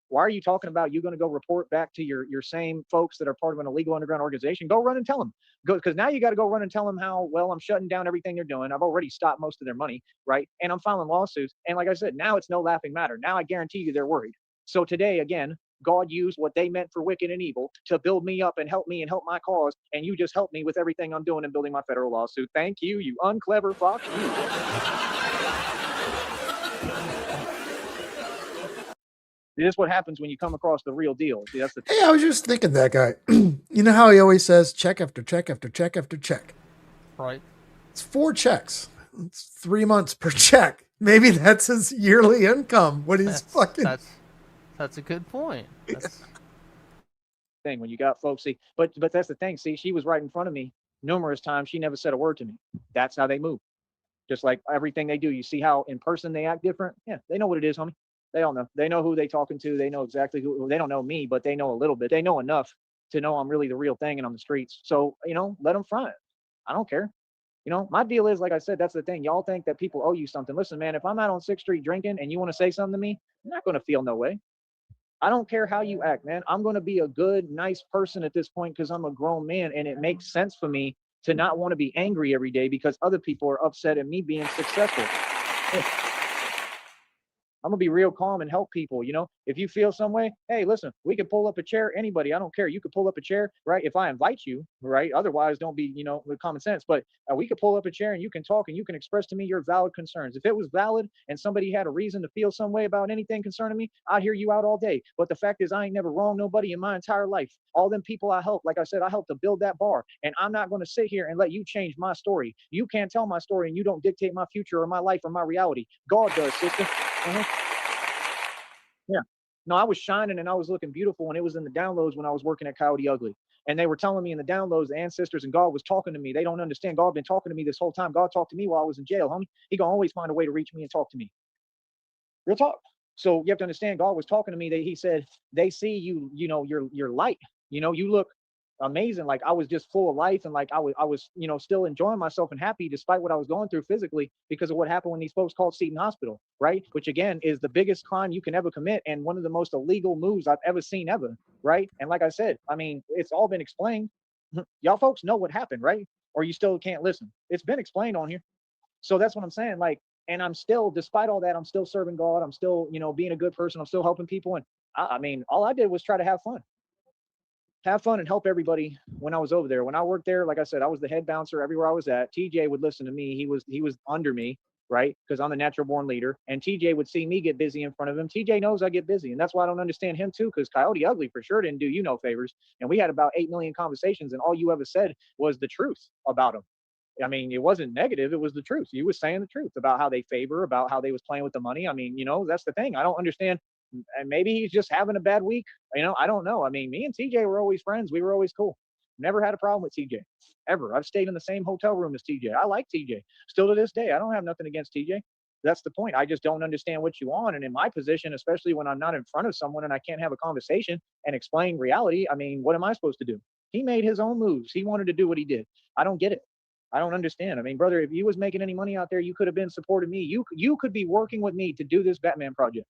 Why are you talking about you going to go report back to your same folks that are part of an illegal underground organization? Go run and tell them. Go, because now you got to go run and tell them how, well, I'm shutting down everything they're doing. I've already stopped most of their money, right? And I'm filing lawsuits. And like I said, now it's no laughing matter. Now I guarantee you they're worried. So today, again, God used what they meant for wicked and evil to build me up and help my cause. And you just helped me with everything I'm doing in building my federal lawsuit. Thank you, you unclever fox. This is what happens when you come across the real deal. See, that's the Hey, I was just thinking that guy. You know how he always says check after check after check after check? Right. It's 4 checks. It's 3 months per check. Maybe that's his yearly income. What he's fucking. That's a good point. That's... thing when you got folks. See, but that's the thing. See, she was right in front of me numerous times. She never said a word to me. That's how they move. Just like everything they do. You see how in person they act different? Yeah, they know what it is, homie. They all know. They know who they talking to. They know exactly who. They don't know me, but they know a little bit. They know enough to know I'm really the real thing and I'm the streets. So, let them front. I don't care. My deal is, like I said, that's the thing. Y'all think that people owe you something. Listen, man, if I'm out on 6th Street drinking and you want to say something to me, I'm not going to feel no way. I don't care how you act, man. I'm going to be a good, nice person at this point because I'm a grown man, and it makes sense for me to not want to be angry every day because other people are upset at me being successful. I'm gonna be real calm and help people. If you feel some way, hey, listen, we could pull up a chair. Anybody, I don't care. You could pull up a chair, right? If I invite you, right? Otherwise, don't be, with common sense. But we could pull up a chair and you can talk and you can express to me your valid concerns. If it was valid and somebody had a reason to feel some way about anything concerning me, I'd hear you out all day. But the fact is, I ain't never wronged nobody in my entire life. All them people I helped, like I said, I helped to build that bar, and I'm not going to sit here and let you change my story. You can't tell my story, and you don't dictate my future or my life or my reality. God does, sister. Yeah. No, I was shining and I was looking beautiful, and it was in the downloads when I was working at Coyote Ugly. And they were telling me in the downloads, the ancestors and God was talking to me. They don't understand. God been talking to me this whole time. God talked to me while I was in jail, homie. He gonna always find a way to reach me and talk to me. Real talk. So you have to understand, God was talking to me. He said, they see you, your light. You look amazing. Like I was just full of life, and like I was, still enjoying myself and happy despite what I was going through physically because of what happened when these folks called Seton Hospital, right? Which again is the biggest crime you can ever commit and one of the most illegal moves I've ever seen ever, right? And like I said, I mean, it's all been explained. Y'all folks know what happened, right? Or you still can't listen. It's been explained on here. So that's what I'm saying. Like, and I'm still, despite all that, I'm still serving God. I'm still, being a good person. I'm still helping people. And I mean, all I did was try to have fun and help everybody when I was over there. When I worked there, like I said, I was the head bouncer everywhere I was at. TJ would listen to me. He was under me, right? Because I'm the natural born leader. And TJ would see me get busy in front of him. TJ knows I get busy. And that's why I don't understand him too, because Coyote Ugly for sure didn't do you no favors. And we had about 8 million conversations, and all you ever said was the truth about him. I mean, it wasn't negative. It was the truth. You was saying the truth about how they favor, about how they was playing with the money. I mean, that's the thing. I don't understand. And maybe he's just having a bad week. I don't know. I mean, me and TJ were always friends. We were always cool. Never had a problem with TJ ever. I've stayed in the same hotel room as TJ. I like TJ still to this day. I don't have nothing against TJ. That's the point. I just don't understand what you want. And in my position, especially when I'm not in front of someone and I can't have a conversation and explain reality, I mean, what am I supposed to do? He made his own moves. He wanted to do what he did. I don't get it. I don't understand. I mean, brother, if you was making any money out there, you could have been supporting me. You could be working with me to do this Batman project.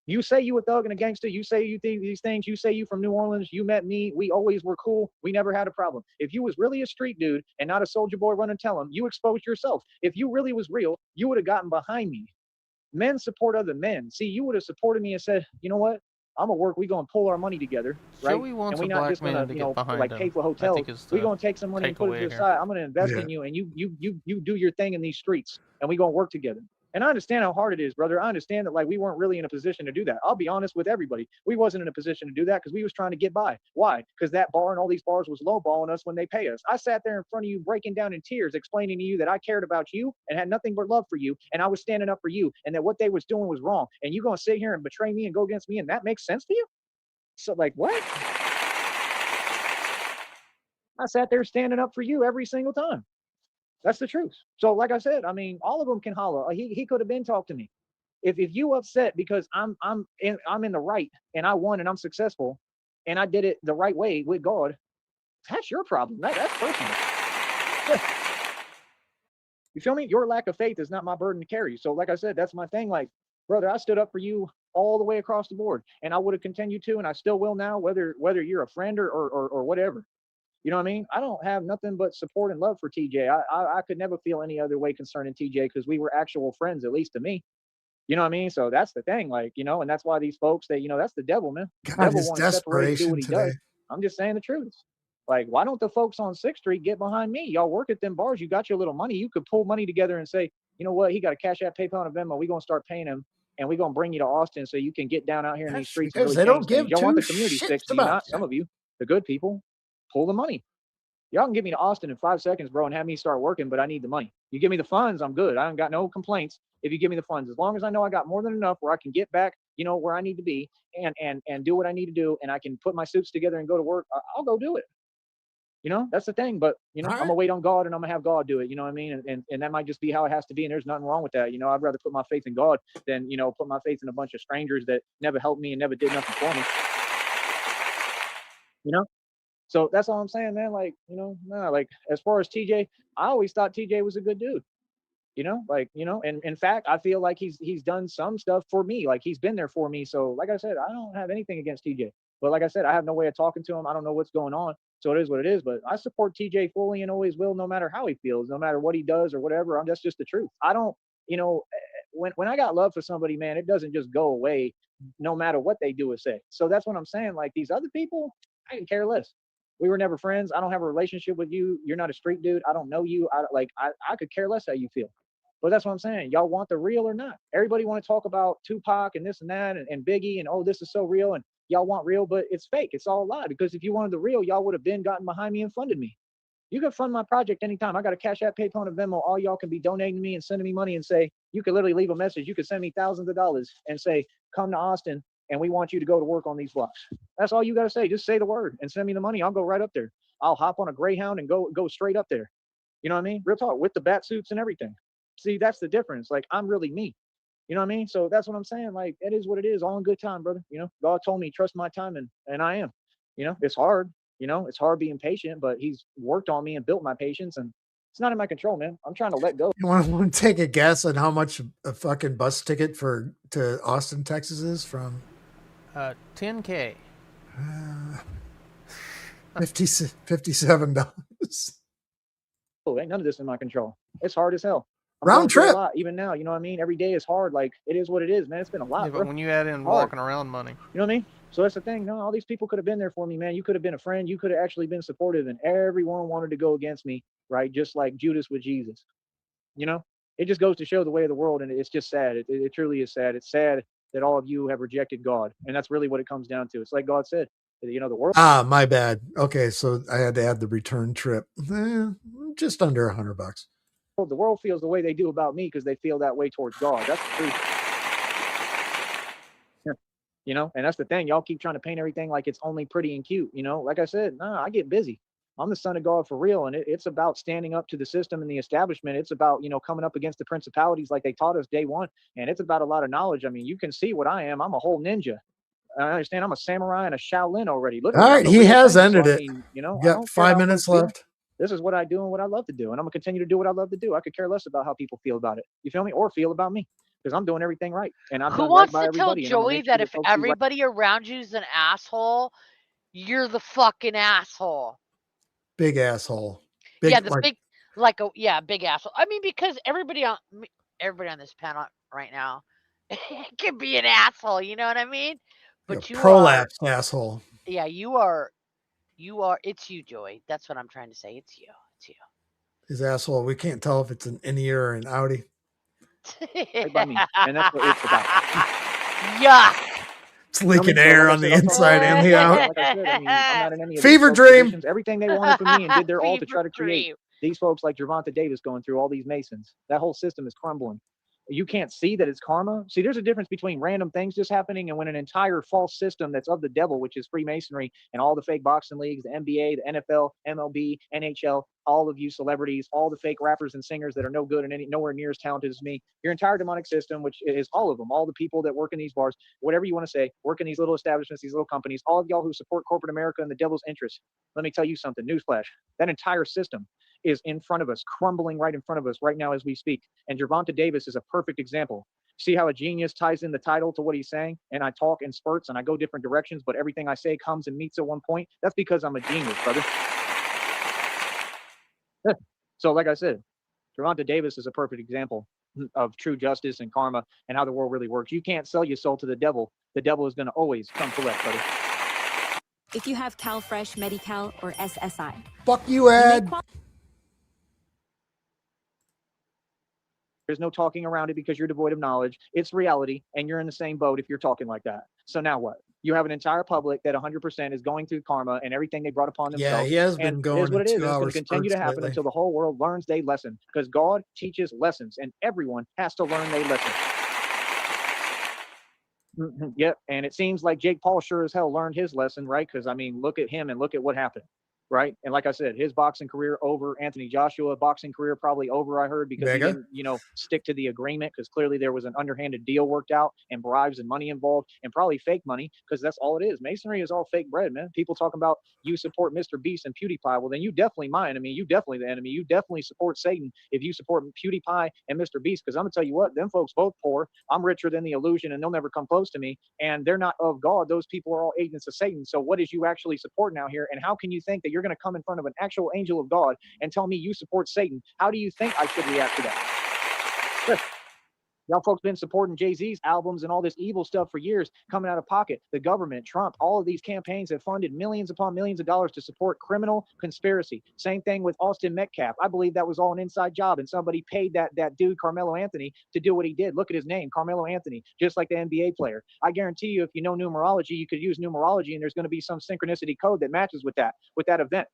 You say you a thug and a gangster. You say you think these things. You say you from New Orleans. You met me. We always were cool. We never had a problem. If you was really a street dude and not a soldier boy run and tell him, you exposed yourself. If you really was real, you would have gotten behind me. Men support other men. See, you would have supported me and said, you know what? I'm gonna work. We're gonna pull our money together, right? Joey wants and we're a not just black gonna, man to get behind like him. pay for hotels. We're gonna take some money and put it to the side. I'm gonna invest in you, and you do your thing in these streets, and we're gonna work together. And I understand how hard it is, brother. I understand that like we weren't really in a position to do that. I'll be honest with everybody. We wasn't in a position to do that because we was trying to get by. Why? Because that bar and all these bars was lowballing us when they pay us. I sat there in front of you breaking down in tears, explaining to you that I cared about you and had nothing but love for you, and I was standing up for you, and that what they was doing was wrong. And you gonna sit here and betray me and go against me, and that makes sense to you? So like what? I sat there standing up for you every single time. That's the truth. So, like I said, I mean, all of them can holler. He could have been talked to me. If you upset because I'm in the right and I won and I'm successful and I did it the right way with God, that's your problem. That's personal. You feel me? Your lack of faith is not my burden to carry. So, like I said, that's my thing. Like, brother, I stood up for you all the way across the board, and I would have continued to, and I still will now, whether you're a friend or whatever. You know what I mean? I don't have nothing but support and love for TJ. I could never feel any other way concerning TJ because we were actual friends, at least to me. You know what I mean? So that's the thing, like, and that's why these folks that, that's the devil, man. The devil wants to separate and do what he does. I'm just saying the truth. Like, why don't the folks on 6th Street get behind me? Y'all work at them bars. You got your little money. You could pull money together and say, you know what? He got a Cash App, PayPal, and Venmo. We're going to start paying him, and we're going to bring you to Austin so you can get down out here in these streets. Because and really they don't give Y'all want the two community shits fixed, do you about not? Some of you, the good people, pull the money. Y'all can get me to Austin in 5 seconds, bro, and have me start working, but I need the money. You give me the funds, I'm good. I ain't got no complaints if you give me the funds. As long as I know I got more than enough where I can get back, where I need to be and do what I need to do, and I can put my suits together and go to work, I'll go do it. That's the thing. But, I'm going to wait on God and I'm going to have God do it. You know what I mean? And that might just be how it has to be. And there's nothing wrong with that. I'd rather put my faith in God than, put my faith in a bunch of strangers that never helped me and never did nothing for me. So that's all I'm saying, man. Like, like as far as TJ, I always thought TJ was a good dude. And in fact, I feel like he's done some stuff for me. Like he's been there for me. So like I said, I don't have anything against TJ. But like I said, I have no way of talking to him. I don't know what's going on. So it is what it is. But I support TJ fully and always will, no matter how he feels, no matter what he does or whatever. That's just the truth. I don't, when I got love for somebody, man, it doesn't just go away no matter what they do or say. So that's what I'm saying. Like these other people, I can care less. We were never friends. I don't have a relationship with you. You're not a street dude. I don't know you. I could care less how you feel. But that's what I'm saying. Y'all want the real or not? Everybody want to talk about Tupac and this and that and Biggie and, oh, this is so real. And y'all want real, but it's fake. It's all a lie. Because if you wanted the real, y'all would have been gotten behind me and funded me. You can fund my project anytime. I got a Cash App, PayPal, and Venmo. All y'all can be donating to me and sending me money and say, you could literally leave a message. You could send me thousands of dollars and say, come to Austin and we want you to go to work on these blocks. That's all you got to say. Just say the word and send me the money. I'll go right up there. I'll hop on a Greyhound and go straight up there. You know what I mean? Real talk, with the bat suits and everything. See, that's the difference. Like, I'm really me. You know what I mean? So that's what I'm saying. Like, it is what it is. All in good time, brother. God told me, trust my time, and I am. It's hard. It's hard being patient, but he's worked on me and built my patience, and it's not in my control, man. I'm trying to let go. You want to take a guess on how much a fucking bus ticket to Austin, Texas is from? $10K. $57. Oh, ain't none of this in my control. It's hard as hell. Round trip. Even now, you know what I mean? Every day is hard. Like, it is what it is, man. It's been a lot. Yeah, but when you add in walking around money. You know what I mean? So that's the thing. No, all these people could have been there for me, man. You could have been a friend. You could have actually been supportive, and everyone wanted to go against me, right? Just like Judas with Jesus. It just goes to show the way of the world, and it's just sad. It truly is sad. It's sad that all of you have rejected God, and that's really what it comes down to. It's like God said, the world. My bad. Okay, so I had to add the return trip. Just under $100. The world feels the way they do about me because they feel that way towards God. That's the truth. And that's the thing. Y'all keep trying to paint everything like it's only pretty and cute. Like I said, I get busy. I'm the son of God for real. And it's about standing up to the system and the establishment. It's about, coming up against the principalities like they taught us day one. And it's about a lot of knowledge. I mean, you can see what I am. I'm a whole ninja. I understand I'm a samurai and a Shaolin already. All right, he has ended it. You got 5 minutes left. This is what I do and what I love to do. And I'm going to continue to do what I love to do. I could care less about how people feel about it. You feel me? Or feel about me. Because I'm doing everything right. And I'm Who wants to tell Joey that if everybody around you is an asshole, you're the fucking asshole? Big asshole. Big asshole. I mean, because everybody on this panel right now can be an asshole. You know what I mean? But you prolapse asshole. Yeah, you are. It's you, Joey. That's what I'm trying to say. It's you. His asshole. We can't tell if it's an innie or an outie. Right by me. And that's what it's about. Yuck. It's leaking air on the inside and the out. Like I said, I'm not in any of Fever dream. Positions. Everything they wanted from me and did their all to try to create these folks like Gervonta Davis going through all these Masons. That whole system is crumbling. You can't see that it's karma. See, there's a difference between random things just happening and when an entire false system that's of the devil, which is Freemasonry and all the fake boxing leagues, the NBA, the NFL, MLB, NHL, all of you celebrities, all the fake rappers and singers that are no good and nowhere near as talented as me, your entire demonic system, which is all of them, all the people that work in these bars, whatever you want to say, work in these little establishments, these little companies, all of y'all who support corporate America and the devil's interests. Let me tell you something, newsflash, that entire system is in front of us, crumbling right in front of us right now as we speak. And Gervonta Davis is a perfect example. See how a genius ties in the title to what he's saying? And I talk in spurts and I go different directions, but everything I say comes and meets at one point. That's because I'm a genius, brother. So like I said, Gervonta Davis is a perfect example of true justice and karma and how the world really works. You can't sell your soul to the devil. The devil is going to always come collect, brother. If you have CalFresh, Medi-Cal, or SSI. Fuck you, Ed. There's no talking around it because you're devoid of knowledge. It's reality, and you're in the same boat if you're talking like that. So now what? You have an entire public that 100% is going through karma and everything they brought upon themselves. Yeah, he has been going. Here's what it is. It's going to continue to happen lately. until the whole world learns their lesson, because God teaches lessons, and everyone has to learn their lesson. Yep, and it seems like Jake Paul sure as hell learned his lesson, right? Because, I mean, look at him and look at what happened. Right. And like I said, his boxing career over. Anthony Joshua boxing career probably over, I heard, because he didn't, stick to the agreement, because clearly there was an underhanded deal worked out and bribes and money involved and probably fake money, because that's all it is. Masonry is all fake bread, man. People talking about you support Mr. Beast and PewDiePie. Well, then you definitely my enemy. You definitely the enemy. You definitely support Satan if you support PewDiePie and Mr. Beast, because I'm going to tell you what, them folks both poor. I'm richer than the illusion and they'll never come close to me. And they're not of God. Those people are all agents of Satan. So what is you actually supporting out here? And how can you think that you're going to come in front of an actual angel of God and tell me you support Satan? How do you think I should react to that? Look, y'all folks been supporting Jay-Z's albums and all this evil stuff for years, coming out of pocket. The government, Trump, all of these campaigns have funded millions upon millions of dollars to support criminal conspiracy. Same thing with Austin Metcalf. I believe that was all an inside job, and somebody paid that dude, Carmelo Anthony, to do what he did. Look at his name, Carmelo Anthony, just like the NBA player. I guarantee you, if you know numerology, you could use numerology, and there's going to be some synchronicity code that matches with that event.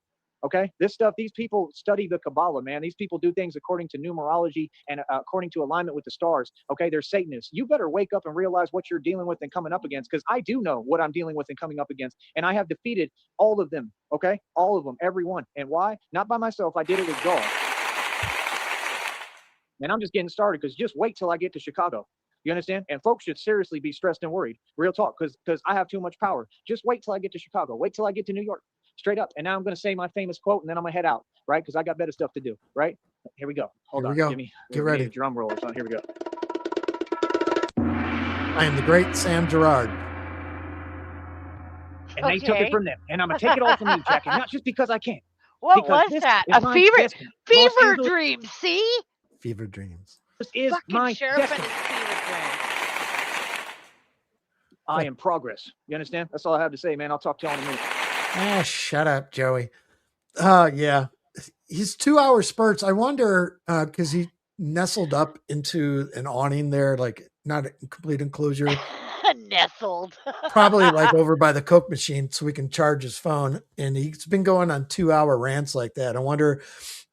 Okay, this stuff, these people study the Kabbalah, man. These people do things according to numerology and according to alignment with the stars. Okay, they're Satanists. You better wake up and realize what you're dealing with and coming up against, because I do know what I'm dealing with and coming up against. And I have defeated all of them, okay? All of them, every one. And why? Not by myself. I did it with God. And I'm just getting started, because just wait till I get to Chicago. You understand? And folks should seriously be stressed and worried. Real talk, because I have too much power. Just wait till I get to Chicago. Wait till I get to New York. Straight up. And now I'm going to say my famous quote, and then I'm going to head out, right? Because I got better stuff to do, right? Here we go. Hold on. Get ready. Drum roll or something. Here we go. I am the great Sam Gerard. And they took it from them. And I'm going to take it all from you, Jackie. Not just because I can. What was that? A fever dream, see? Fever dreams. This is fucking my sheriff destiny. and his fever dream. I am progress. You understand? That's all I have to say, man. I'll talk to you all in a minute. Ah, shut up, Joey. Yeah. He's 2-hour spurts. I wonder, because he nestled up into an awning there, like not a complete enclosure. Nestled. Probably like over by the Coke machine so we can charge his phone. And he's been going on 2-hour rants like that. I wonder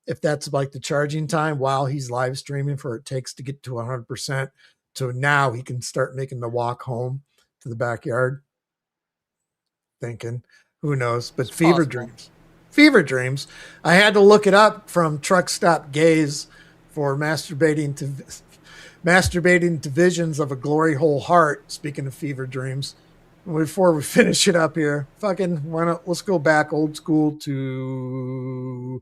if that's like the charging time while he's live streaming for it takes to get to 100%. So now he can start making the walk home to the backyard. Thinking. Who knows? But it's fever dreams. Fever dreams. I had to look it up from Truck Stop Gaze for masturbating to visions of a glory hole heart. Speaking of fever dreams, before we finish it up here, let's go back old school to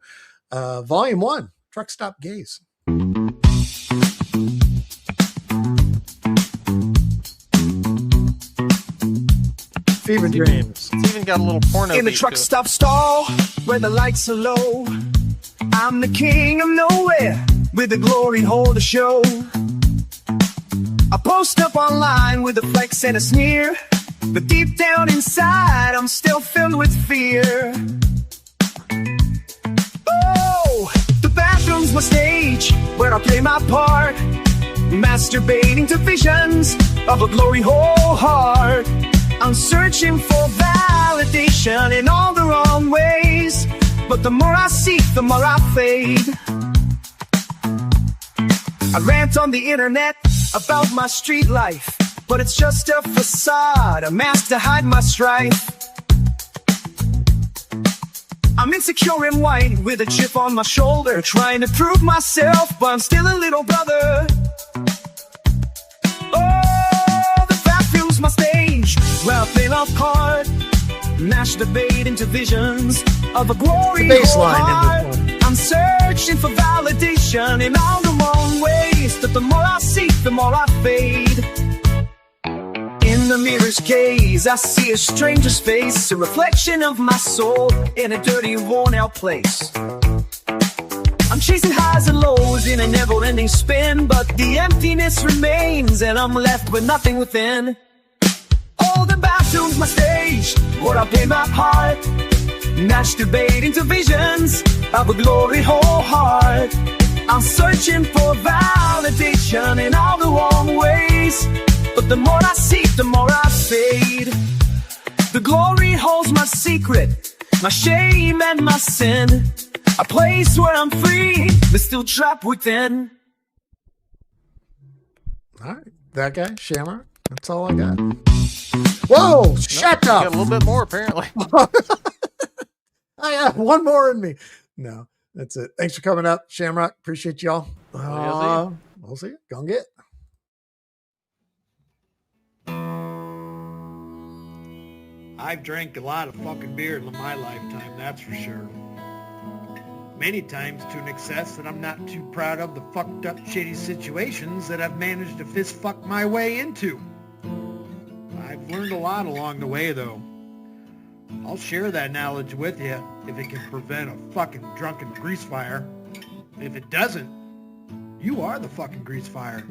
Volume 1. Truck Stop Gaze. Fever dreams. It's even got a little porno in the beat truck to it. stop stall where the lights are low. I'm the king of nowhere with the glory hole to show. I post up online with a flex and a sneer, but deep down inside I'm still filled with fear. Oh, the bathroom's my stage where I play my part, masturbating to visions of a glory hole heart. I'm searching for validation in all the wrong ways, but the more I seek, the more I fade. I rant on the internet about my street life, but it's just a facade, a mask to hide my strife. I'm insecure and white with a chip on my shoulder, trying to prove myself, but I'm still a little brother. Oh, the bathroom's my stage, where I play love card, mash debate into visions of a glory hole. I'm searching for validation in all the wrong ways, but the more I seek, the more I fade. In the mirror's gaze, I see a stranger's face, a reflection of my soul in a dirty, worn-out place. I'm chasing highs and lows in a never-ending spin, but the emptiness remains, and I'm left with nothing within. Oh, the bathroom's my stage, where I play my part, masturbate into visions of a glory hole heart. I'm searching for validation in all the wrong ways, but the more I seek, the more I fade. The glory holds my secret, my shame and my sin, a place where I'm free, but still trapped within. All right, that guy, Shamrock. That's all I got. Whoa, shut up! Got a little bit more, apparently. I have one more in me. No, that's it. Thanks for coming up, Shamrock. Appreciate y'all. We'll see you. Gonna get. I've drank a lot of fucking beer in my lifetime, that's for sure. Many times to an excess that I'm not too proud of the fucked up shitty situations that I've managed to fist fuck my way into. I've learned a lot along the way though. I'll share that knowledge with you if it can prevent a fucking drunken grease fire. If it doesn't, you are the fucking grease fire.